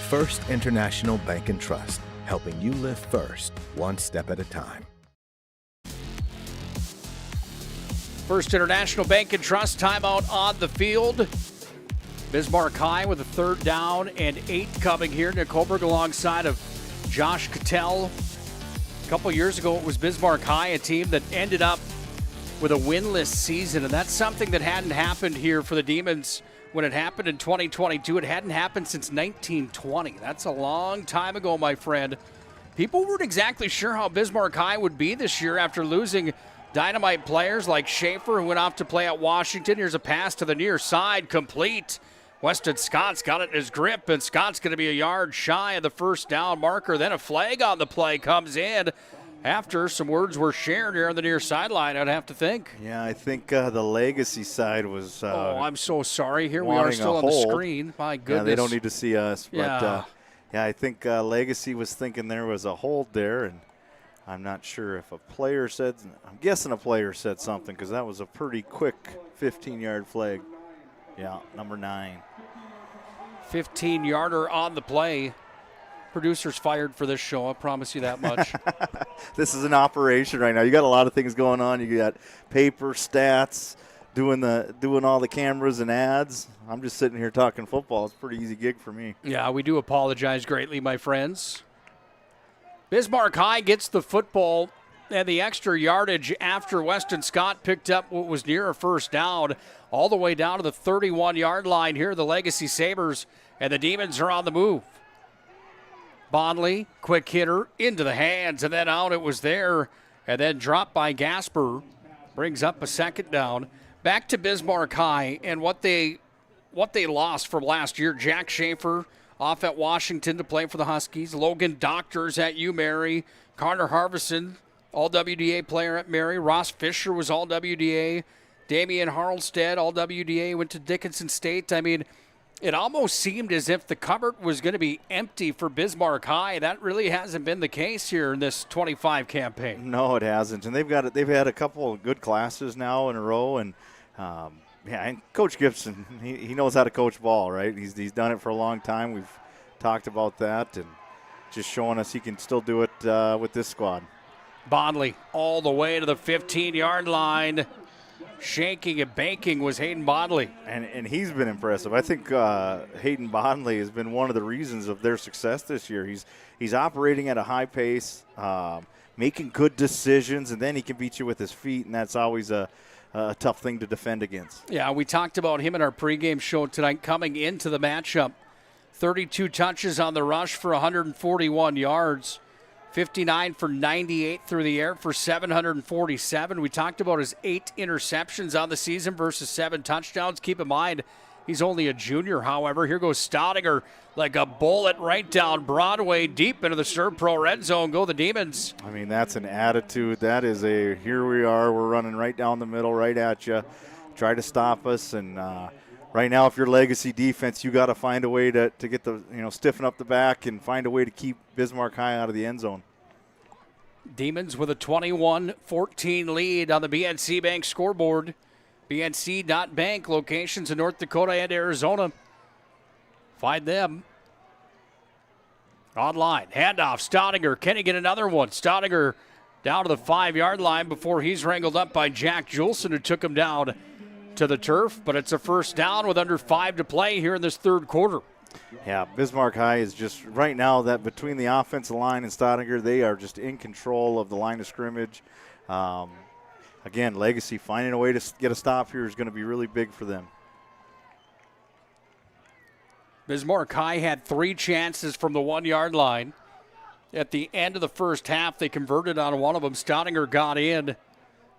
First International Bank and Trust, helping you live first, one step at a time. First International Bank and Trust timeout on the field. Bismarck High with a third down and 8 coming here. Nick Holberg alongside of Josh Cattell. A couple years ago, it was Bismarck High, a team that ended up with a winless season, and that's something that hadn't happened here for the Demons when it happened in 2022. It hadn't happened since 1920. That's a long time ago, my friend. People weren't exactly sure how Bismarck High would be this year after losing dynamite players like Schaefer, who went off to play at Washington. Here's a pass to the near side, complete. Weston Scott's got it in his grip, and Scott's going to be a yard shy of the first down marker. Then a flag on the play comes in after some words were shared here on the near sideline, I'd have to think. Yeah, I think the Legacy side was... I'm so sorry. Here we are still on the screen. My goodness. Yeah, they don't need to see us. Yeah. But, I think Legacy was thinking there was a hold there, and I'm not sure if a player said... I'm guessing a player said something because that was a pretty quick 15-yard flag. Yeah, number 9. 15-yarder on the play. Producer's fired for this show, I promise you that much. This is an operation right now. You got a lot of things going on. You got paper, stats, doing all the cameras and ads. I'm just sitting here talking football. It's a pretty easy gig for me. Yeah, we do apologize greatly, my friends. Bismarck High gets the football And the extra yardage after Weston Scott picked up what was near a first down, all the way down to the 31-yard line here, the Legacy Sabres, and the Demons are on the move. Bondley, quick hitter, into the hands, and then out it was there, and then dropped by Gasper, brings up a second down. Back to Bismarck High and what they lost from last year. Jack Schaefer off at Washington to play for the Huskies. Logan Doctors at UMary. Connor Harvison, all-WDA player at Mary. Ross Fisher was all-WDA. Damian Harlstead, all-WDA, went to Dickinson State. I mean, it almost seemed as if the cupboard was going to be empty for Bismarck High. That really hasn't been the case here in this 25 campaign. No, it hasn't. And they've had a couple of good classes now in a row. And, and Coach Gibson, he knows how to coach ball, right? He's done it for a long time. We've talked about that and just showing us he can still do it with this squad. Bondley all the way to the 15-yard line. Shaking and banking was Hayden Bondley. And he's been impressive. I think Hayden Bondley has been one of the reasons of their success this year. He's operating at a high pace, making good decisions, and then he can beat you with his feet, and that's always a tough thing to defend against. Yeah, we talked about him in our pregame show tonight coming into the matchup. 32 touches on the rush for 141 yards. 59 for 98 through the air for 747. We talked about his 8 interceptions on the season versus 7 touchdowns. Keep in mind, he's only a junior, however. Here goes Staudinger like a bullet right down Broadway, deep into the ServPro red zone. Go the Demons. I mean, that's an attitude. That is here we are. We're running right down the middle, right at you. Try to stop us. And right now, if you're Legacy defense, you got to find a way to get stiffen up the back and find a way to keep Bismarck High out of the end zone. Demons with a 21-14 lead on the BNC Bank scoreboard. BNC.bank, locations in North Dakota and Arizona. Find them online. Handoff, Staudinger. Can he get another one? Staudinger down to the 5-yard line before he's wrangled up by Jack Julson, who took him down to the turf. But it's a first down with under 5 to play here in this third quarter. Yeah, Bismarck High is just right now that between the offensive line and Staudinger, they are just in control of the line of scrimmage. Again, Legacy finding a way to get a stop here is going to be really big for them. Bismarck High had 3 chances from the 1-yard line. At the end of the first half, they converted on one of them. Staudinger got in.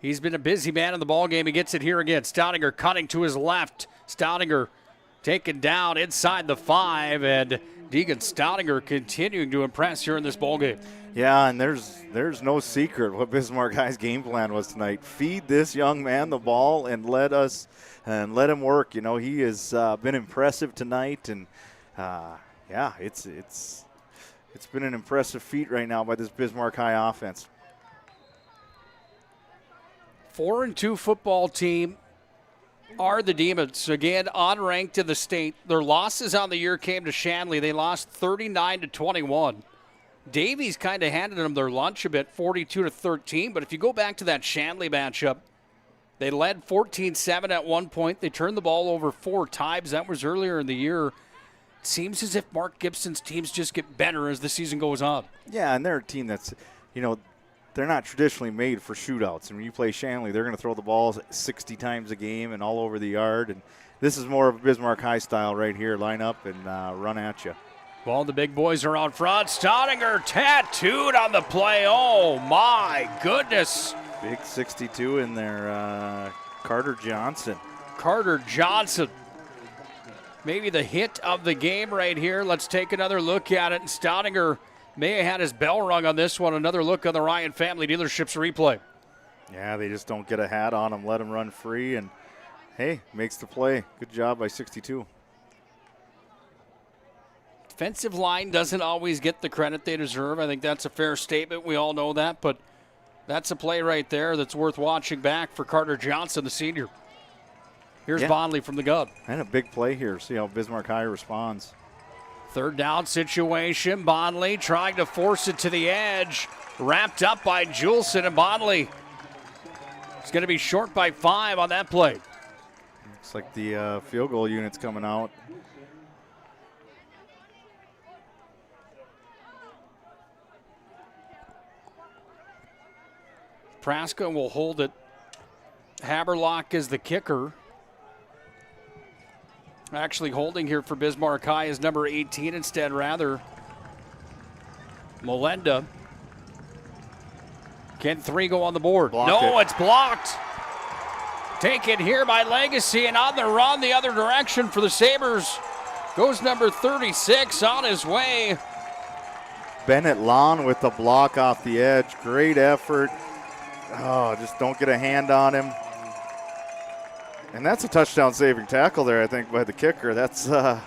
He's been a busy man in the ballgame. He gets it here again. Staudinger cutting to his left. Staudinger taken down inside the 5, and Deegan Staudinger continuing to impress here in this ballgame. Yeah, and there's no secret what Bismarck High's game plan was tonight. Feed this young man the ball and let him work. You know, he has been impressive tonight, and it's been an impressive feat right now by this Bismarck High offense. 4-2 football team are the Demons. Again, unranked in the state. Their losses on the year came to Shanley. They lost 39-21. Davies kind of handed them their lunch a bit, 42-13. But if you go back to that Shanley matchup, they led 14-7 at one point. They turned the ball over 4 times. That was earlier in the year. It seems as if Mark Gibson's teams just get better as the season goes on. Yeah, and they're a team that's, they're not traditionally made for shootouts. And when you play Shanley, they're going to throw the balls 60 times a game and all over the yard. And this is more of a Bismarck High style right here. Line up and run at you. Well, the big boys are out front. Staudinger tattooed on the play. Oh, my goodness. Big 62 in there. Carter Johnson. Carter Johnson. Maybe the hit of the game right here. Let's take another look at it. And Staudinger may have had his bell rung on this one. Another look on the Ryan Family Dealerships replay. Yeah, they just don't get a hat on him, let him run free, and, hey, makes the play. Good job by 62. Defensive line doesn't always get the credit they deserve. I think that's a fair statement. We all know that, but that's a play right there that's worth watching back for Carter Johnson, the senior. Here's Bondley from the gun. And a big play here. See how Bismarck High responds. Third down situation. Bondley trying to force it to the edge. Wrapped up by Julson, and Bondley is going to be short by 5 on that play. Looks like the field goal unit's coming out. Praska will hold it. Haberlock is the kicker. Actually holding here for Bismarck High is number 18 instead, rather. Molenda. Can 3 go on the board? It's blocked. Taken here by Legacy, and on the run the other direction for the Sabres goes number 36 on his way. Bennett Lawn with the block off the edge. Great effort. Oh, just don't get a hand on him. And that's a touchdown saving tackle there, I think, by the kicker. That's or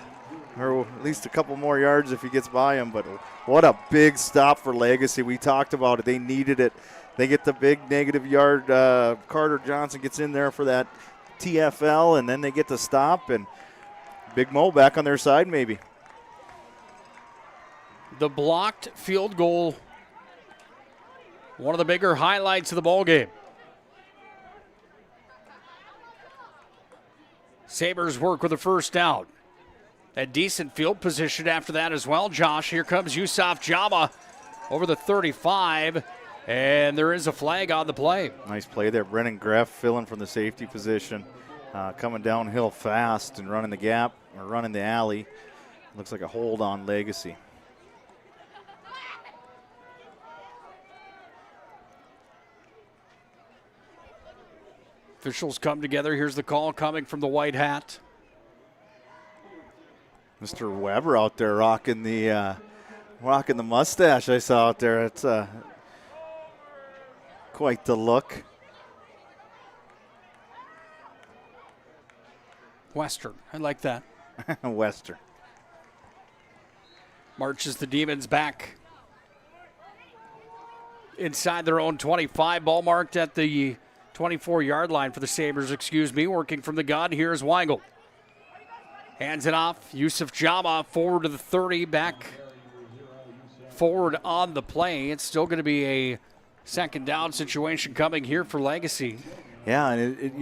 at least a couple more yards if he gets by him. But what a big stop for Legacy. We talked about it. They needed it. They get the big negative yard. Carter Johnson gets in there for that TFL, and then they get the stop. And Big Mo back on their side maybe. The blocked field goal, one of the bigger highlights of the ball game. Sabres work with a first down. A decent field position after that as well, Josh. Here comes Yusuf Jama over the 35, and there is a flag on the play. Nice play there. Brennan Greff filling from the safety position, coming downhill fast and running the gap or running the alley. Looks like a hold on Legacy. Officials come together. Here's the call coming from the white hat. Mr. Weber out there rocking the mustache I saw out there. It's quite the look. Western. I like that. Western. Marches the Demons back inside their own 25. Ball marked at the 24-yard line for the Sabres, working from the gun. Here's Weigel. Hands it off. Yusuf Jama forward to the 30, back forward on the play. It's still going to be a second down situation coming here for Legacy. Yeah, and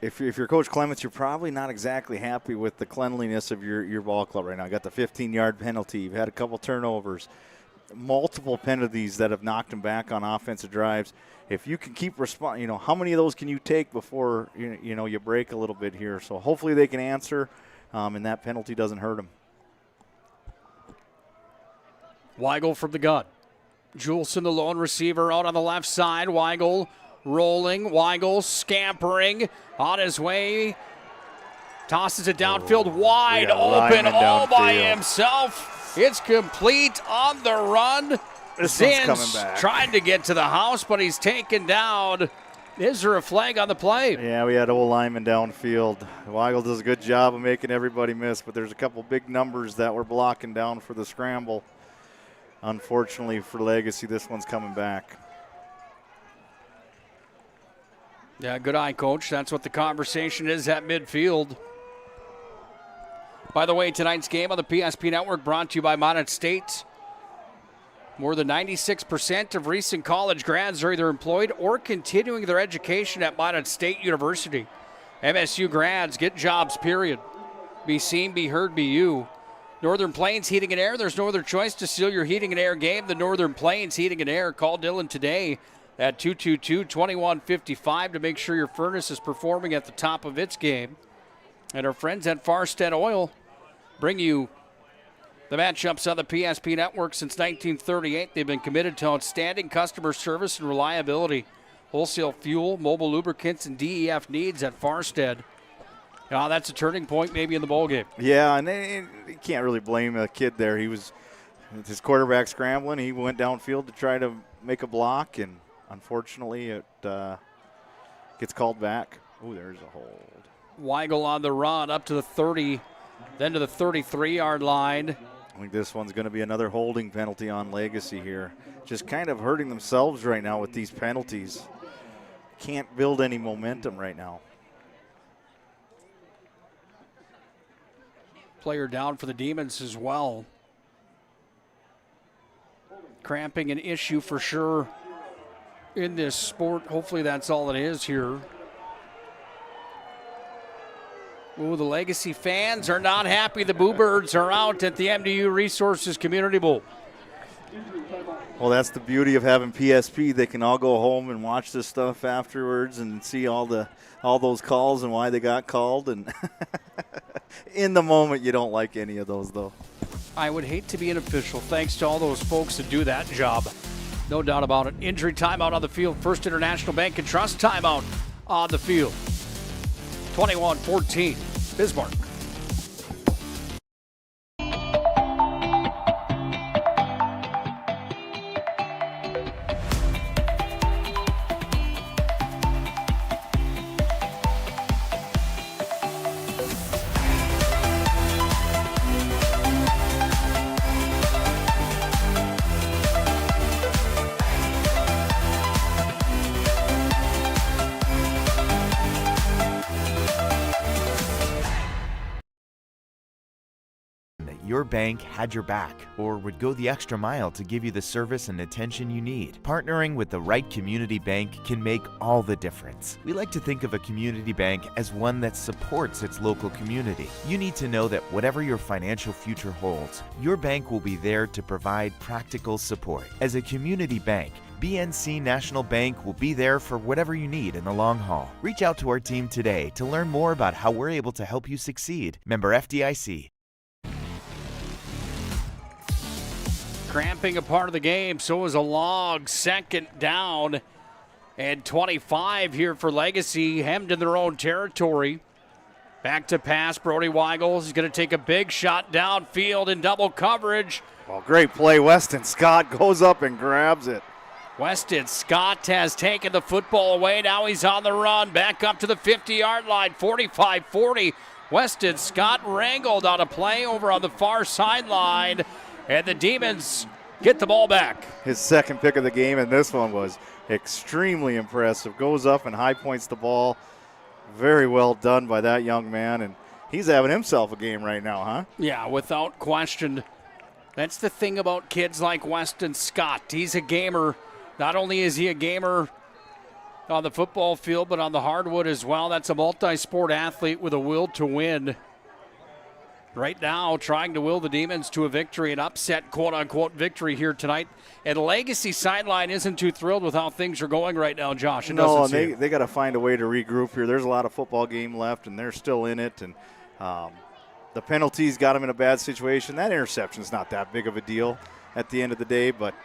if you're Coach Clements, you're probably not exactly happy with the cleanliness of your ball club right now. You got the 15-yard penalty. You've had a couple turnovers, multiple penalties that have knocked them back on offensive drives. If you can keep responding, how many of those can you take before you break a little bit here? So hopefully they can answer, and that penalty doesn't hurt them. Weigel from the gun. Juleson, the lone receiver, out on the left side. Weigel rolling. Weigel scampering on his way. Tosses it downfield wide open all by himself. It's complete on the run. Zins trying to get to the house, but he's taken down. Is there a flag on the play? Yeah, we had old lineman downfield. Weigel does a good job of making everybody miss, but there's a couple big numbers that were blocking down for the scramble. Unfortunately for Legacy, this one's coming back. Yeah, good eye, Coach. That's what the conversation is at midfield. By the way, tonight's game on the PSP Network brought to you by Minot State. More than 96% of recent college grads are either employed or continuing their education at Minot State University. MSU grads get jobs, period. Be seen, be heard, be you. Northern Plains Heating and Air, there's no other choice to seal your heating and air game than Northern Plains Heating and Air. Call Dylan today at 222-2155 to make sure your furnace is performing at the top of its game. And our friends at Farstead Oil bring you the matchups on the PSP Network since 1938. They've been committed to outstanding customer service and reliability. Wholesale fuel, mobile lubricants, and DEF needs at Farstead. Now that's a turning point maybe in the ballgame. Yeah, and you can't really blame a kid there. He was his quarterback scrambling. He went downfield to try to make a block, and unfortunately it gets called back. Oh, there's a hold. Weigel on the run up to the 30, then to the 33-yard line. I think this one's going to be another holding penalty on Legacy here. Just kind of hurting themselves right now with these penalties. Can't build any momentum right now. Player down for the Demons as well. Cramping an issue for sure in this sport. Hopefully that's all it is here. Ooh, the Legacy fans are not happy. The Boo Birds are out at the MDU Resources Community Bowl. Well, that's the beauty of having PSP. They can all go home and watch this stuff afterwards and see all those calls and why they got called. And in the moment, you don't like any of those, though. I would hate to be an official. Thanks to all those folks that do that job. No doubt about it. Injury timeout on the field. First International Bank and Trust timeout on the field. 21-14, Bismarck. Your bank had your back or would go the extra mile to give you the service and attention you need. Partnering with the right community bank can make all the difference. We like to think of a community bank as one that supports its local community. You need to know that whatever your financial future holds, your bank will be there to provide practical support. As a community bank, BNC National Bank will be there for whatever you need in the long haul. Reach out to our team today to learn more about how we're able to help you succeed. Member FDIC. Cramping a part of the game, so is a log. Second down and 25 here for Legacy, hemmed in their own territory. Back to pass, Brody Weigel is going to take a big shot downfield in double coverage. Well, great play. Weston Scott goes up and grabs it. Weston Scott has taken the football away. Now he's on the run, back up to the 50-yard line, 45-40. Weston Scott wrangled on a play over on the far sideline. And the Demons get the ball back. His second pick of the game, and this one was extremely impressive. Goes up and high points the ball. Very well done by that young man, and he's having himself a game right now, huh? Yeah, without question. That's the thing about kids like Weston Scott. He's a gamer. Not only is he a gamer on the football field, but on the hardwood as well. That's a multi-sport athlete with a will to win. Right now, trying to will the Demons to a victory, an upset, quote-unquote, victory here tonight. And Legacy sideline isn't too thrilled with how things are going right now, Josh. No, and they got to find a way to regroup here. There's a lot of football game left, and they're still in it. And the penalties got them in a bad situation. That interception's not that big of a deal at the end of the day, but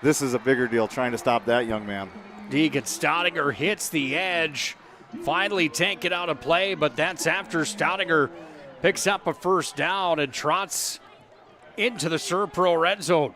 this is a bigger deal, trying to stop that young man. Deegan Staudinger hits the edge, finally taken out of play, but that's after Staudinger picks up a first down and trots into the ServPro red zone.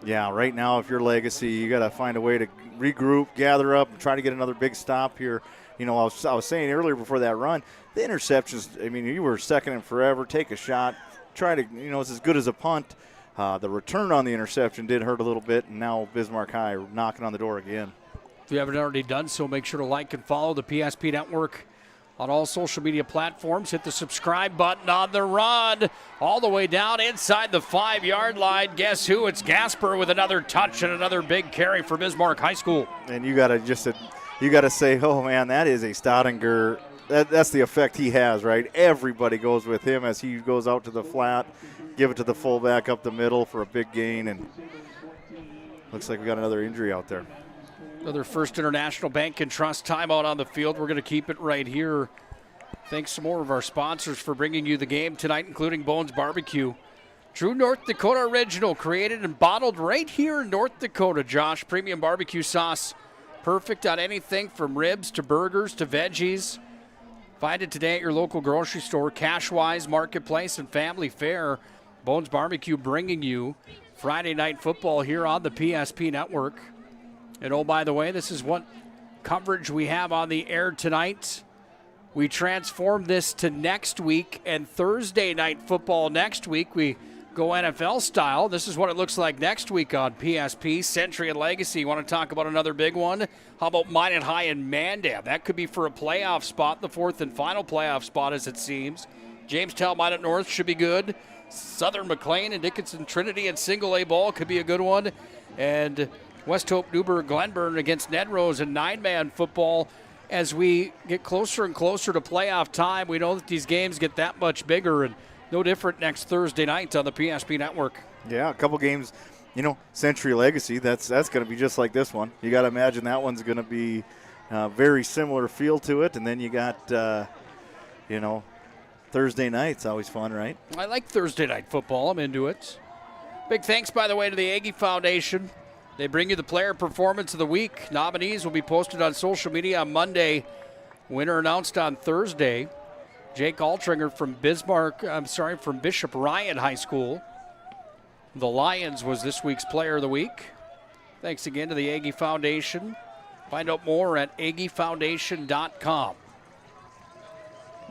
Yeah, right now, if you're Legacy, you got to find a way to regroup, gather up, and try to get another big stop here. You know, I was saying earlier before that run, the interceptions, I mean, you were second and forever, take a shot, try to, you know, it's as good as a punt. The return on the interception did hurt a little bit, and now Bismarck High knocking on the door again. If you haven't already done so, make sure to like and follow the PSP Network on all social media platforms. Hit the subscribe button on the run. All the way down inside the 5-yard line. Guess who? It's Gasper with another touch and another big carry for Bismarck High School. And you got to say, oh man, that is a Staudinger. That's the effect he has, right? Everybody goes with him as he goes out to the flat, give it to the fullback up the middle for a big gain, and looks like we got another injury out there. Another First International Bank and Trust timeout on the field. We're going to keep it right here. Thanks to more of our sponsors for bringing you the game tonight, including Bones Barbecue. True North Dakota original, created and bottled right here in North Dakota, Josh. Premium barbecue sauce, perfect on anything from ribs to burgers to veggies. Find it today at your local grocery store, Cashwise, Marketplace, and Family Fare. Bones Barbecue bringing you Friday Night Football here on the PSP Network. And oh, by the way, this is what coverage we have on the air tonight. We transform this to next week, and Thursday Night Football next week. We go NFL style. This is what it looks like next week on PSP. Century and Legacy. You want to talk about another big one? How about Minot High and Mandan? That could be for a playoff spot, the fourth and final playoff spot as it seems. Jamestown Minot North should be good. Southern McLean and Dickinson Trinity and single A ball could be a good one. And West Hope Newburgh Glenburn against Ned Rose and 9-man football. As we get closer and closer to playoff time, we know that these games get that much bigger, and no different next Thursday night on the PSP Network. Yeah, a couple games Century Legacy, that's going to be just like this one. You got to imagine that one's going to be very similar feel to it. And then you got, Thursday night's always fun, right? I like Thursday night football. I'm into it. Big thanks, by the way, to the Aggie Foundation. They bring you the Player Performance of the Week. Nominees will be posted on social media on Monday. Winner announced on Thursday. Jake Altringer from from Bishop Ryan High School. The Lions was this week's Player of the Week. Thanks again to the Aggie Foundation. Find out more at aggiefoundation.com.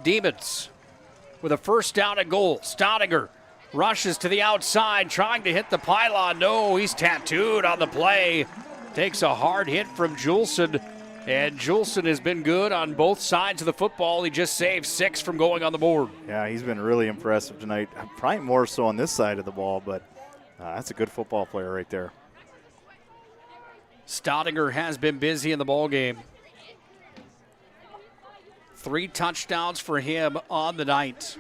Demons with a first down and goal. Staudinger rushes to the outside, trying to hit the pylon. No, he's tattooed on the play. Takes a hard hit from Juleson. And Juleson has been good on both sides of the football. He just saved 6 from going on the board. Yeah, he's been really impressive tonight. Probably more so on this side of the ball, but that's a good football player right there. Staudinger has been busy in the ball game. 3 touchdowns for him on the night.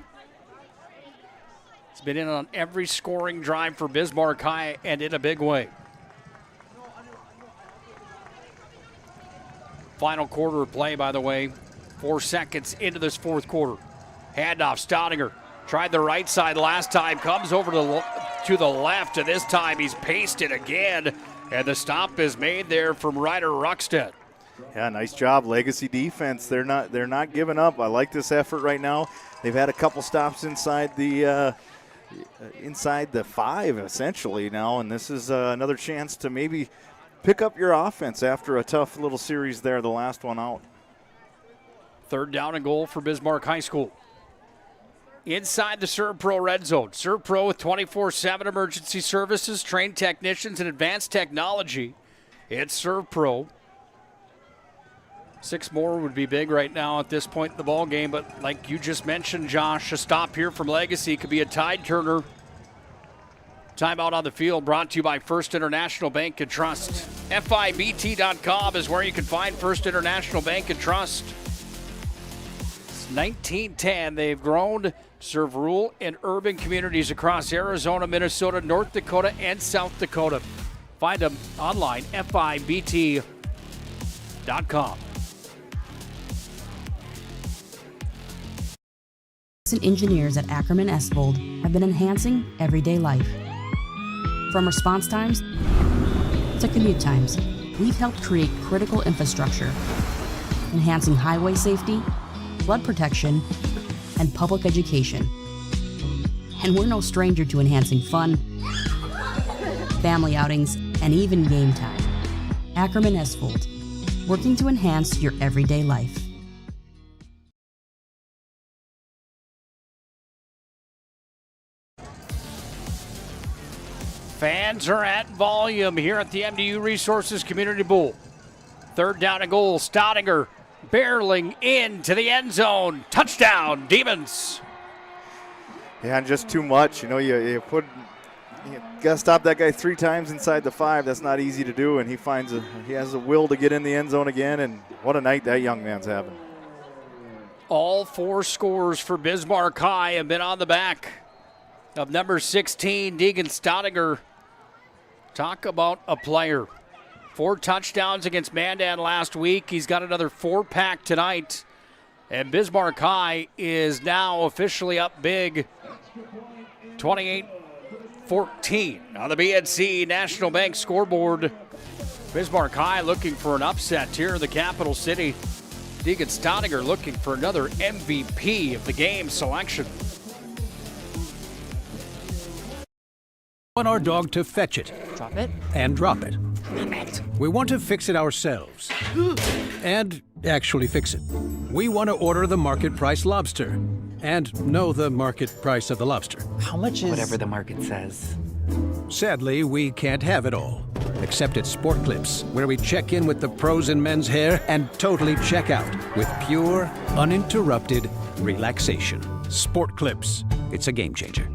He's been in on every scoring drive for Bismarck High and in a big way. Final quarter of play, by the way. 4 seconds into this fourth quarter. Handoff, Staudinger tried the right side last time, comes over to the left, and this time he's pasted again, and the stop is made there from Ryder Ruckstedt. Yeah, nice job, Legacy defense. They're not giving up. I like this effort right now. They've had a couple stops inside the 5 essentially now, and this is another chance to maybe pick up your offense after a tough little series there, the last one out. 3rd down and goal for Bismarck High School. Inside the ServPro red zone. ServPro with 24/7 emergency services, trained technicians, and advanced technology. It's ServPro. 6 more would be big right now at this point in the ball game, but like you just mentioned, Josh, a stop here from Legacy could be a tide turner. Timeout on the field brought to you by First International Bank and Trust. FIBT.com is where you can find First International Bank and Trust. It's 1910. They've grown to serve rural and urban communities across Arizona, Minnesota, North Dakota, and South Dakota. Find them online, FIBT.com. Engineers at Ackerman Esvold have been enhancing everyday life. From response times to commute times, we've helped create critical infrastructure, enhancing highway safety, flood protection, and public education. And we're no stranger to enhancing fun, family outings, and even game time. Ackerman Esvold, working to enhance your everyday life. Fans are at volume here at the MDU Resources Community Bowl. 3rd down and goal. Staudinger barreling into the end zone. Touchdown, Demons. Yeah, and just too much. You got to stop that guy 3 times inside the 5. That's not easy to do, and he has a will to get in the end zone again, and what a night that young man's having. All 4 scores for Bismarck High have been on the back of number 16, Deegan Staudinger. Talk about a player. 4 touchdowns against Mandan last week. He's got another 4-pack tonight. And Bismarck High is now officially up big, 28-14 on the BNC National Bank scoreboard. Bismarck High looking for an upset here in the capital city. Deegan Staudinger looking for another MVP of the game selection. We want our dog to fetch it. Drop it. And drop it. Drop it. We want to fix it ourselves. And actually fix it. We want to order the market price lobster. And know the market price of the lobster. How much is... Whatever the market says. Sadly, we can't have it all. Except at Sport Clips, where we check in with the pros in men's hair and totally check out with pure, uninterrupted relaxation. Sport Clips. It's a game changer.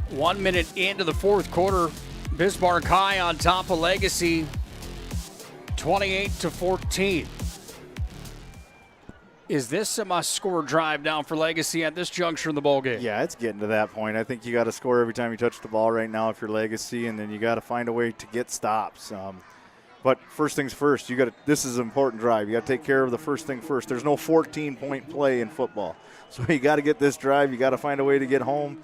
One minute into the fourth quarter, Bismarck High on top of Legacy, 28-14. Is this a must-score drive now for Legacy at this juncture in the ballgame? Yeah, it's getting to that point. I think you got to score every time you touch the ball right now if you're Legacy, and then you got to find a way to get stops. But first things first, this is an important drive. You got to take care of the first thing first. There's no 14-point play in football. So you got to get this drive. You got to find a way to get home,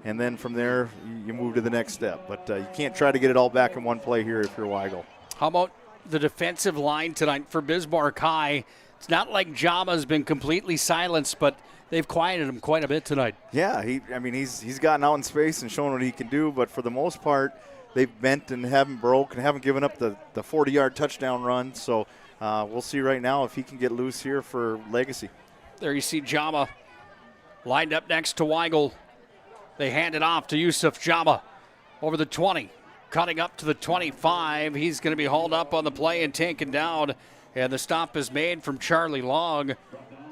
and then from there you move to the next step. But you can't try to get it all back in one play here if you're Weigel. How about the defensive line tonight for Bismarck High? It's not like Jama's been completely silenced, but they've quieted him quite a bit tonight. Yeah, he's gotten out in space and shown what he can do, but for the most part, they've bent and haven't broke and haven't given up the 40-yard touchdown run. So we'll see right now if he can get loose here for Legacy. There you see Jama lined up next to Weigel. They hand it off to Yusuf Jama over the 20, cutting up to the 25. He's going to be hauled up on the play and taken down. And the stop is made from Charlie Long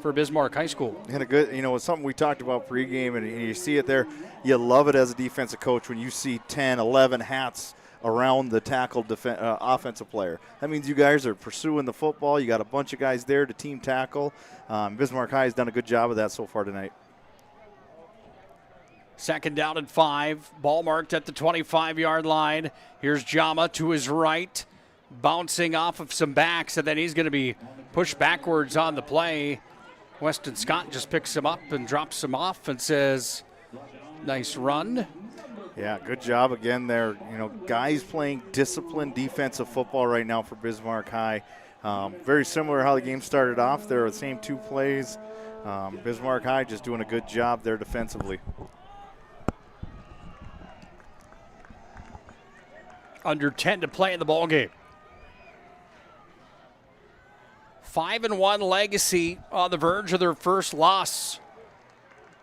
for Bismarck High School. And it's something we talked about pregame, and you see it there. You love it as a defensive coach when you see 10, 11 hats around the tackled offensive player. That means you guys are pursuing the football. You got a bunch of guys there to team tackle. Bismarck High has done a good job of that so far tonight. Second down and 5. Ball marked at the 25-yard line. Here's Jama to his right, bouncing off of some backs, and then he's going to be pushed backwards on the play. Weston Scott just picks him up and drops him off and says, nice run. Yeah, good job again there. Guys playing disciplined defensive football right now for Bismarck High. Very similar to how the game started off there, the same 2 plays. Bismarck High just doing a good job there defensively. Under 10 to play in the ballgame. 5-1 Legacy on the verge of their first loss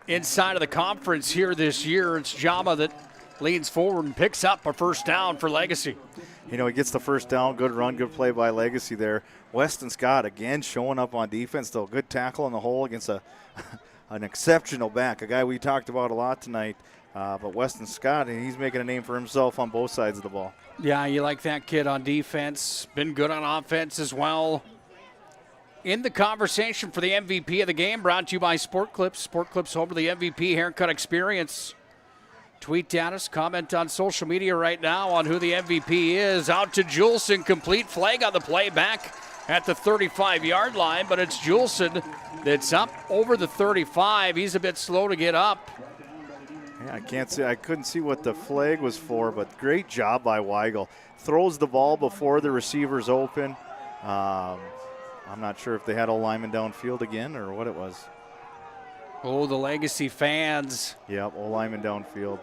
inside of the conference here this year. It's Jama that leans forward and picks up a first down for Legacy. He gets the first down. Good run, good play by Legacy there. Weston Scott again showing up on defense, though. Good tackle in the hole against an exceptional back, a guy we talked about a lot tonight. But Weston Scott, he's making a name for himself on both sides of the ball. Yeah, you like that kid on defense. Been good on offense as well. In the conversation for the MVP of the game, brought to you by Sport Clips. Sport Clips, home to the MVP haircut experience. Tweet at us, comment on social media right now on who the MVP is. Out to Juleson, complete flag on the play back at the 35-yard line, but it's Juleson that's up over the 35. He's a bit slow to get up. Yeah, I couldn't see what the flag was for, but great job by Weigel. Throws the ball before the receiver's open. I'm not sure if they had a lineman downfield again or what it was. Oh, the Legacy fans. Yep, O lineman downfield.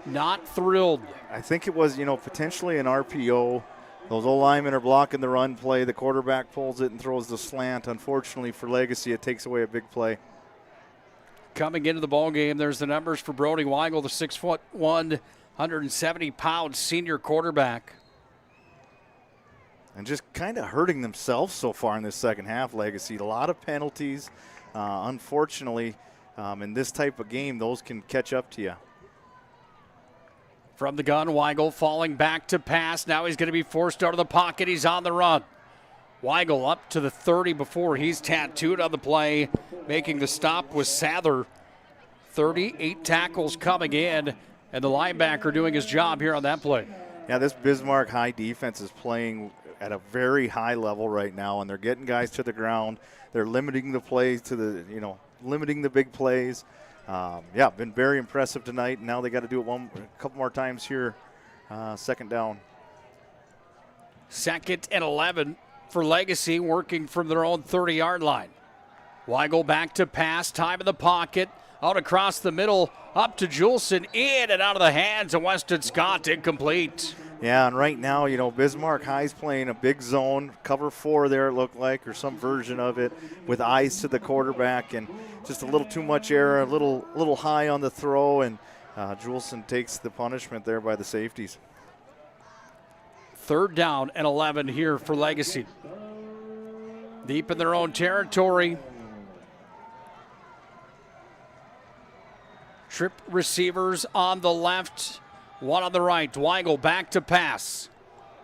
Not thrilled. I think it was, potentially an RPO. Those O linemen are blocking the run play. The quarterback pulls it and throws the slant. Unfortunately for Legacy, it takes away a big play. Coming into the ballgame, there's the numbers for Brody Weigel, the 6'1", 170-pound senior quarterback. And just kind of hurting themselves so far in this second half, Legacy. A lot of penalties. Unfortunately, in this type of game, those can catch up to you. From the gun, Weigel falling back to pass. Now he's going to be forced out of the pocket. He's on the run. Weigel up to the 30 before he's tattooed on the play. Making the stop was Sather. 38 tackles coming in, and the linebacker doing his job here on that play. Yeah, this Bismarck High defense is playing at a very high level right now, and they're getting guys to the ground. They're limiting the plays to limiting the big plays. Been very impressive tonight. Now they got to do it a couple more times here. Second down. 2nd and 11 for Legacy, working from their own 30-yard line. Weigel back to pass, time in the pocket, out across the middle, up to Juleson, in and out of the hands of Weston Scott, incomplete. Yeah, and right now, Bismarck High's playing a big zone, cover 4 there it looked like, or some version of it, with eyes to the quarterback, and just a little too much error, a little high on the throw, and Juleson takes the punishment there by the safeties. 3rd down and 11 here for Legacy. Deep in their own territory. Trip receivers on the left, one on the right. Weigel back to pass.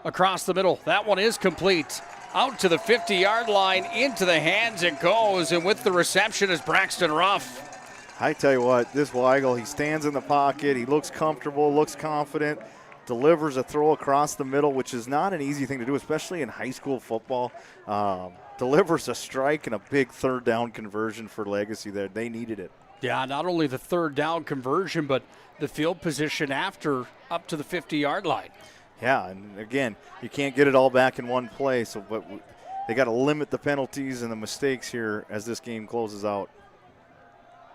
Across the middle. That one is complete. Out to the 50-yard line, into the hands it goes, and with the reception is Braxton Ruff. I tell you what, this Weigel, he stands in the pocket, he looks comfortable, looks confident, delivers a throw across the middle, which is not an easy thing to do, especially in high school football. Delivers a strike and a big third down conversion for Legacy there. They needed it. Yeah, not only the third down conversion, but the field position after up to the 50-yard line. Yeah, and again, you can't get it all back in one play, but they got to limit the penalties and the mistakes here as this game closes out.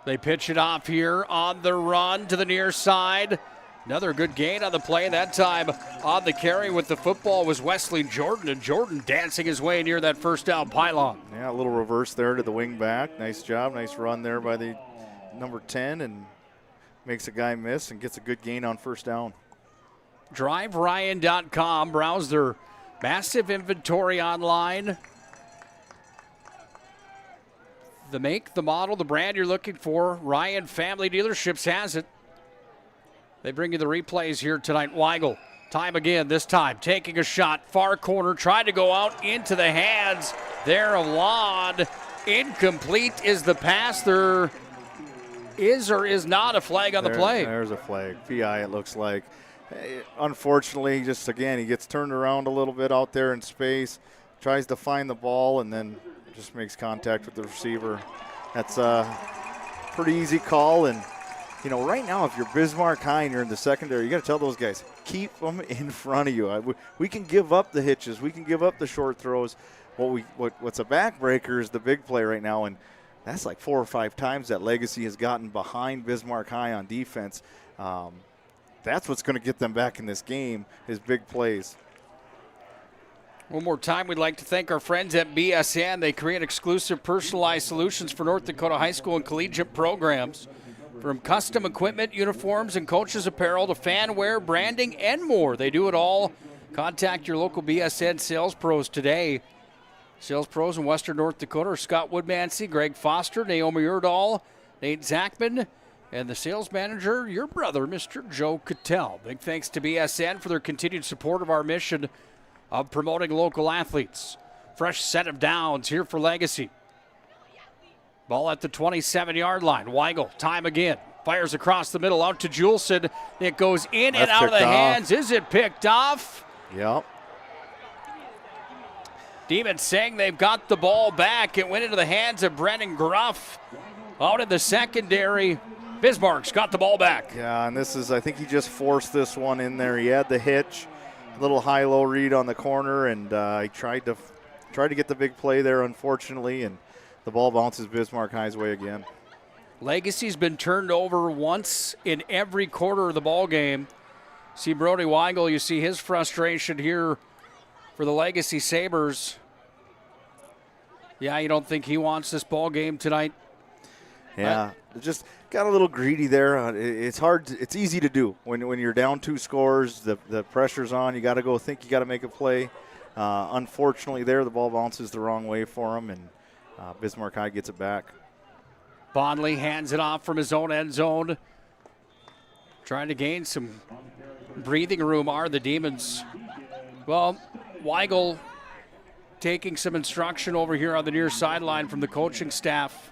They pitch it off here on the run to the near side. Another good gain on the play. That time on the carry with the football was Wesley Jordan, and Jordan dancing his way near that first down pylon. Yeah, a little reverse there to the wing back. Nice job, nice run there by the number 10, and makes a guy miss and gets a good gain on first down. DriveRyan.com. Browse their massive inventory online. The make, the model, the brand you're looking for, Ryan Family Dealerships has it. They bring you the replays here tonight. Weigel, time again, this time taking a shot, far corner, trying to go out into the hands there of Laud. Incomplete is the pass. There is or is not a flag on the play. There's a flag. PI, it looks like. Unfortunately, just again, he gets turned around a little bit out there in space, tries to find the ball, and then just makes contact with the receiver. That's a pretty easy call. And you know, right now, if you're Bismarck High and you're in the secondary, you got to tell those guys, keep them in front of you. We can give up the hitches. We can give up the short throws. What's a backbreaker is the big play right now, and that's like 4 or 5 times that Legacy has gotten behind Bismarck High on defense. That's what's going to get them back in this game is big plays. One more time, we'd like to thank our friends at BSN. They create exclusive personalized solutions for North Dakota high school and collegiate programs. From custom equipment, uniforms, and coaches' apparel to fan wear, branding, and more. They do it all. Contact your local BSN sales pros today. Sales pros in Western North Dakota are Scott Woodmansey, Greg Foster, Naomi Erdahl, Nate Zachman, and the sales manager, your brother, Mr. Joe Cattell. Big thanks to BSN for their continued support of our mission of promoting local athletes. Fresh set of downs here for Legacy. Ball at the 27-yard line. Weigel, time again. Fires across the middle out to Juleson. It goes in and out of the hands. Is it picked off? Yep. Demons saying they've got the ball back. It went into the hands of Brennan Gruff. Out in the secondary, Bismarck's got the ball back. Yeah, and this is, I think he just forced this one in there. He had the hitch, little high-low read on the corner, and he tried to get the big play there, unfortunately, and the ball bounces Bismarck High's way again. Legacy's been turned over once in every quarter of the ball game. See Brody Weigel, you see his frustration here for the Legacy Sabres. Yeah, you don't think he wants this ball game tonight? Yeah, just got a little greedy there. It's hard. It's easy to do when you're down 2 scores. The pressure's on. You got to go think. You got to make a play. Unfortunately, there the ball bounces the wrong way for him, and Bismarck High gets it back. Bondley hands it off from his own end zone. Trying to gain some breathing room are the Demons. Well, Weigel taking some instruction over here on the near sideline from the coaching staff.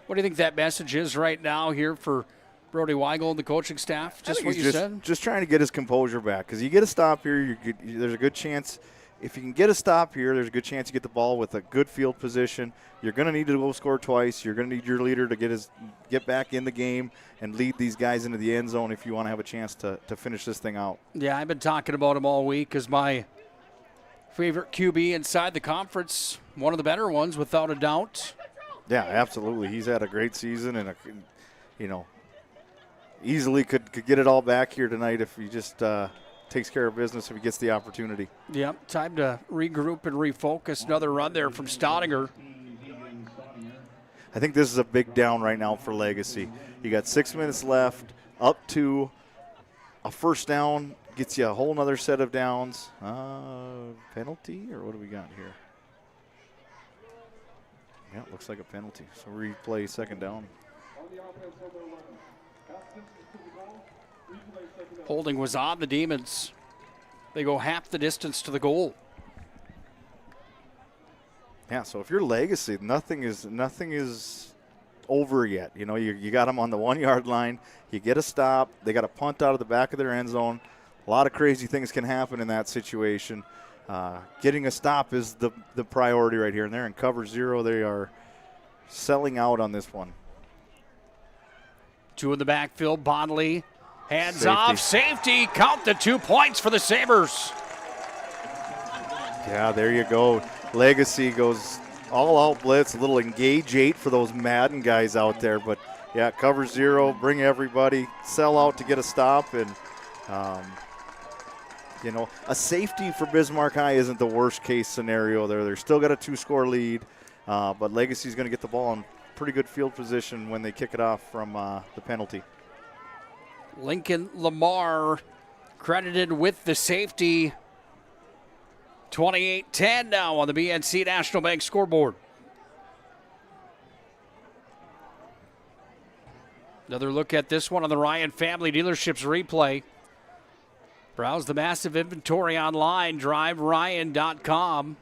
What do you think that message is right now here for Brody Weigel and the coaching staff? Just what you said? Just trying to get his composure back. Because you get a stop here, there's a good chance. If you can get a stop here, there's a good chance you get the ball with a good field position. You're going to need to go score twice. You're going to need your leader to get back in the game and lead these guys into the end zone if you want to have a chance to finish this thing out. Yeah, I've been talking about him all week as my favorite QB inside the conference. One of the better ones, without a doubt. Yeah, absolutely. He's had a great season and, easily could get it all back here tonight if he just takes care of business if he gets the opportunity. Yep, time to regroup and refocus. Another run there from Staudinger. I think this is a big down right now for Legacy. You got 6 minutes left, up to a first down, gets you a whole nother set of downs. Penalty, or what do we got here? Yeah, it looks like a penalty. So replay second down. Holding was on the Demons. They go half the distance to the goal. Yeah, so if you're Legacy, nothing is over yet. You know, you got them on the 1 yard line. You get a stop. They got a punt out of the back of their end zone. A lot of crazy things can happen in that situation. Getting a stop is the priority right here. And they're in cover 0. They are selling out on this one. 2 in the backfield. Bodley. Hands off. Safety. Count the 2 points for the Sabres. Yeah, there you go. Legacy goes all-out blitz, a little engage 8 for those Madden guys out there. But, yeah, cover 0, bring everybody, sell out to get a stop. And, you know, a safety for Bismarck High isn't the worst-case scenario there. They're still got a 2-score lead, but Legacy's going to get the ball in pretty good field position when they kick it off from the penalty. Lincoln Lamar credited with the safety. 28-10 now on the BNC National Bank scoreboard. Another look at this one on the Ryan Family Dealerships replay. Browse the massive inventory online, driveryan.com.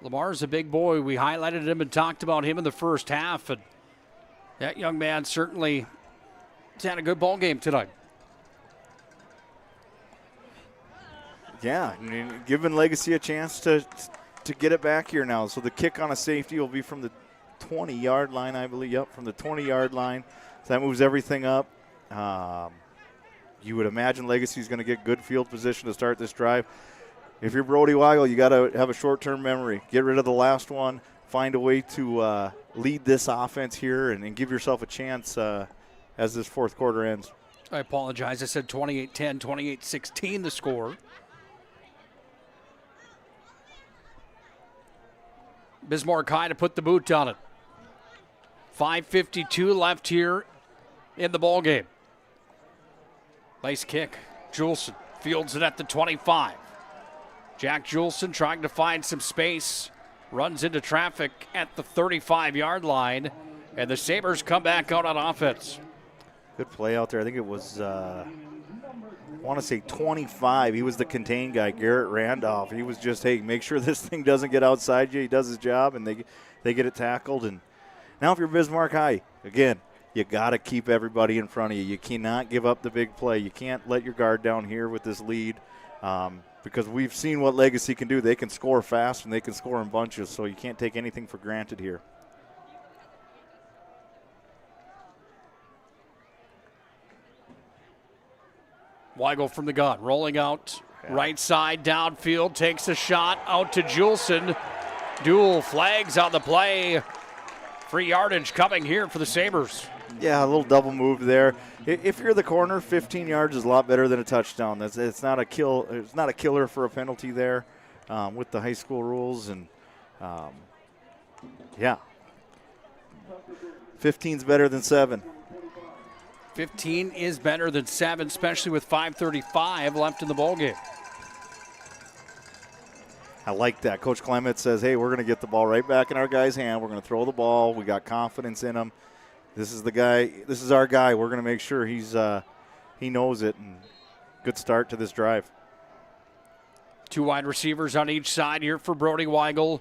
Lamar's a big boy. We highlighted him and talked about him in the first half, and that young man certainly has had a good ball game tonight. Yeah, I mean, giving Legacy a chance to get it back here now. So the kick on a safety will be from the 20-yard line, I believe. Yep, from the 20-yard line. So that moves everything up. You would imagine Legacy's going to get good field position to start this drive. If you're Brody Weigel, you got to have a short-term memory. Get rid of the last one. Find a way to lead this offense here and give yourself a chance as this fourth quarter ends. I apologize. I said 28-10, 28-16 the score. Bismarck High to put the boot on it. 5:52 left here in the ball game. Nice kick. Juleson fields it at the 25. Jack Juleson trying to find some space. Runs into traffic at the 35-yard line. And the Sabres come back out on offense. Good play out there. I think it was, I want to say 25. He was the contained guy, Garrett Randolph. He was just, hey, make sure this thing doesn't get outside you. He does his job, and they get it tackled. And now if you're Bismarck High, again, you got to keep everybody in front of you. You cannot give up the big play. You can't let your guard down here with this lead because we've seen what Legacy can do. They can score fast, and they can score in bunches, so you can't take anything for granted here. Weigel from the gun, rolling out right side downfield, takes a shot out to Juleson. Dual flags on the play. Free yardage coming here for the Sabres. Yeah, a little double move there. If you're the corner, 15 yards is a lot better than a touchdown. It's not a kill. It's not a killer for a penalty there with the high school rules, and yeah, 15's better than 7. 15 is better than 7, especially with 5:35 left in the ballgame. I like that. Coach Clement says, hey, we're going to get the ball right back in our guy's hand. We're going to throw the ball. We got confidence in him. This is the guy. This is our guy. We're going to make sure he knows it. And good start to this drive. 2 wide receivers on each side here for Brody Weigel.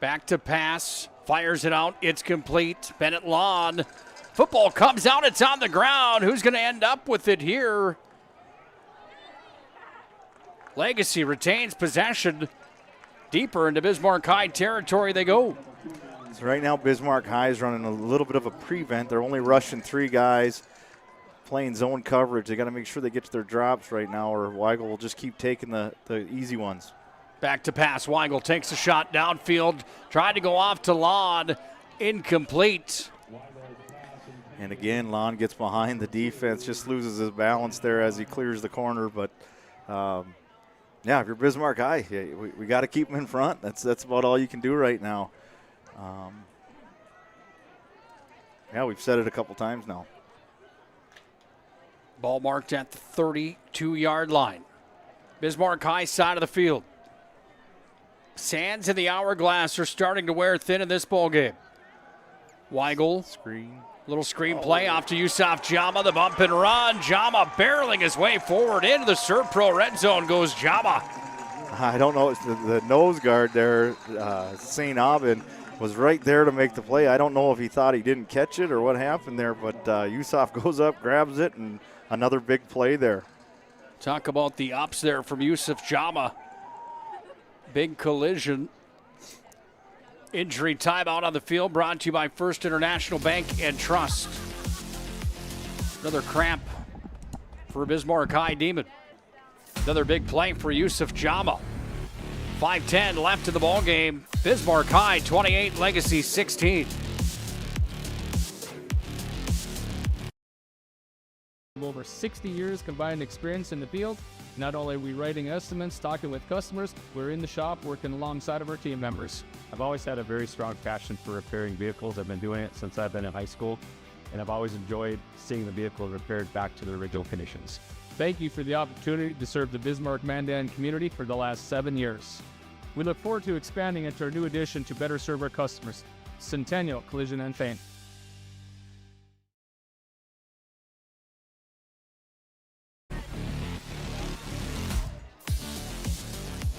Back to pass. Fires it out. It's complete. Bennett Lawn. Football comes out. It's on the ground. Who's going to end up with it here? Legacy retains possession. Deeper into Bismarck High territory they go. So right now Bismarck High is running a little bit of a prevent. They're only rushing 3 guys, playing zone coverage. They got to make sure they get to their drops right now, or Weigel will just keep taking the easy ones. Back to pass. Weigel takes a shot downfield. Tried to go off to Lawn. Incomplete. And again, Lon gets behind the defense, just loses his balance there as he clears the corner. But, yeah, if you're Bismarck High, we got to keep him in front. That's about all you can do right now. Yeah, we've said it a couple times now. Ball marked at the 32-yard line. Bismarck High side of the field. Sands in the hourglass are starting to wear thin in this ball game. Weigel. Screen. Little screen play off to Yusuf Jama, the bump and run. Jama barreling his way forward into the Serve Pro red zone goes Jama. I don't know. It's the nose guard there, St. Aubin, was right there to make the play. I don't know if he thought he didn't catch it or what happened there, but Yusuf goes up, grabs it, and another big play there. Talk about the ups there from Yusuf Jama. Big collision. Injury timeout on the field brought to you by First International Bank and Trust. Another cramp for Bismarck High Demon. Another big play for Yusuf Jama. 5:10 left in the ball game. Bismarck High 28, Legacy 16. Over 60 years combined experience in the field. Not only are we writing estimates, talking with customers, we're in the shop working alongside of our team members. I've always had a very strong passion for repairing vehicles. I've been doing it since I've been in high school, and I've always enjoyed seeing the vehicle repaired back to their original conditions. Thank you for the opportunity to serve the Bismarck-Mandan community for the last 7 years. We look forward to expanding into our new addition to better serve our customers, Centennial Collision and Paint.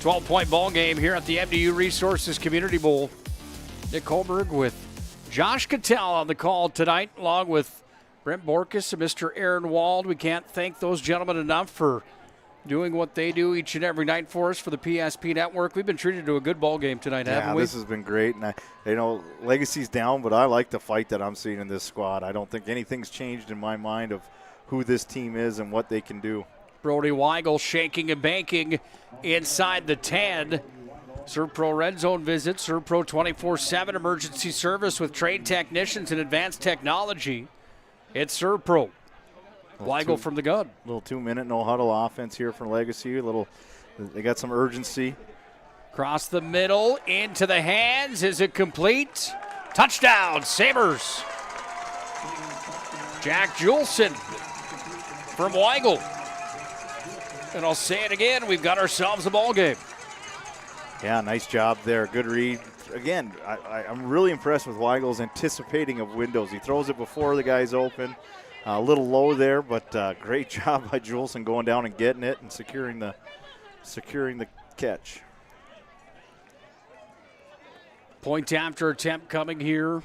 12-point ball game here at the MDU Resources Community Bowl. Nick Holberg with Josh Cattell on the call tonight, along with Brent Borkus and Mr. Aaron Wald. We can't thank those gentlemen enough for doing what they do each and every night for us for the PSP Network. We've been treated to a good ball game tonight, haven't we? Yeah, this has been great. And Legacy's down, but I like the fight that I'm seeing in this squad. I don't think anything's changed in my mind of who this team is and what they can do. Brody Weigel shaking and banking inside the 10. ServPro Red Zone visit. ServPro 24/7 emergency service with trained technicians and advanced technology. It's ServPro. Weigel from the gun. Little 2-minute no huddle offense here for Legacy. They got some urgency. Across the middle, into the hands. Is it complete? Touchdown, Sabres. Jack Juleson from Weigel. And I'll say it again, we've got ourselves a ball game. Yeah, nice job there. Good read. Again, I'm really impressed with Weigel's anticipating of windows. He throws it before the guy's open. A little low there, but great job by Juleson going down and getting it and securing the catch. Point after attempt coming here.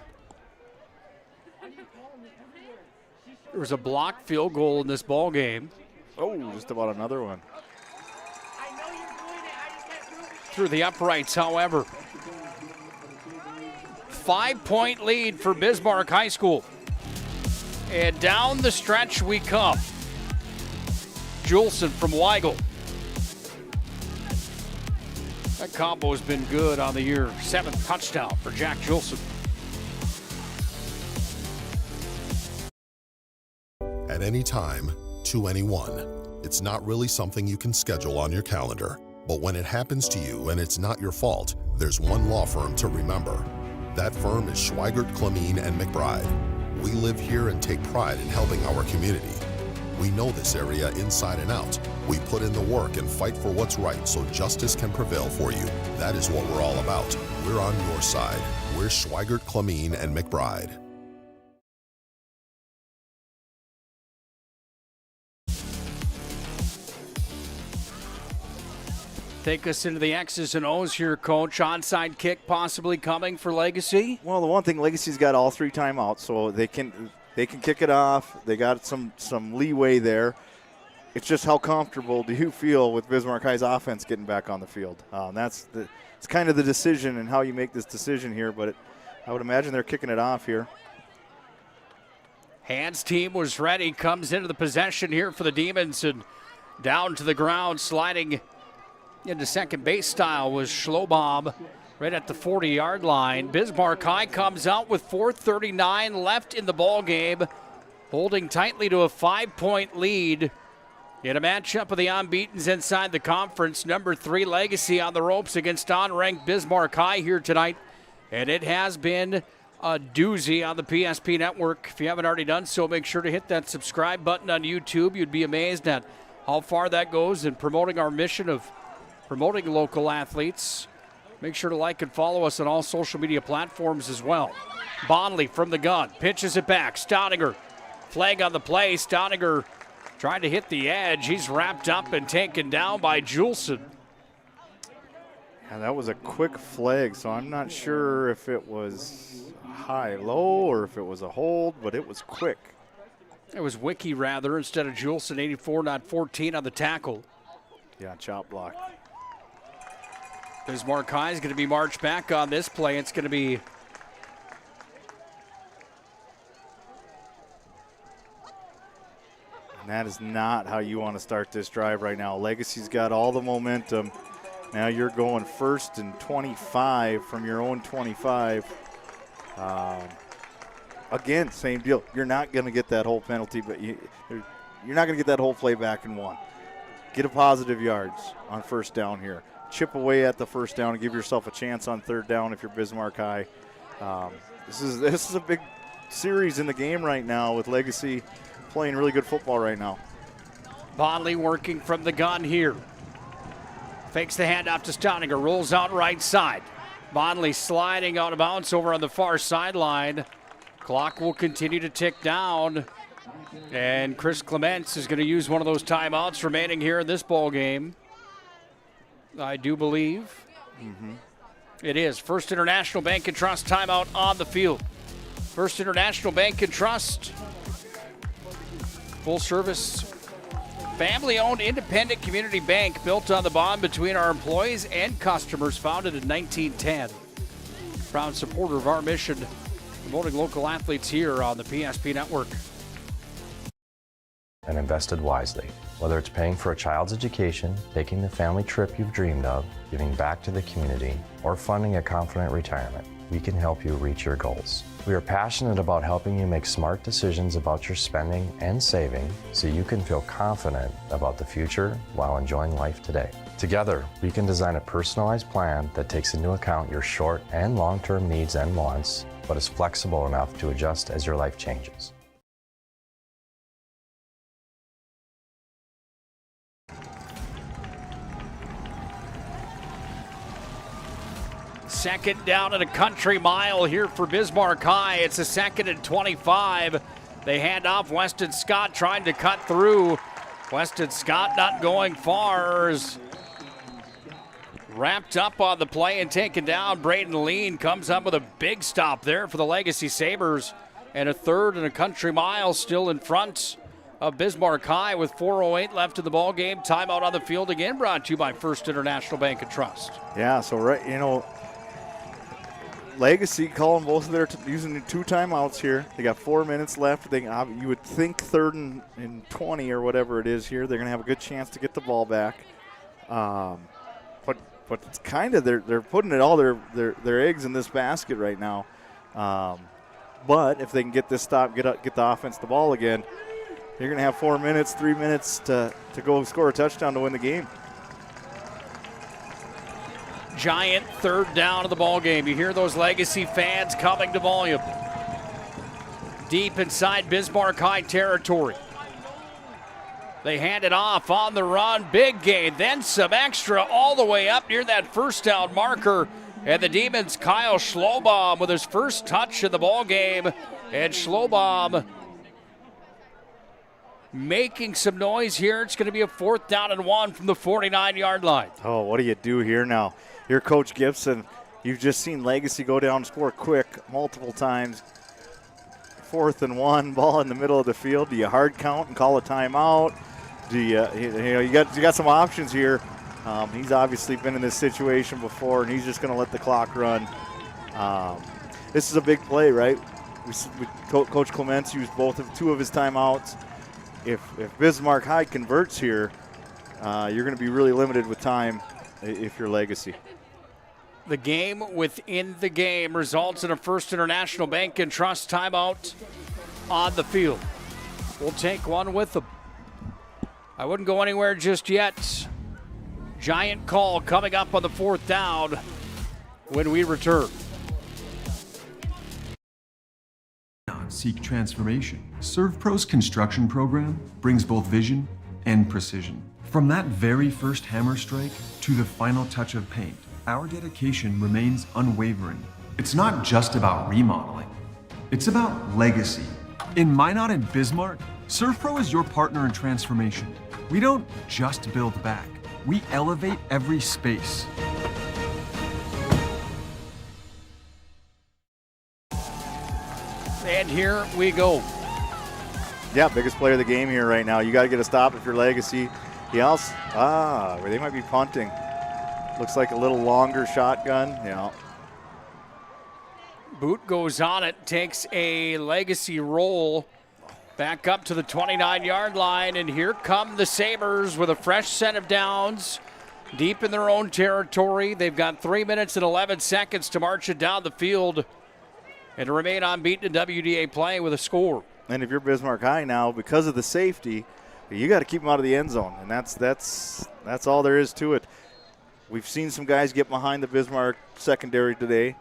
There was a blocked field goal in this ball game. Oh, just about another one. Through the uprights, however. 5-point lead for Bismarck High School. And down the stretch we come. Juleson from Weigel. That combo's been good on the year. 7th touchdown for Jack Juleson. At any time, to anyone. It's not really something you can schedule on your calendar. But when it happens to you and it's not your fault, there's one law firm to remember. That firm is Schweigert, Clemene, and McBride. We live here and take pride in helping our community. We know this area inside and out. We put in the work and fight for what's right so justice can prevail for you. That is what we're all about. We're on your side. We're Schweigert, Clemene, and McBride. Take us into the X's and O's here, Coach. Onside kick possibly coming for Legacy. Well, the one thing, Legacy's got all 3 timeouts, so they can kick it off. They got some leeway there. It's just how comfortable do you feel with Bismarck High's offense getting back on the field? It's kind of the decision and how you make this decision here, but I would imagine they're kicking it off here. Hands team was ready, comes into the possession here for the Demons, and down to the ground, sliding into second base style was Schlobaum right at the 40-yard line. Bismarck High comes out with 4:39 left in the ball game, holding tightly to a 5-point lead in a matchup of the unbeatens inside the conference. Number 3 Legacy on the ropes against unranked Bismarck High here tonight, and it has been a doozy on the PSP Network. If you haven't already done so, make sure to hit that subscribe button on YouTube. You'd be amazed at how far that goes in promoting our mission of promoting local athletes. Make sure to like and follow us on all social media platforms as well. Bonley from the gun, pitches it back. Staudinger, flag on the play. Staudinger trying to hit the edge. He's wrapped up and taken down by Juleson. And that was a quick flag, so I'm not sure if it was high-low or if it was a hold, but it was quick. It was Wiki, rather, instead of Juleson, 84, not 14 on the tackle. Yeah, chop block. Bismarck High is going to be marched back on this play. It's going to be and that is not how you want to start this drive right now. Legacy's got all the momentum. Now you're going 1st and 25 from your own 25. Again, same deal. You're not going to get that whole penalty, but you're not going to get that whole play back in one. Get a positive yards on 1st down here. Chip away at the 1st down and give yourself a chance on 3rd down if you're Bismarck High. This is a big series in the game right now with Legacy playing really good football right now. Bonley working from the gun here. Fakes the handoff to Staudinger, rolls out right side. Bonley sliding out of bounds over on the far sideline. Clock will continue to tick down. And Chris Clements is going to use one of those timeouts remaining here in this ball game. I do believe. It is First International Bank and Trust timeout on the field. First International Bank and Trust. Full service, family-owned independent community bank built on the bond between our employees and customers, founded in 1910. Proud supporter of our mission, promoting local athletes here on the PSP Network. And invested wisely. Whether it's paying for a child's education, taking the family trip you've dreamed of, giving back to the community, or funding a confident retirement, we can help you reach your goals. We are passionate about helping you make smart decisions about your spending and saving so you can feel confident about the future while enjoying life today. Together, we can design a personalized plan that takes into account your short and long-term needs and wants, but is flexible enough to adjust as your life changes. Second down at a country mile here for Bismarck High. It's a 2nd and 25. They hand off. Weston Scott trying to cut through. Weston Scott not going far. Is wrapped up on the play and taken down. Braden Lean comes up with a big stop there for the Legacy Sabres. And a 3rd and a country mile still in front of Bismarck High with 4:08 left in the ball game. Timeout on the field again, brought to you by First International Bank and Trust. Yeah, so Legacy calling both of their using 2 timeouts here. They got 4 minutes left. You would think 3rd and 20 or whatever it is here. They're going to have a good chance to get the ball back. But it's kind of they're putting it all their eggs in this basket right now. But if they can get this stop, get the offense the ball again, you're going to have 4 minutes, 3 minutes to go score a touchdown to win the game. Giant 3rd down of the ball game. You hear those Legacy fans coming to volume. Deep inside Bismarck High territory. They hand it off on the run. Big gain, then some extra all the way up near that 1st down marker. And the Demons' Kyle Schlobaum with his first touch in the ball game. And Schlobaum making some noise here. It's going to be a 4th down and 1 from the 49-yard line. Oh, what do you do here now? You're Coach Gibson. You've just seen Legacy go down and score quick multiple times. 4th and 1, ball in the middle of the field. Do you hard count and call a timeout? Do you got some options here. He's obviously been in this situation before, and he's just going to let the clock run. This is a big play, right? Coach Clements used 2 of his timeouts. If Bismarck High converts here, you're going to be really limited with time if you're Legacy. The game within the game results in a First International Bank and Trust timeout on the field. We'll take one with them. I wouldn't go anywhere just yet. Giant call coming up on the 4th down when we return. Seek transformation. ServPro's construction program brings both vision and precision. From that very first hammer strike to the final touch of paint, our dedication remains unwavering. It's not just about remodeling, it's about legacy. In Minot and Bismarck, ServPro is your partner in transformation. We don't just build back, we elevate every space. And here we go. Yeah, biggest player of the game here right now. You got to get a stop if you're Legacy. He also, they might be punting. Looks like a little longer shotgun. Yeah. Boot goes on it, takes a Legacy roll back up to the 29-yard line, and here come the Sabres with a fresh set of downs deep in their own territory. They've got 3 minutes and 11 seconds to march it down the field and to remain unbeaten in WDA play with a score. And if you're Bismarck High now, because of the safety, you got to keep them out of the end zone, and that's all there is to it. We've seen some guys get behind the Bismarck secondary today.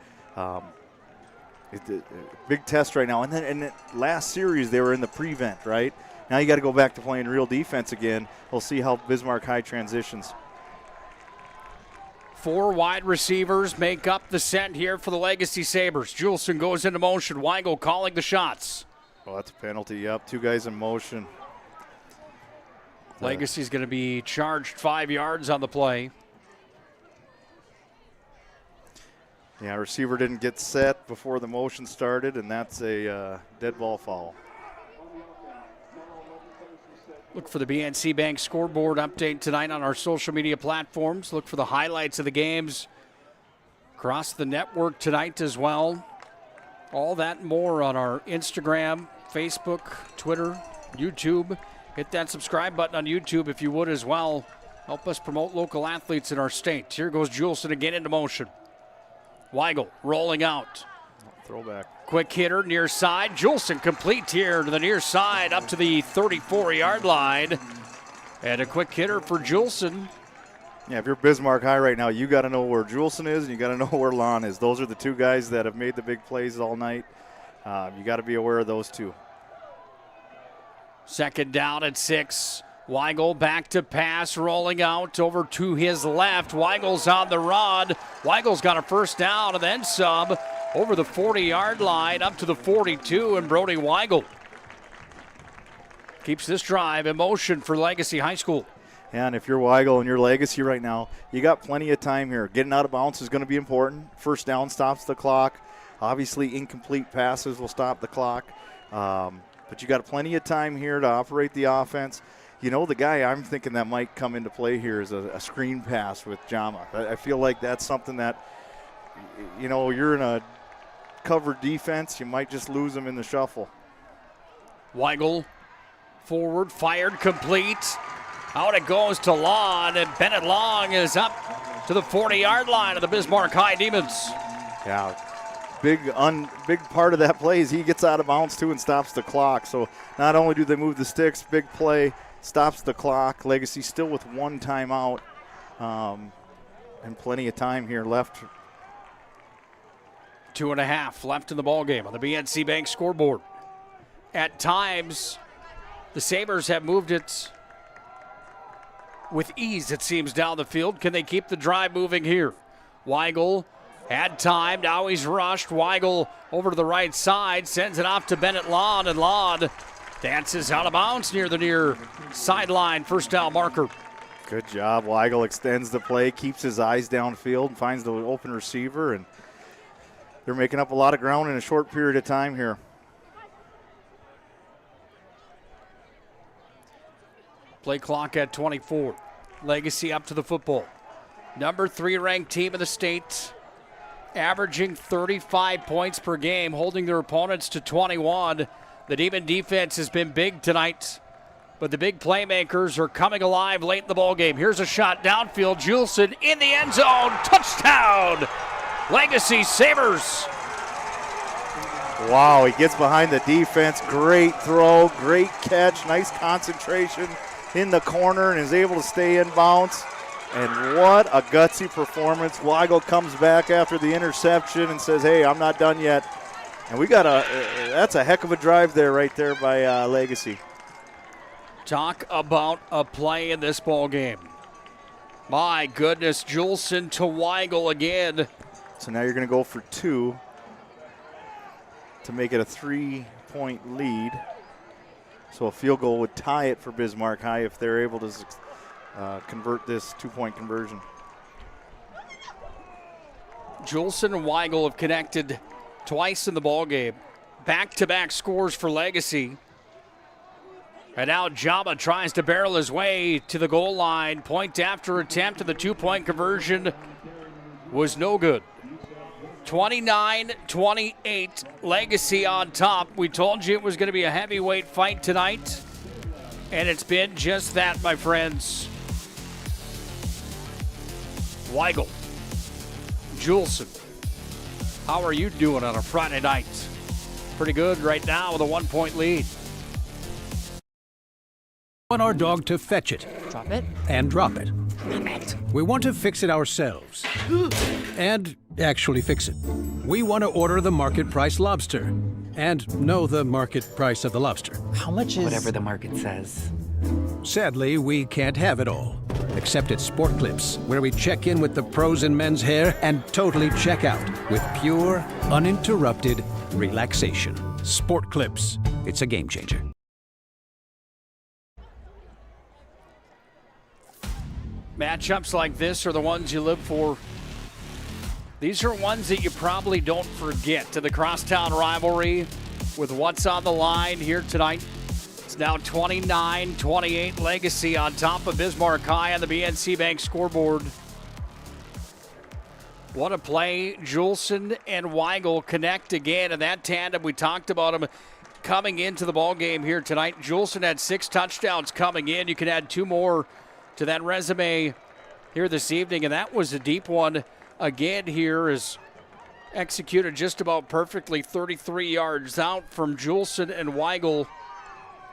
Big test right now. And then in the last series, they were in the prevent, right? Now you got to go back to playing real defense again. We'll see how Bismarck High transitions. 4 wide receivers make up the set here for the Legacy Sabres. Juleson goes into motion. Weigel calling the shots. Well, that's a penalty. Yep, 2 guys in motion. Legacy's going to be charged 5 yards on the play. Yeah, receiver didn't get set before the motion started, and that's a dead ball foul. Look for the BNC Bank scoreboard update tonight on our social media platforms. Look for the highlights of the games across the network tonight as well. All that and more on our Instagram, Facebook, Twitter, YouTube. Hit that subscribe button on YouTube if you would as well. Help us promote local athletes in our state. Here goes Juleson again into motion. Weigel rolling out. Throwback. Quick hitter near side. Juleson complete here to the near side up to the 34-yard line. And a quick hitter for Juleson. Yeah, if you're Bismarck High right now, you got to know where Juleson is and you got to know where Lon is. Those are the 2 guys that have made the big plays all night. You got to be aware of those 2. Second down at 6. Weigel back to pass, rolling out over to his left. Weigel's on the run. Weigel's got a first down and then some over the 40-yard line up to the 42, and Brody Weigel keeps this drive in motion for Legacy High School. Yeah, and if you're Weigel and you're Legacy right now, you got plenty of time here. Getting out of bounds is going to be important. First down stops the clock. Obviously, incomplete passes will stop the clock. But you got plenty of time here to operate the offense. You know, the guy I'm thinking that might come into play here is a screen pass with Jama. I feel like that's something that, you know, you're in a covered defense, you might just lose them in the shuffle. Weigel forward, fired, complete. Out it goes to Long, and Bennett Long is up to the 40-yard line of the Bismarck High Demons. Yeah, big part of that play is he gets out of bounds too and stops the clock. So not only do they move the sticks, big play, stops the clock. Legacy still with 1 timeout and plenty of time here left. 2.5 left in the ballgame on the BNC Bank scoreboard. At times, the Sabres have moved it with ease, it seems, down the field. Can they keep the drive moving here? Weigel had time. Now he's rushed. Weigel over to the right side, sends it off to Bennett Lawn, and Lawn dances out of bounds near the near sideline. First down marker. Good job. Weigel extends the play, keeps his eyes downfield, and finds the open receiver, and they're making up a lot of ground in a short period of time here. Play clock at 24. Legacy up to the football. Number 3 ranked team in the state, averaging 35 points per game, holding their opponents to 21. The Demon defense has been big tonight, but the big playmakers are coming alive late in the ballgame. Here's a shot downfield. Juleson in the end zone. Touchdown! Legacy Sabres. Wow, he gets behind the defense. Great throw, great catch, nice concentration in the corner and is able to stay in bounds. And what a gutsy performance. Weigel comes back after the interception and says, hey, I'm not done yet. And we got that's a heck of a drive there right there by Legacy. Talk about a play in this ball game. My goodness, Juleson to Weigel again. So now you're going to go for 2 to make it a 3-point lead. So a field goal would tie it for Bismarck High if they're able to convert this 2-point conversion. Juleson and Weigel have connected twice in the ball game. back-to-back scores for Legacy. And now Jama tries to barrel his way to the goal line. Point after attempt, and the two-point conversion was no good. 29-28, Legacy on top. We told you it was going to be a heavyweight fight tonight, and it's been just that, my friends. Weigel, Juleson, how are you doing on a Friday night? Pretty good right now with a 1-point lead. We want our dog to fetch it. Drop it. And drop it. Drop it. We want to fix it ourselves. And actually fix it. We want to order the market price lobster. And know the market price of the lobster. How much is... Whatever the market says. Sadly, we can't have it all. Except at Sport Clips, where we check in with the pros in men's hair and totally check out with pure, uninterrupted relaxation. Sport Clips. It's a game changer. Matchups like this are the ones you live for. These are ones that you probably don't forget. To the crosstown rivalry with what's on the line here tonight. It's now 29-28, Legacy on top of Bismarck High on the BNC Bank scoreboard. What a play. Juleson and Weigel connect again, and that tandem, we talked about them coming into the ball game here tonight. Juleson had 6 touchdowns coming in. You can add 2 more to that resume here this evening, and that was a deep one again here, is executed just about perfectly, 33 yards out from Juleson and Weigel.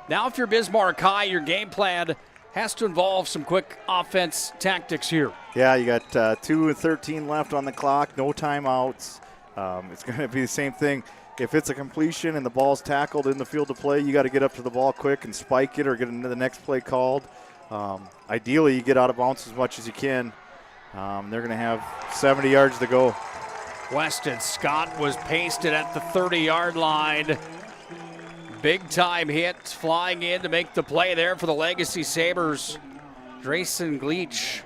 Now if you're Bismarck High, your game plan has to involve some quick offense tactics here. Yeah, you got 2:13 left on the clock, no timeouts. It's going to be the same thing. If it's a completion and the ball's tackled in the field of play, you got to get up to the ball quick and spike it or get into the next play called. Ideally, you get out of bounds as much as you can. They're going to have 70 yards to go. Weston Scott was pasted at the 30-yard line. Big-time hit, flying in to make the play there for the Legacy Sabres. Drayson Gleach.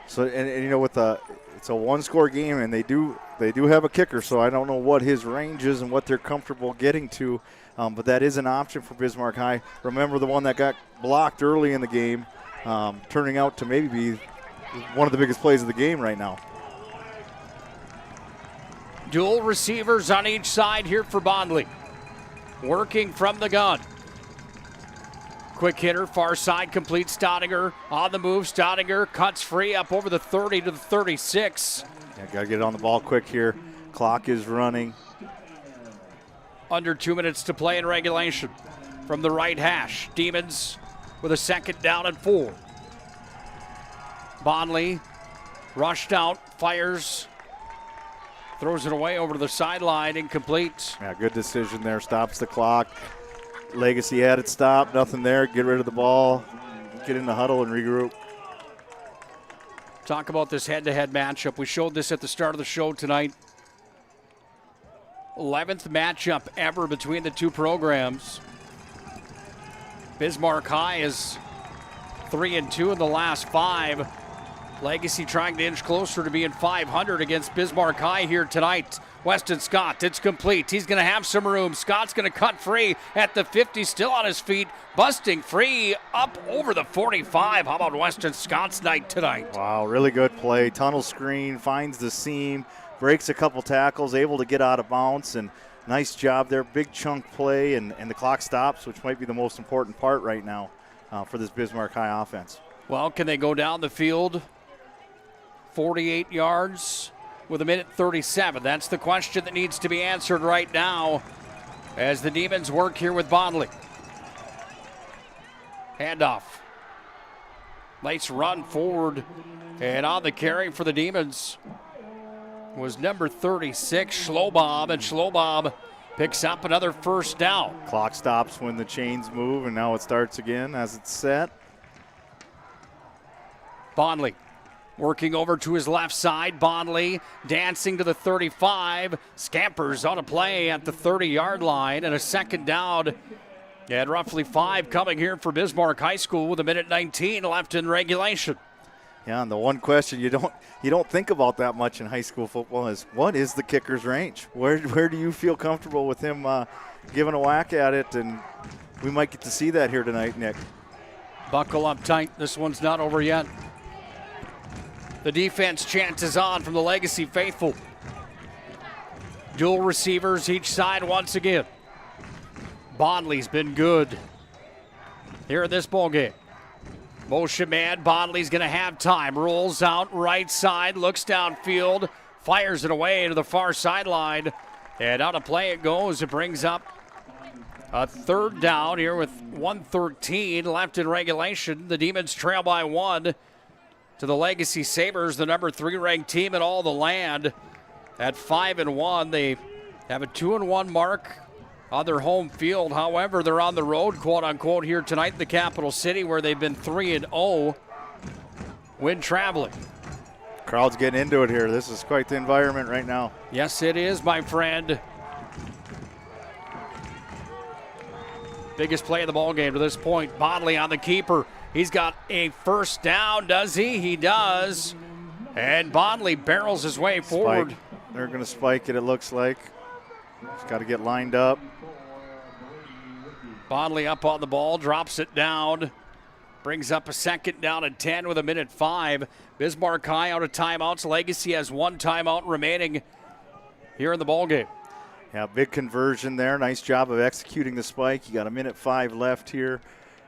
So, and you know, it's a one-score game, and they do have a kicker, so I don't know what his range is and what they're comfortable getting to. But that is an option for Bismarck High. Remember the one that got blocked early in the game, turning out to maybe be one of the biggest plays of the game right now. Dual receivers on each side here for Bondley. Working from the gun. Quick hitter, far side, complete. Stottinger on the move. Stottinger cuts free up over the 30 to the 36. Yeah, got to get on the ball quick here. Clock is running. Under 2 minutes to play in regulation. From the right hash, Demons with a 2nd down and 4. Bondley rushed out, fires, throws it away over to the sideline, incomplete. Yeah, good decision there, stops the clock. Legacy had it stopped, nothing there, get rid of the ball, get in the huddle and regroup. Talk about this head-to-head matchup. We showed this at the start of the show tonight. 11th matchup ever between the two programs. Bismarck High is 3-2 in the last 5. Legacy trying to inch closer to being 500 against Bismarck High here tonight. Weston Scott, it's complete. He's going to have some room. Scott's going to cut free at the 50, still on his feet, busting free up over the 45. How about Weston Scott's night tonight? Wow, really good play. Tunnel screen, finds the seam, breaks a couple tackles, able to get out of bounds, and nice job there. Big chunk play, and the clock stops, which might be the most important part right now for this Bismarck High offense. Well, can they go down the field 48 yards with 1:37? That's the question that needs to be answered right now as the Demons work here with Bondley. Handoff. Nice run forward, and on the carry for the Demons was number 36, Schlobob, and Schlobob picks up another 1st down. Clock stops when the chains move, and now it starts again as it's set. Bondley working over to his left side. Bondley dancing to the 35. Scampers on a play at the 30-yard line, and a 2nd down. And roughly 5 coming here for Bismarck High School with 1:19 left in regulation. Yeah, and the one question you don't think about that much in high school football is, what is the kicker's range? Where do you feel comfortable with him giving a whack at it? And we might get to see that here tonight, Nick. Buckle up tight. This one's not over yet. The defense chant is on from the Legacy faithful. Dual receivers each side once again. Bondley's been good here in this ball game. Motion man, Bondley's going to have time. Rolls out right side, looks downfield, fires it away to the far sideline. And out of play it goes. It brings up a third down here with 1:13 left in regulation. The Demons trail by 1 to the Legacy Sabres, the number 3 ranked team in all the land. At 5-1, they have a 2-1 mark on their home field. However, they're on the road, quote unquote, here tonight in the capital city, where they've been 3-0 when traveling. Crowd's getting into it here. This is quite the environment right now. Yes, it is, my friend. Biggest play of the ball game to this point. Bondley on the keeper. He's got a first down, does he? He does. And Bondley barrels his way forward. Spike. They're going to spike it, it looks like. He's got to get lined up. Bondley up on the ball, drops it down. Brings up a second down and 10 with 1:05. Bismarck High out of timeouts. Legacy has 1 timeout remaining here in the ball game. Yeah, big conversion there. Nice job of executing the spike. You got 1:05 left here.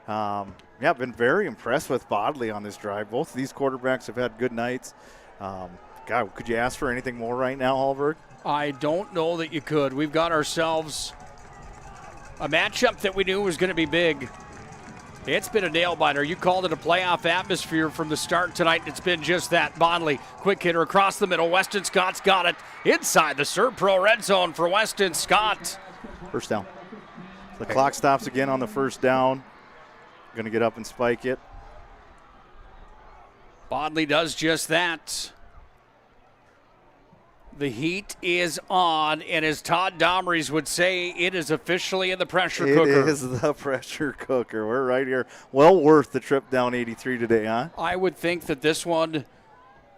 Yeah, been very impressed with Bodley on this drive. Both of these quarterbacks have had good nights. God, could you ask for anything more right now, Hallberg? I don't know that you could. We've got ourselves a matchup that we knew was going to be big. It's been a nail-biter. You called it a playoff atmosphere from the start tonight. It's been just that. Bondley, quick hitter across the middle. Weston Scott's got it inside the Serpro red zone for Weston Scott. First down. The clock stops again on the first down. Going to get up and spike it. Bondley does just that. The heat is on, and as Todd Domries would say, it is officially in the pressure cooker. It is the pressure cooker. We're right here. Well worth the trip down 83 today, huh? I would think that this one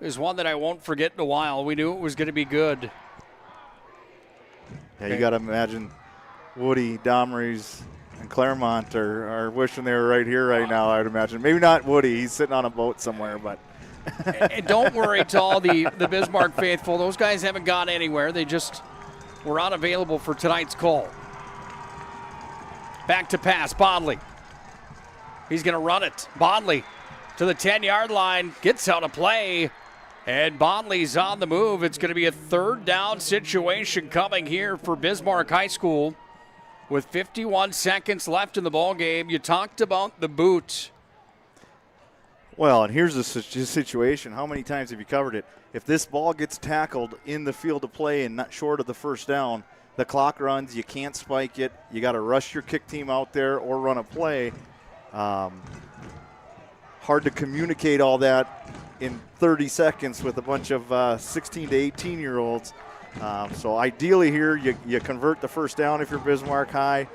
is one that I won't forget in a while. We knew it was going to be good. Yeah, you got to imagine Woody, Domries, and Claremont are wishing they were right here right now, I'd imagine. Maybe not Woody. He's sitting on a boat somewhere, but. And don't worry to all the Bismarck faithful. Those guys haven't gone anywhere. They just were unavailable for tonight's call. Back to pass, Bondley. He's going to run it. Bondley to the 10-yard line, gets out of play, and Bondley's on the move. It's going to be a third down situation coming here for Bismarck High School with 51 seconds left in the ball game. You talked about the boot. Well, and here's the situation. How many times have you covered it? If this ball gets tackled in the field of play and not short of the first down, the clock runs. You can't spike it. You got to rush your kick team out there or run a play. Hard to communicate all that in 30 seconds with a bunch of 16 to 18-year-olds. So ideally here, you convert the first down if you're Bismarck High,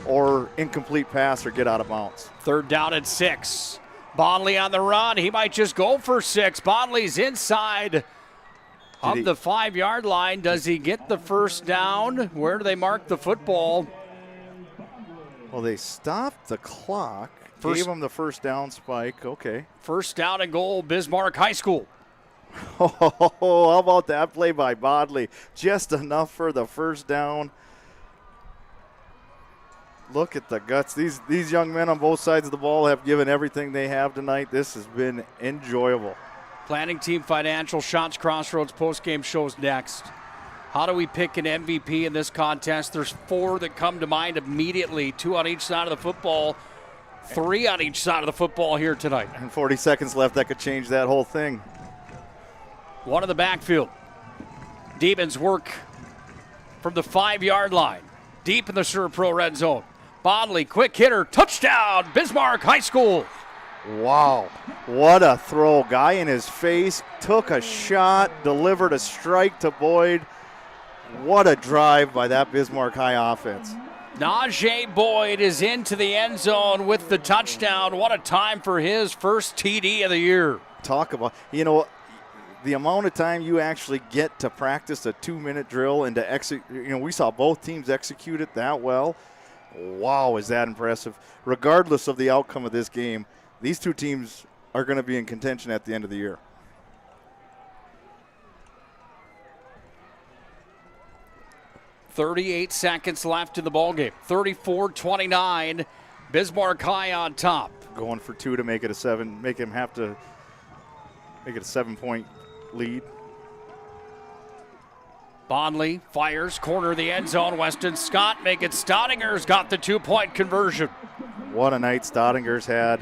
or incomplete pass or get out of bounds. Third down at 6. Bondley on the run. He might just go for 6. Bondley's inside of the 5-yard line. Does he get the first down? Where do they mark the football? Well, they stopped the clock. Gave him the first down spike. Okay. First down and goal, Bismarck High School. Oh, how about that play by Bodley? Just enough for the first down. Look at the guts. These young men on both sides of the ball have given everything they have tonight. This has been enjoyable. Planning Team Financial, Shots Crossroads postgame shows next. How do we pick an MVP in this contest? There's 4 that come to mind immediately, 2 on each side of the football, 3 on each side of the football here tonight. And 40 seconds left. That could change that whole thing. One in the backfield. Demons work from the 5-yard line, deep in the Serpro red zone. Bondley, quick hitter, touchdown, Bismarck High School. Wow, what a throw. Guy in his face, took a shot, delivered a strike to Boyd. What a drive by that Bismarck High offense. Najee Boyd is into the end zone with the touchdown. What a time for his first TD of the year. talk about, the amount of time you actually get to practice a 2-minute drill and to execute. We saw both teams execute it that well. Wow, is that impressive. Regardless of the outcome of this game, these two teams are going to be in contention at the end of the year. .38 seconds left in the ballgame. 34-29. Bismarck High on top. Going for 2 to make it a 7, make him have to make it a 7-point lead. Bondley fires, corner of the end zone. Weston Scott make it. Stottinger's got the 2-point conversion. What a night Stottinger's had.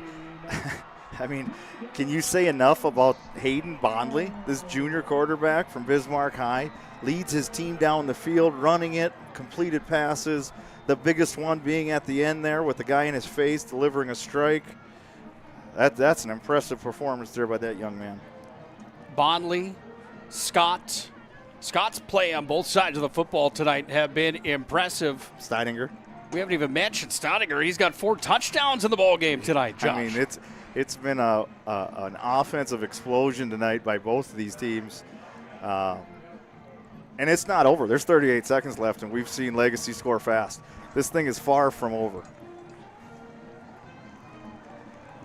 I mean, can you say enough about Hayden Bondley, this junior quarterback from Bismarck High? Leads his team down the field, running it, completed passes. The biggest one being at the end there with the guy in his face delivering a strike. That's an impressive performance there by that young man. Bondley, Scott. Scott's play on both sides of the football tonight have been impressive. Steininger. We haven't even mentioned Steininger. He's got 4 touchdowns in the ball game tonight, Josh. I mean, it's been an offensive explosion tonight by both of these teams. And it's not over. There's 38 seconds left, and we've seen Legacy score fast. This thing is far from over.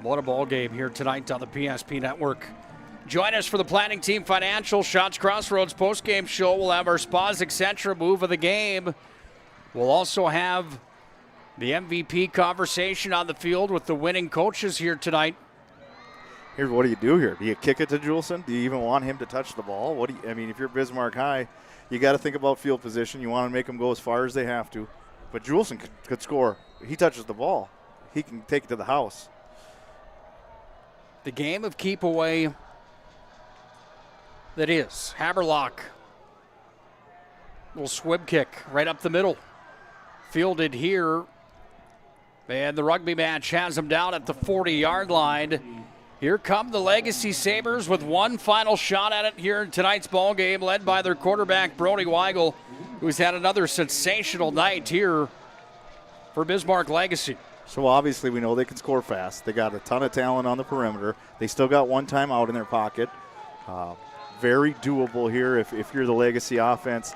What a ball game here tonight on the PSP Network. Join us for the Planning Team Financial Shots Crossroads postgame show. We'll have our Spas Etc. move of the game. We'll also have the MVP conversation on the field with the winning coaches here tonight. Here's what do you do here? Do you kick it to Juleson? Do you even want him to touch the ball? If you're Bismarck High, you got to think about field position. You want to make them go as far as they have to. But Juleson could score. He touches the ball. He can take it to the house. The game of keep away that is. Haberlock. Little swim kick right up the middle. Fielded here. And the rugby match has him down at the 40-yard line. Here come the Legacy Sabres with one final shot at it here in tonight's ball game, led by their quarterback, Brody Weigel, who's had another sensational night here for Bismarck Legacy. So obviously we know they can score fast. They got a ton of talent on the perimeter. They still got one timeout in their pocket. Very doable here if you're the Legacy offense.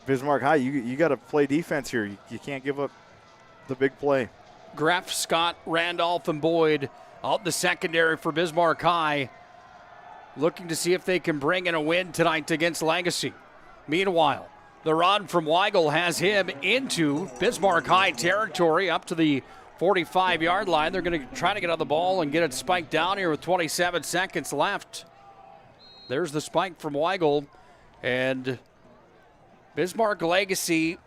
Bismarck High, you got to play defense here. You can't give up the big play. Greff, Scott, Randolph, and Boyd out in the secondary for Bismarck High, looking to see if they can bring in a win tonight against Legacy. Meanwhile, the run from Weigel has him into Bismarck High territory up to the 45-yard line. They're going to try to get on the ball and get it spiked down here with 27 seconds left. There's the spike from Weigel, and Bismarck Legacy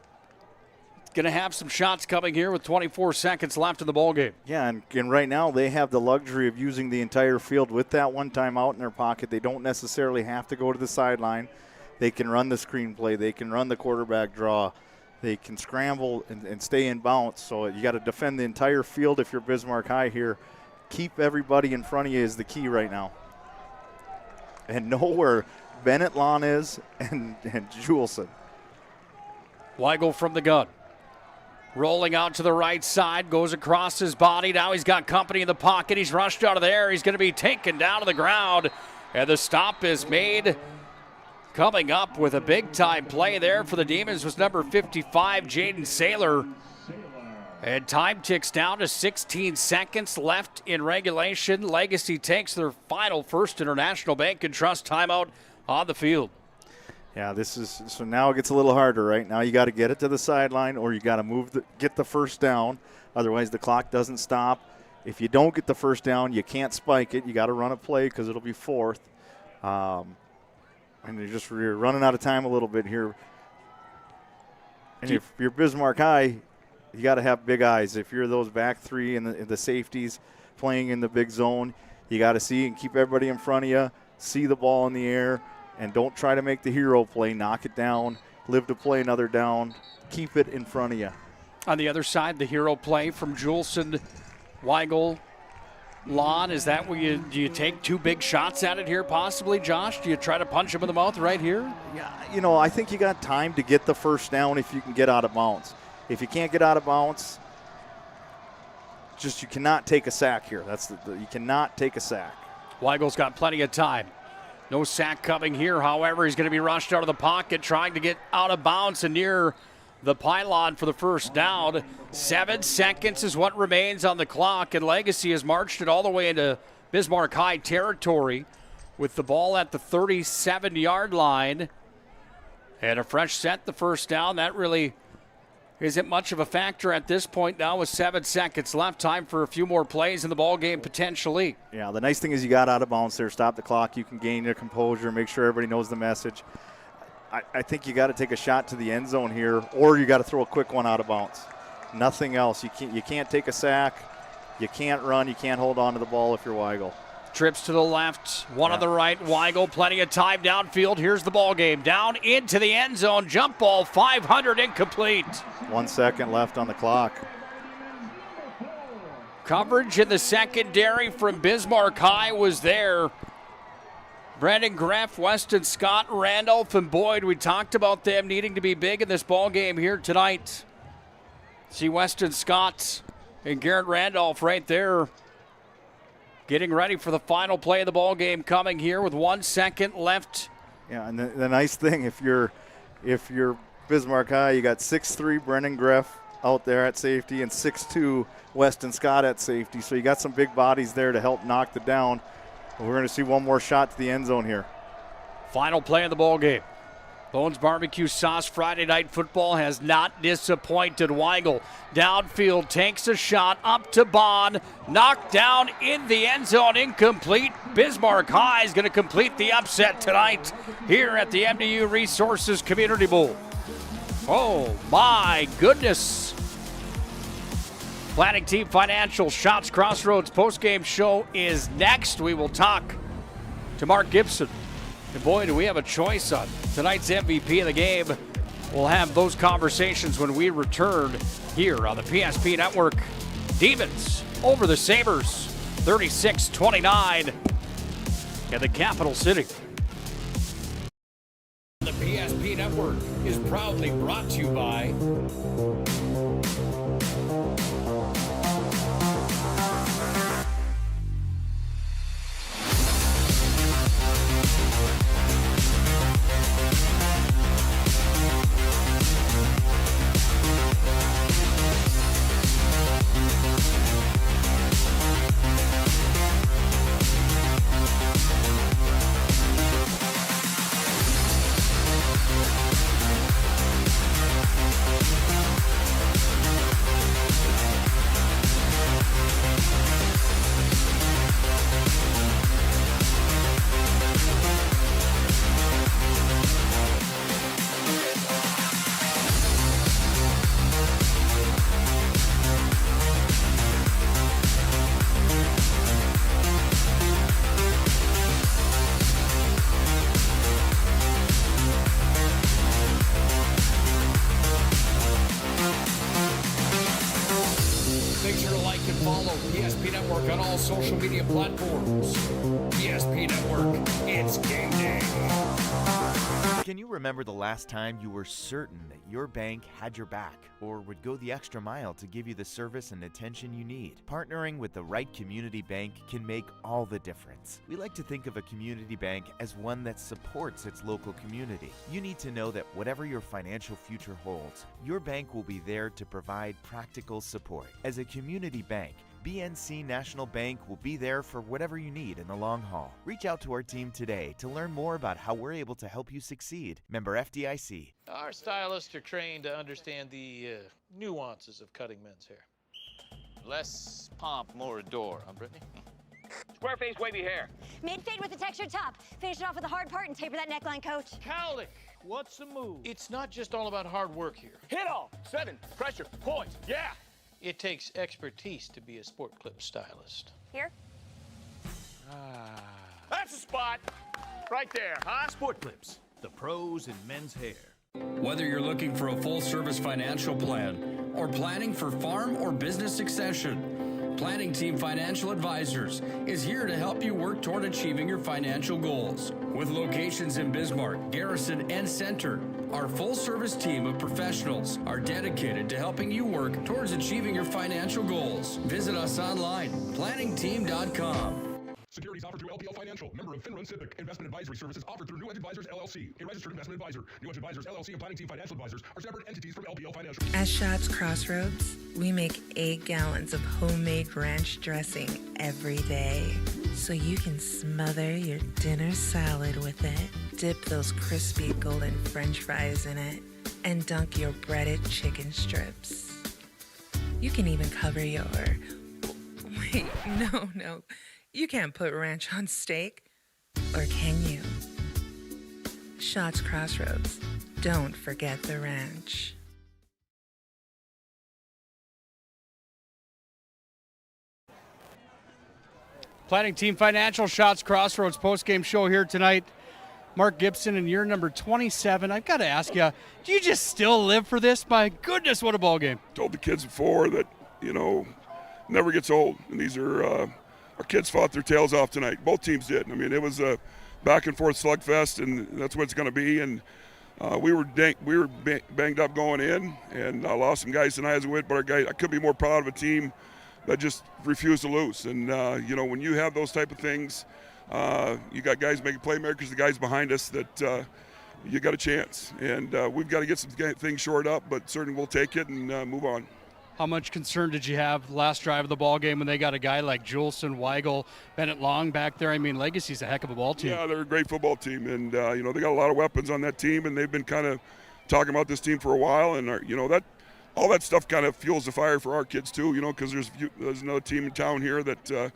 going to have some shots coming here with 24 seconds left in the ballgame. Yeah, and right now they have the luxury of using the entire field with that one timeout in their pocket. They don't necessarily have to go to the sideline. They can run the screen play. They can run the quarterback draw. They can scramble and stay in bounds. So you got to defend the entire field if you're Bismarck High here. Keep everybody in front of you is the key right now. And know where Bennett Lawn is and Juleson. Weigel from the gun. Rolling out to the right side, goes across his body. Now he's got company in the pocket. He's rushed out of there. He's going to be taken down to the ground. And the stop is made. Coming up with a big-time play there for the Demons was number 55, Jaden Saylor. And time ticks down to 16 seconds left in regulation. Legacy takes their final First International Bank and Trust timeout on the field. Yeah, so now it gets a little harder, right? Now you got to get it to the sideline or you got to get the first down. Otherwise, the clock doesn't stop. If you don't get the first down, you can't spike it. You got to run a play because it'll be fourth. And you're running out of time a little bit here. And if you're Bismarck High, you got to have big eyes. If you're those back three and the safeties playing in the big zone, you got to see and keep everybody in front of you, see the ball in the air, and don't try to make the hero play. Knock it down, live to play another down, keep it in front of you. On the other side, the hero play from Juleson, Weigel, Lon. Is that where do you take 2 big shots at it here possibly, Josh? Do you try to punch him in the mouth right here? Yeah, I think you got time to get the first down if you can get out of bounds. If you can't get out of bounds, you cannot take a sack here. You cannot take a sack. Weigel's got plenty of time. No sack coming here. However, he's going to be rushed out of the pocket, trying to get out of bounds and near the pylon for the first down. 7 seconds is what remains on the clock, and Legacy has marched it all the way into Bismarck High territory with the ball at the 37-yard line. And a fresh set, the first down. That really isn't much of a factor at this point now with 7 seconds left. Time for a few more plays in the ball game potentially. Yeah, the nice thing is you got out of bounds there. Stop the clock. You can gain your composure, make sure everybody knows the message. I think you got to take a shot to the end zone here, or you got to throw a quick one out of bounds. Nothing else. You can't take a sack. You can't run. You can't hold on to the ball if you're Weigel. Trips to the left, one on the right. Weigel, plenty of time downfield. Here's the ball game. Down into the end zone. Jump ball, 500, incomplete. 1 second left on the clock. Coverage in the secondary from Bismarck High was there. Brandon Greff, Weston Scott, Randolph, and Boyd. We talked about them needing to be big in this ball game here tonight. See Weston Scott and Garrett Randolph right there, getting ready for the final play of the ball game coming here with 1 second left. Yeah, and the nice thing, if you're Bismarck High, you got 6'3" Brendan Greff out there at safety and 6'2" Weston Scott at safety. So you got some big bodies there to help knock it down. We're going to see one more shot to the end zone here. Final play of the ball game. Bones Barbecue Sauce Friday Night Football has not disappointed. Weigel downfield takes a shot up to Bond. Knocked down in the end zone, incomplete. Bismarck High is going to complete the upset tonight here at the MDU Resources Community Bowl. Oh my goodness. Planning Team Financial Shots Crossroads postgame show is next. We will talk to Mark Gibson. And boy, do we have a choice on tonight's MVP of the game. We'll have those conversations when we return here on the PSP Network. Demons over the Sabres, 36-29 in the capital city. The PSP Network is proudly brought to you by social media platforms. PSP Network, it's game day. Can you remember the last time you were certain that your bank had your back or would go the extra mile to give you the service and attention you need? Partnering with the right community bank can make all the difference. We like to think of a community bank as one that supports its local community. You need to know that whatever your financial future holds, your bank will be there to provide practical support. As a community bank, BNC National Bank will be there for whatever you need in the long haul. Reach out to our team today to learn more about how we're able to help you succeed. Member FDIC. Our stylists are trained to understand the nuances of cutting men's hair. Less pomp, more adore, huh, Brittany? Square face, wavy hair. Mid-fade with a textured top. Finish it off with a hard part and taper that neckline, coach. Cowlick, what's the move? It's not just all about hard work here. Hit all. 7. Pressure. Points. Yeah. It takes expertise to be a sport clip stylist. Here? That's the spot. Right there, huh? Sport Clips, the pros in men's hair. Whether you're looking for a full-service financial plan or planning for farm or business succession, Planning Team Financial Advisors is here to help you work toward achieving your financial goals. With locations in Bismarck, Garrison, and Center, our full-service team of professionals are dedicated to helping you work towards achieving your financial goals. Visit us online, planningteam.com. Securities offered through LPL Financial. Member of FINRA Civic. Investment advisory services offered through New Edge Advisors, LLC. A registered investment advisor. New Edge Advisors, LLC and Planning Team Financial Advisors are separate entities from LPL Financial. At Shots Crossroads, we make 8 gallons of homemade ranch dressing every day. So you can smother your dinner salad with it, dip those crispy golden French fries in it, and dunk your breaded chicken strips. You can even cover your... Wait, no. You can't put ranch on steak. Or can you? Shots Crossroads. Don't forget the ranch. Planning Team Financial, Shots Crossroads postgame show here tonight. Mark Gibson in year number 27. I've got to ask you, do you just still live for this? My goodness, what a ball game. Told the kids before that, never gets old. And these are, our kids fought their tails off tonight. Both teams did. I mean, it was a back and forth slugfest, and that's what it's going to be. And we were banged up going in, and I lost some guys tonight as a win, but I could be more proud of a team that just refused to lose. And, when you have those type of things, you got guys making playmakers, the guys behind us that you got a chance. And we've got to get some things shored up, but certainly we'll take it and move on. How much concern did you have last drive of the ball game when they got a guy like Juleson, Weigel, Bennett Long back there? I mean, Legacy's a heck of a ball team. Yeah, they're a great football team, and they got a lot of weapons on that team, and they've been kind of talking about this team for a while, and that all that stuff kind of fuels the fire for our kids too, because there's another team in town here that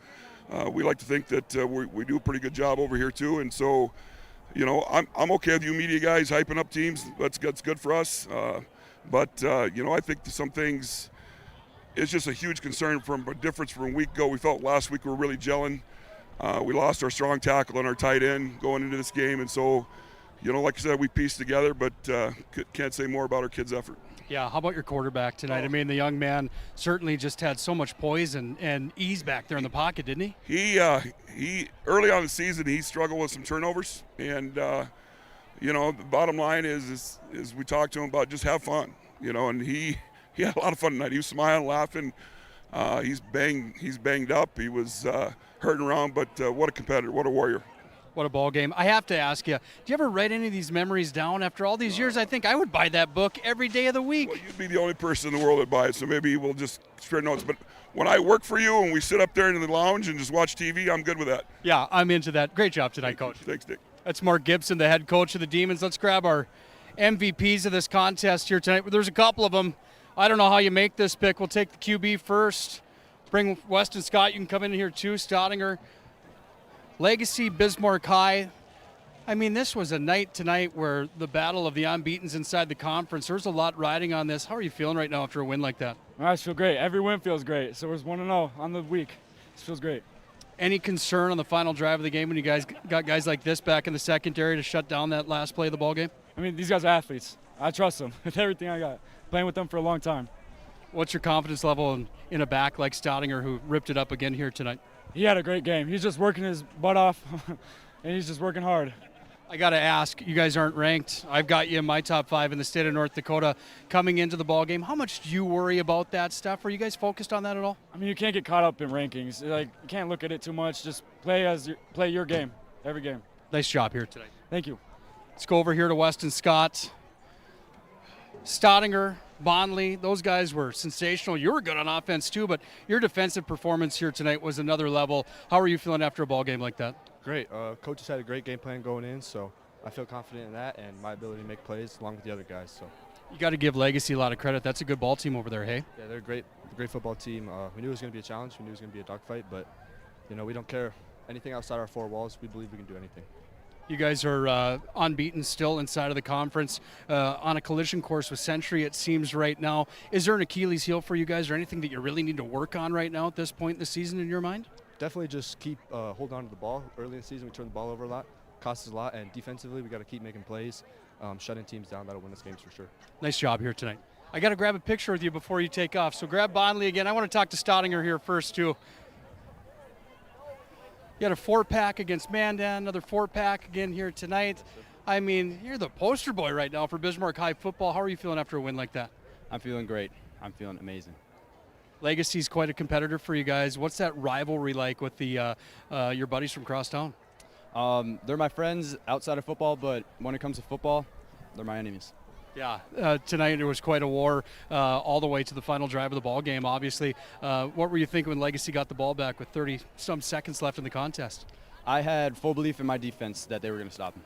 we like to think that we do a pretty good job over here too, and so I'm okay with you media guys hyping up teams. That's good for us, but I think some things. It's just a huge concern from a difference from a week ago. We felt last week we were really gelling. We lost our strong tackle and our tight end going into this game. And so, like I said, we pieced together, but can't say more about our kids' effort. Yeah, how about your quarterback tonight? I mean, the young man certainly just had so much poise and ease back there in the pocket, didn't he? He early on in the season, he struggled with some turnovers. And, the bottom line is we talked to him about just have fun, and he had a lot of fun tonight. He was smiling, laughing. He's banged up. He was hurting around, but what a competitor, what a warrior. What a ball game. I have to ask you, do you ever write any of these memories down after all these years? I think I would buy that book every day of the week. Well, you'd be the only person in the world that buy it, so maybe we'll just spare notes. But when I work for you and we sit up there in the lounge and just watch TV, I'm good with that. Yeah, I'm into that. Great job tonight, Coach. Thanks, Dick. That's Mark Gibson, the head coach of the Demons. Let's grab our MVPs of this contest here tonight. There's a couple of them. I don't know how you make this pick. We'll take the QB first. Bring Weston Scott. You can come in here too. Stottinger. Legacy, Bismarck High. I mean, this was a night tonight where the battle of the unbeatens inside the conference. There's a lot riding on this. How are you feeling right now after a win like that? I just feel great. Every win feels great. So we're 1-0 on the week. This feels great. Any concern on the final drive of the game when you guys got guys like this back in the secondary to shut down that last play of the ball game? I mean, these guys are athletes. I trust them with everything I got. Playing with them for a long time. What's your confidence level in a back like Stottinger who ripped it up again here tonight? He had a great game. He's just working his butt off, and he's just working hard. I got to ask, you guys aren't ranked. I've got you in my top 5 in the state of North Dakota coming into the ball game. How much do you worry about that stuff? Are you guys focused on that at all? I mean, you can't get caught up in rankings. You can't look at it too much. Just play your game, every game. Nice job here tonight. Thank you. Let's go over here to Weston Scott. Stottinger, Bondley, those guys were sensational. You were good on offense too, but your defensive performance here tonight was another level. How are you feeling after a ball game like that? Great. Coaches had a great game plan going in, so I feel confident in that and my ability to make plays along with the other guys. So you got to give Legacy a lot of credit. That's a good ball team over there, hey? Yeah, they're a great football team. We knew it was going to be a challenge. We knew it was going to be a dogfight, but we don't care anything outside our 4 walls. We believe we can do anything. You guys are unbeaten still inside of the conference on a collision course with Century, it seems, right now. Is there an Achilles heel for you guys or anything that you really need to work on right now at this point in the season in your mind? Definitely just keep hold on to the ball. Early in the season, we turn the ball over a lot, costs us a lot, and defensively, we got to keep making plays, shutting teams down. That'll win us games for sure. Nice job here tonight. I got to grab a picture with you before you take off, so grab Bondley again. I want to talk to Stottinger here first, too. You had a 4-pack against Mandan, another 4-pack again here tonight. I mean, you're the poster boy right now for Bismarck High football. How are you feeling after a win like that? I'm feeling great. I'm feeling amazing. Legacy's quite a competitor for you guys. What's that rivalry like with the your buddies from crosstown? They're my friends outside of football, but when it comes to football, they're my enemies. Yeah, tonight it was quite a war all the way to the final drive of the ball game, obviously. What were you thinking when Legacy got the ball back with 30-some seconds left in the contest? I had full belief in my defense that they were going to stop them.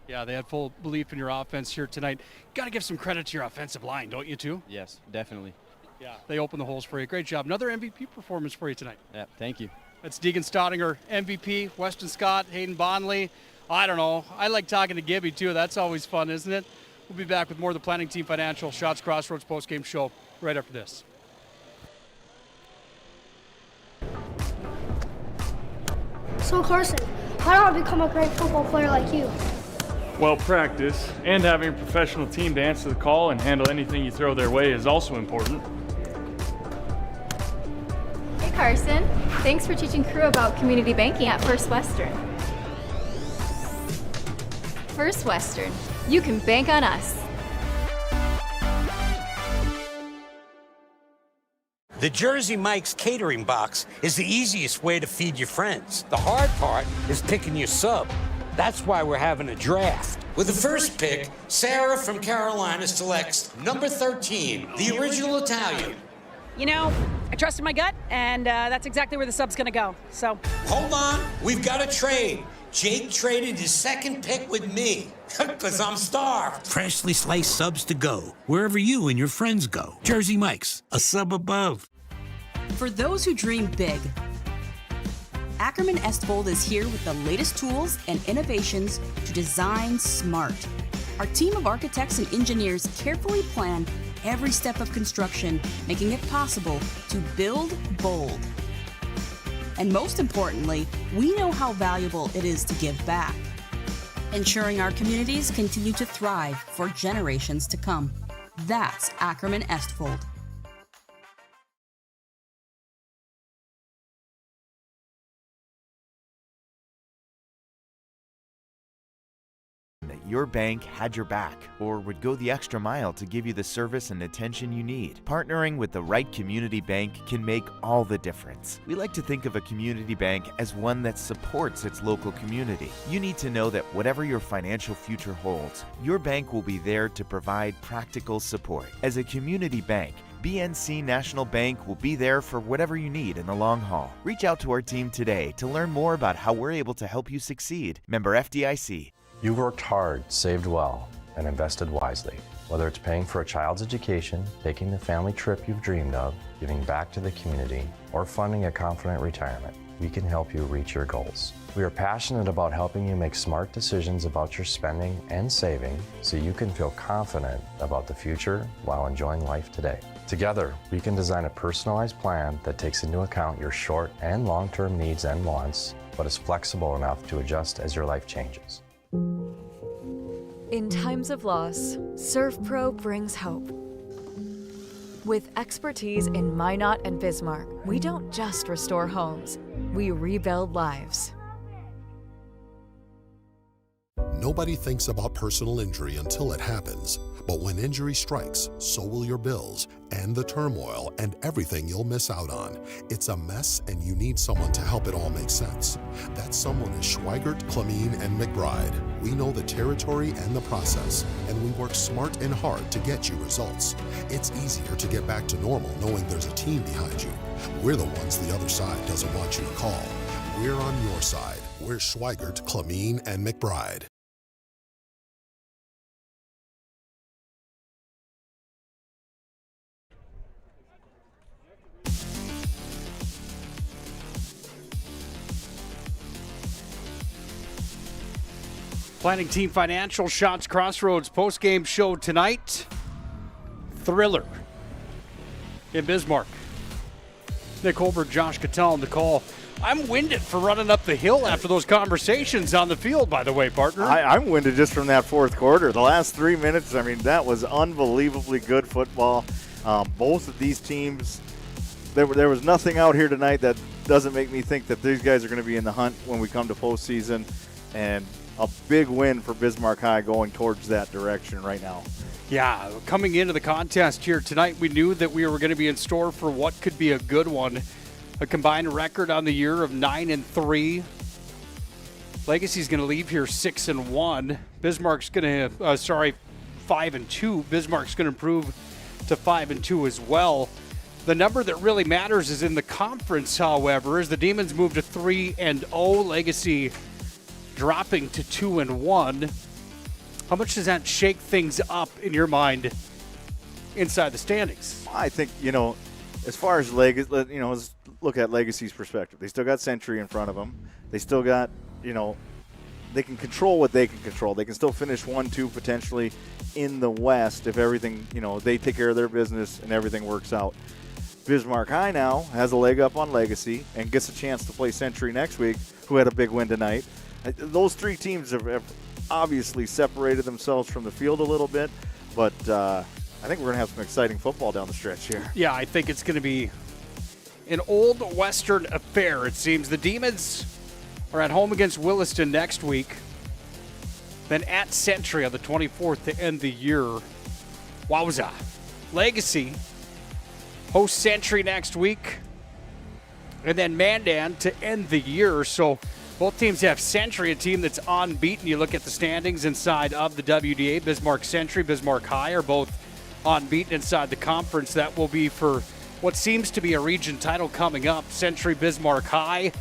Yeah, they had full belief in your offense here tonight. Got to give some credit to your offensive line, don't you, too? Yes, definitely. Yeah, they opened the holes for you. Great job. Another MVP performance for you tonight. Yeah, thank you. That's Deegan Stottinger, MVP, Weston Scott, Hayden Bonley. I don't know. I like talking to Gibby, too. That's always fun, isn't it? We'll be back with more of the Planning Team Financial Shots Crossroads postgame show right after this. So Carson, how do I become a great football player like you? Well, practice and having a professional team to answer the call and handle anything you throw their way is also important. Hey Carson, thanks for teaching crew about community banking at First Western. First Western, you can bank on us. The Jersey Mike's catering box is the easiest way to feed your friends. The hard part is picking your sub. That's why we're having a draft. With the first pick, Sarah from Carolina selects number 13, the original Italian. You know, I trusted my gut, and that's exactly where the sub's gonna go, so. Hold on, we've got a trade. Jake traded his second pick with me, because I'm starved. Freshly sliced subs to go, wherever you and your friends go. Jersey Mike's, a sub above. For those who dream big, Ackerman Estvold is here with the latest tools and innovations to design smart. Our team of architects and engineers carefully plan every step of construction, making it possible to build bold. And most importantly, we know how valuable it is to give back, ensuring our communities continue to thrive for generations to come. That's Ackerman Estvold. That your bank had your back or would go the extra mile to give you the service and attention you need. Partnering with the right community bank can make all the difference. We like to think of a community bank as one that supports its local community. You need to know that whatever your financial future holds, your bank will be there to provide practical support. As a community bank, BNC National Bank will be there for whatever you need in the long haul. Reach out to our team today to learn more about how we're able to help you succeed. Member FDIC. You worked hard, saved well, and invested wisely. Whether it's paying for a child's education, taking the family trip you've dreamed of, giving back to the community, or funding a confident retirement, we can help you reach your goals. We are passionate about helping you make smart decisions about your spending and saving so you can feel confident about the future while enjoying life today. Together, we can design a personalized plan that takes into account your short and long-term needs and wants, but is flexible enough to adjust as your life changes. In times of loss, ServPro brings hope. With expertise in Minot and Bismarck, we don't just restore homes, we rebuild lives. Nobody thinks about personal injury until it happens. But when injury strikes, so will your bills and the turmoil and everything you'll miss out on. It's a mess and you need someone to help it all make sense. That someone is Schweigert, Clamine, and McBride. We know the territory and the process, and we work smart and hard to get you results. It's easier to get back to normal knowing there's a team behind you. We're the ones the other side doesn't want you to call. We're on your side. We're Schweigert, Clamine, and McBride. Planning Team Financial Shots Crossroads postgame show tonight. Thriller in Bismarck. Nick Holbert, Josh Cattell on the call. I'm winded for running up the hill after those conversations on the field, by the way, partner. I'm winded just from that fourth quarter. The last 3 minutes, I mean, that was unbelievably good football. Both of these teams, there was nothing out here tonight that doesn't make me think that these guys are going to be in the hunt when we come to postseason. And a big win for Bismarck High going towards that direction right now. Yeah, coming into the contest here tonight, we knew that we were going to be in store for what could be a good one. A combined record on the year of 9-3. Legacy's going to leave here 6-1. Bismarck's going to 5-2. Bismarck's going to improve to 5-2 as well. The number that really matters is in the conference, however, as the Demons move to 3-0. Legacy dropping to 2-1. How much does that shake things up in your mind inside the standings? I think, as far as Legacy, let's look at Legacy's perspective. They still got Century in front of them. They still got, they can control what they can control. They can still finish 1-2 potentially in the West if everything, they take care of their business and everything works out. Bismarck High now has a leg up on Legacy and gets a chance to play Century next week, who had a big win tonight. Those three teams have obviously separated themselves from the field a little bit, but I think we're going to have some exciting football down the stretch here. Yeah, I think it's going to be an old Western affair, it seems. The Demons are at home against Williston next week, then at Century on the 24th to end the year. Wowza. Legacy hosts Century next week, and then Mandan to end the year. So both teams have Century, a team that's unbeaten. You look at the standings inside of the WDA. Bismarck Century, Bismarck High are both unbeaten inside the conference. That will be for what seems to be a region title coming up. Century, Bismarck High.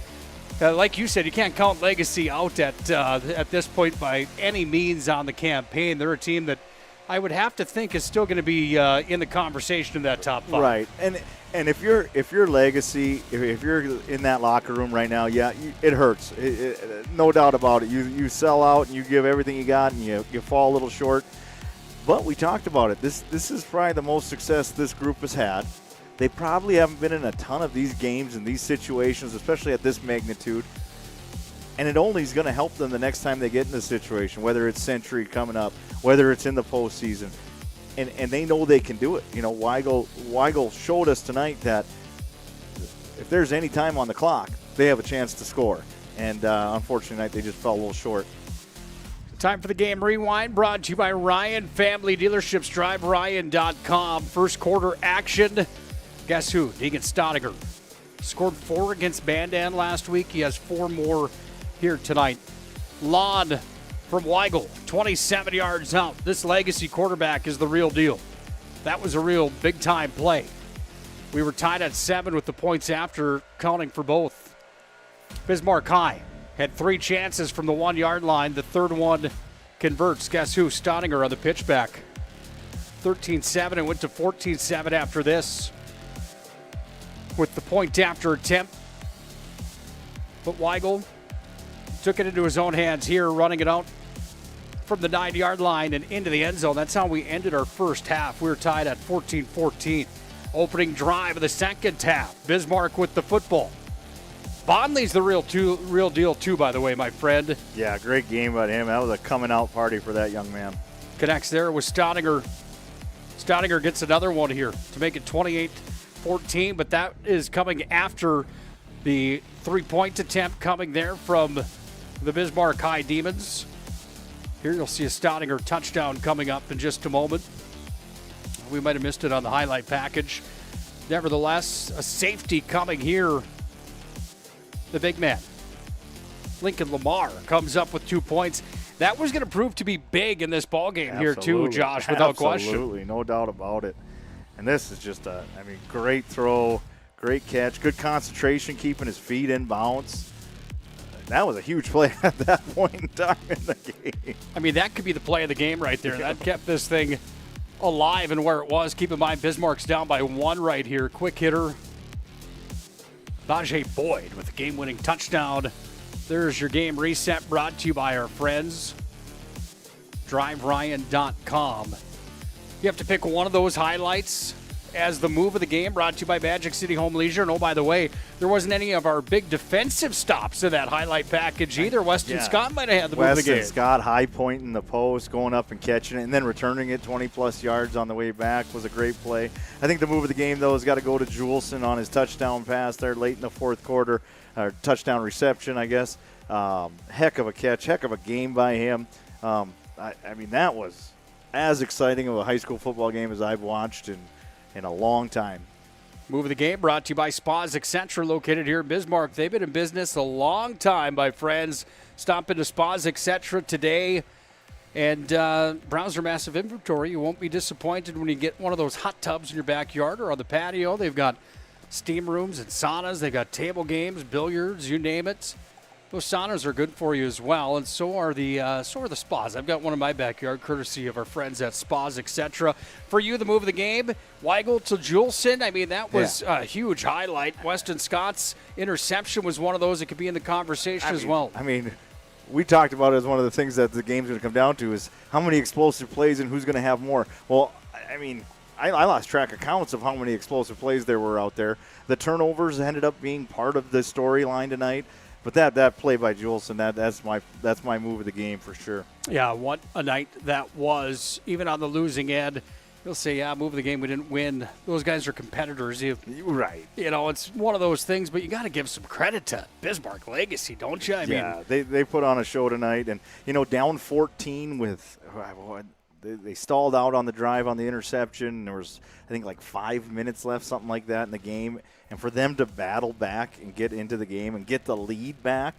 Like you said, you can't count Legacy out at this point by any means on the campaign. They're a team that I would have to think is still going to be in the conversation in that top five. Right, and if you're Legacy, if you're in that locker room right now, it hurts. No doubt about it. You sell out and you give everything you got, and you fall a little short. But we talked about it. This is probably the most success this group has had. They probably haven't been in a ton of these games and these situations, especially at this magnitude. And it only is going to help them the next time they get in this situation, whether it's Century coming up, whether it's in the postseason. And they know they can do it. Weigel showed us tonight that if there's any time on the clock, they have a chance to score. And unfortunately tonight they just fell a little short. Time for the game rewind, brought to you by Ryan Family Dealerships. DriveRyan.com. First quarter action. Guess who? Deegan Stodiger scored 4 against Mandan last week. He has 4 more here tonight. Lawn from Weigel, 27 yards out. This Legacy quarterback is the real deal. That was a real big-time play. We were tied at 7 with the points after, counting for both. Bismarck High had 3 chances from the 1-yard line. The third one converts. Guess who? Stodiger on the pitchback. 13-7 and went to 14-7 after this with the point after attempt. But Weigel took it into his own hands here, running it out from the 9-yard line and into the end zone. That's how we ended our first half. We were tied at 14-14. Opening drive of the second half. Bismarck with the football. Bondley's the real deal too, by the way, my friend. Yeah, great game by him. That was a coming out party for that young man. Connects there with Stodiger. Stodiger gets another one here to make it 28-14, but that is coming after the 3-point attempt coming there from the Bismarck High Demons. Here you'll see a Stodiger touchdown coming up in just a moment. We might have missed it on the highlight package. Nevertheless, a safety coming here. The big man, Lincoln Lamar, comes up with 2 points. That was going to prove to be big in this ballgame here too, Josh, without question. Absolutely, no doubt about it. And this is just great throw, great catch, good concentration, keeping his feet in bounds. That was a huge play at that point in time in the game. I mean, that could be the play of the game right there. That kept this thing alive and where it was. Keep in mind, Bismarck's down by 1 right here. Quick hitter, Najee Boyd with a game-winning touchdown. There's your game reset, brought to you by our friends, DriveRyan.com. You have to pick one of those highlights as the move of the game, brought to you by Magic City Home Leisure. And oh, by the way, there wasn't any of our big defensive stops in that highlight package either. Weston Scott might have had the move of the game. Weston Scott high pointing the post, going up and catching it, and then returning it 20-plus yards on the way back was a great play. I think the move of the game, though, has got to go to Juleson on his touchdown pass there late in the fourth quarter, or touchdown reception, I guess. Heck of a catch, heck of a game by him. That was as exciting of a high school football game as I've watched in a long time. Move of the Game brought to you by Spas Etc., located here in Bismarck. They've been in business a long time, my friends. Stop into Spas Etc. today and browse their massive inventory. You won't be disappointed when you get one of those hot tubs in your backyard or on the patio. They've got steam rooms and saunas. They've got table games, billiards, you name it. Those saunas are good for you as well, and so are the spas. I've got one in my backyard, courtesy of our friends at Spas Etc. For you, the move of the game, Weigel to Juleson. I mean, that was a huge highlight. Weston Scott's interception was one of those that could be in the conversation as well. I mean, we talked about it as one of the things that the game's going to come down to is how many explosive plays and who's going to have more. Well, I mean, I lost track of counts of how many explosive plays there were out there. The turnovers ended up being part of the storyline tonight. But that play by Juleson, that's my move of the game for sure. Yeah, what a night that was. Even on the losing end, you'll say, yeah, move of the game, we didn't win. Those guys are competitors. Right. You know, it's one of those things, but you got to give some credit to Bismarck Legacy, don't you? I mean, they put on a show tonight. And, down 14 with they stalled out on the drive on the interception. There was, I think, like 5 minutes left, something like that in the game. And for them to battle back and get into the game and get the lead back,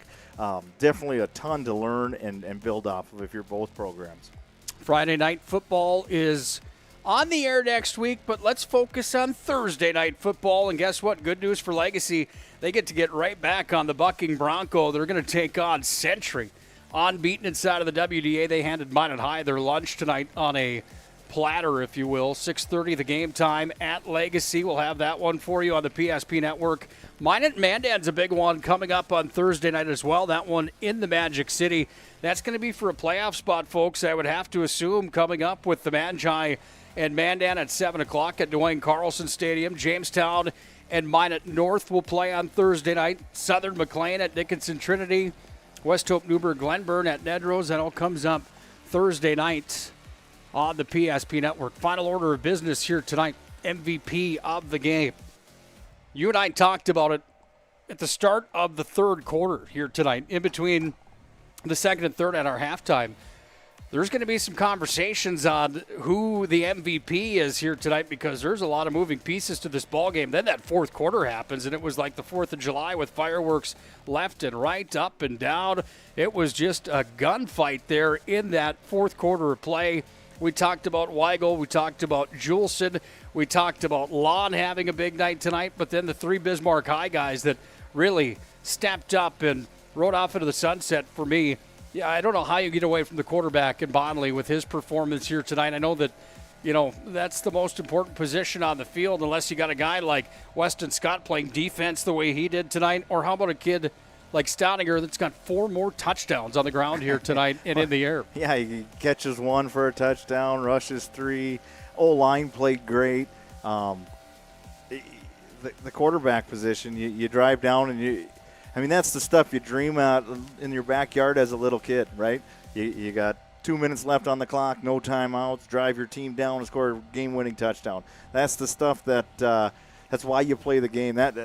definitely a ton to learn and build off of if you're both programs. Friday night football is on the air next week, but let's focus on Thursday night football. And guess what? Good news for Legacy. They get to get right back on the bucking Bronco. They're going to take on Century. Unbeaten inside of the WDA. They handed Minot High their lunch tonight on a platter, if you will. 6:30 the game time at Legacy. We'll have that one for you on the PSP Network. Minot Mandan's a big one coming up on Thursday night as well. That one in the Magic City. That's going to be for a playoff spot, folks, I would have to assume, coming up with the Magi and Mandan at 7 o'clock at Dwayne Carlson Stadium. Jamestown and Minot North will play on Thursday night. Southern McLean at Dickinson Trinity. West Hope Newburgh Glenburn at Nedrose. That all comes up Thursday night on the PSP Network. Final order of business here tonight, MVP of the game. You and I talked about it at the start of the third quarter here tonight, in between the second and third at our halftime. There's going to be some conversations on who the MVP is here tonight because there's a lot of moving pieces to this ball game. Then that fourth quarter happens, and it was like the 4th of July with fireworks left and right, up and down. It was just a gunfight there in that fourth quarter of play. We talked about Weigel. We talked about Juleson. We talked about Lon having a big night tonight. But then the three Bismarck High guys that really stepped up and rode off into the sunset for me. Yeah, I don't know how you get away from the quarterback in Bonley with his performance here tonight. I know that, that's the most important position on the field unless you got a guy like Weston Scott playing defense the way he did tonight. Or how about a kid like Staudinger that's got 4 more touchdowns on the ground here tonight and in the air. Yeah, he catches 1 for a touchdown, rushes 3. O-line played great. The quarterback position, you drive down and that's the stuff you dream out in your backyard as a little kid, right? You got 2 minutes left on the clock, no timeouts, drive your team down and score a game-winning touchdown. That's the stuff that's why you play the game. That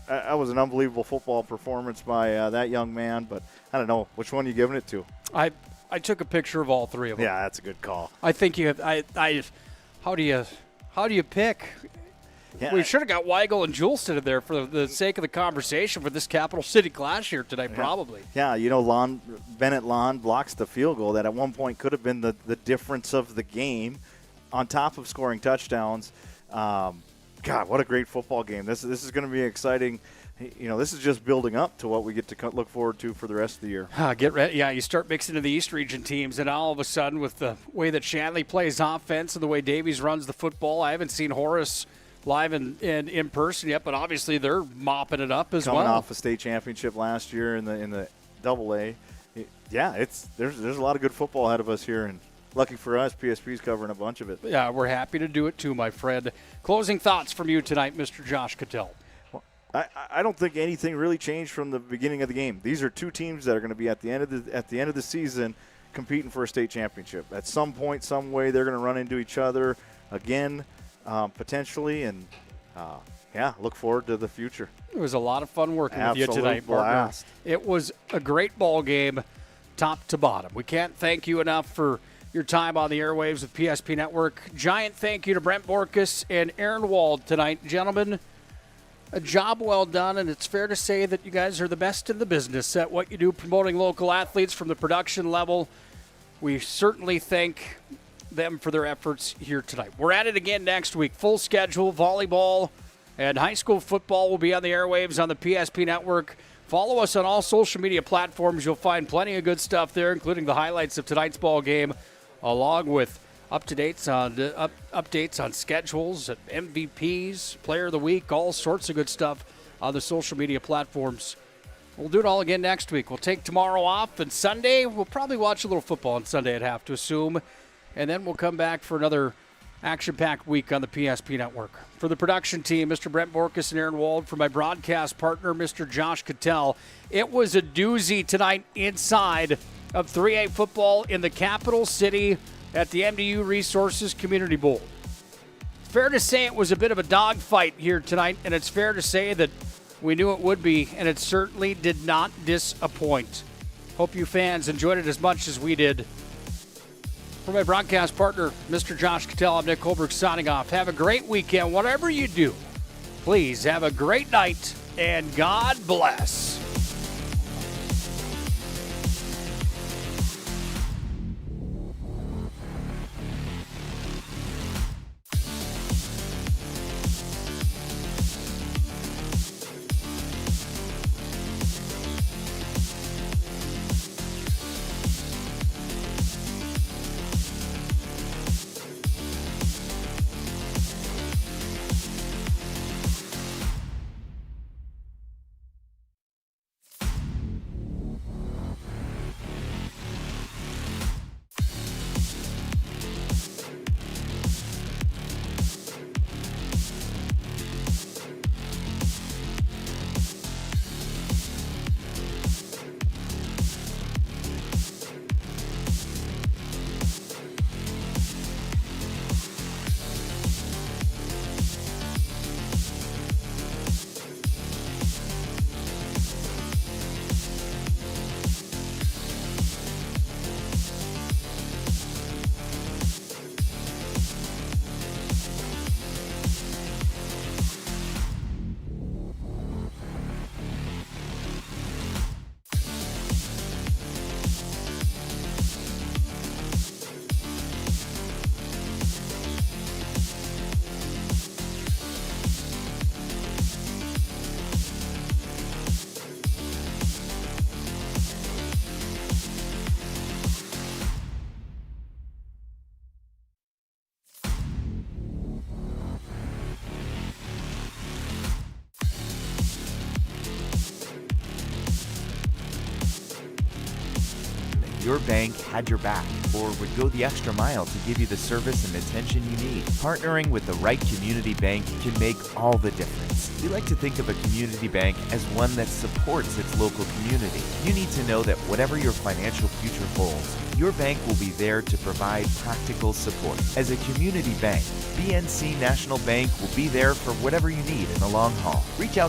was an unbelievable football performance by that young man, but I don't know. Which one are you giving it to? I took a picture of all 3 of them. Yeah, that's a good call. I think you have how do you pick? Yeah, we should have got Weigel and Juleson in there for the sake of the conversation for this Capital City clash here tonight, probably. Yeah, Bennett Lon blocks the field goal that at one point could have been the difference of the game on top of scoring touchdowns. God, what a great football game. This is going to be exciting. This is just building up to what we get to look forward to for the rest of the year. Get ready. Yeah, you start mixing in the East Region teams, and all of a sudden with the way that Shanley plays offense and the way Davies runs the football, I haven't seen Horace live and in person yet, but obviously they're mopping it up as well. Coming off a state championship last year in the AA. Yeah, there's a lot of good football ahead of us here, and lucky for us, PSP's covering a bunch of it. Yeah, we're happy to do it too, my friend. Closing thoughts from you tonight, Mr. Josh Cattell. Well, I don't think anything really changed from the beginning of the game. These are 2 teams that are going to be at the end of the season competing for a state championship. At some point, some way, they're going to run into each other again, potentially, and look forward to the future. It was a lot of fun working with you tonight, blast. Partner. It was a great ball game, top to bottom. We can't thank you enough for your time on the airwaves with PSP Network. Giant thank you to Brent Borkus and Aaron Wald tonight. Gentlemen, a job well done, and it's fair to say that you guys are the best in the business at what you do, promoting local athletes from the production level. We certainly thank them for their efforts here tonight. We're at it again next week. Full schedule, volleyball and high school football will be on the airwaves on the PSP Network. Follow us on all social media platforms. You'll find plenty of good stuff there, including the highlights of tonight's ball game, along with updates on schedules, MVPs, Player of the Week, all sorts of good stuff on the social media platforms. We'll do it all again next week. We'll take tomorrow off, and Sunday we'll probably watch a little football on Sunday, I'd have to assume. And then we'll come back for another action-packed week on the PSP Network. For the production team, Mr. Brent Borkus and Aaron Wald, for my broadcast partner, Mr. Josh Cattell, it was a doozy tonight inside of 3A football in the capital city at the MDU Resources Community Bowl. Fair to say it was a bit of a dogfight here tonight, and it's fair to say that we knew it would be, and it certainly did not disappoint. Hope you fans enjoyed it as much as we did. For my broadcast partner, Mr. Josh Cattell, I'm Nick Holbrook signing off. Have a great weekend. Whatever you do, please have a great night, and God bless. Your bank had your back or would go the extra mile to give you the service and attention you need. Partnering with the right community bank can make all the difference. We like to think of a community bank as one that supports its local community. You need to know that whatever your financial future holds, your bank will be there to provide practical support. As a community bank, BNC National Bank will be there for whatever you need in the long haul. Reach out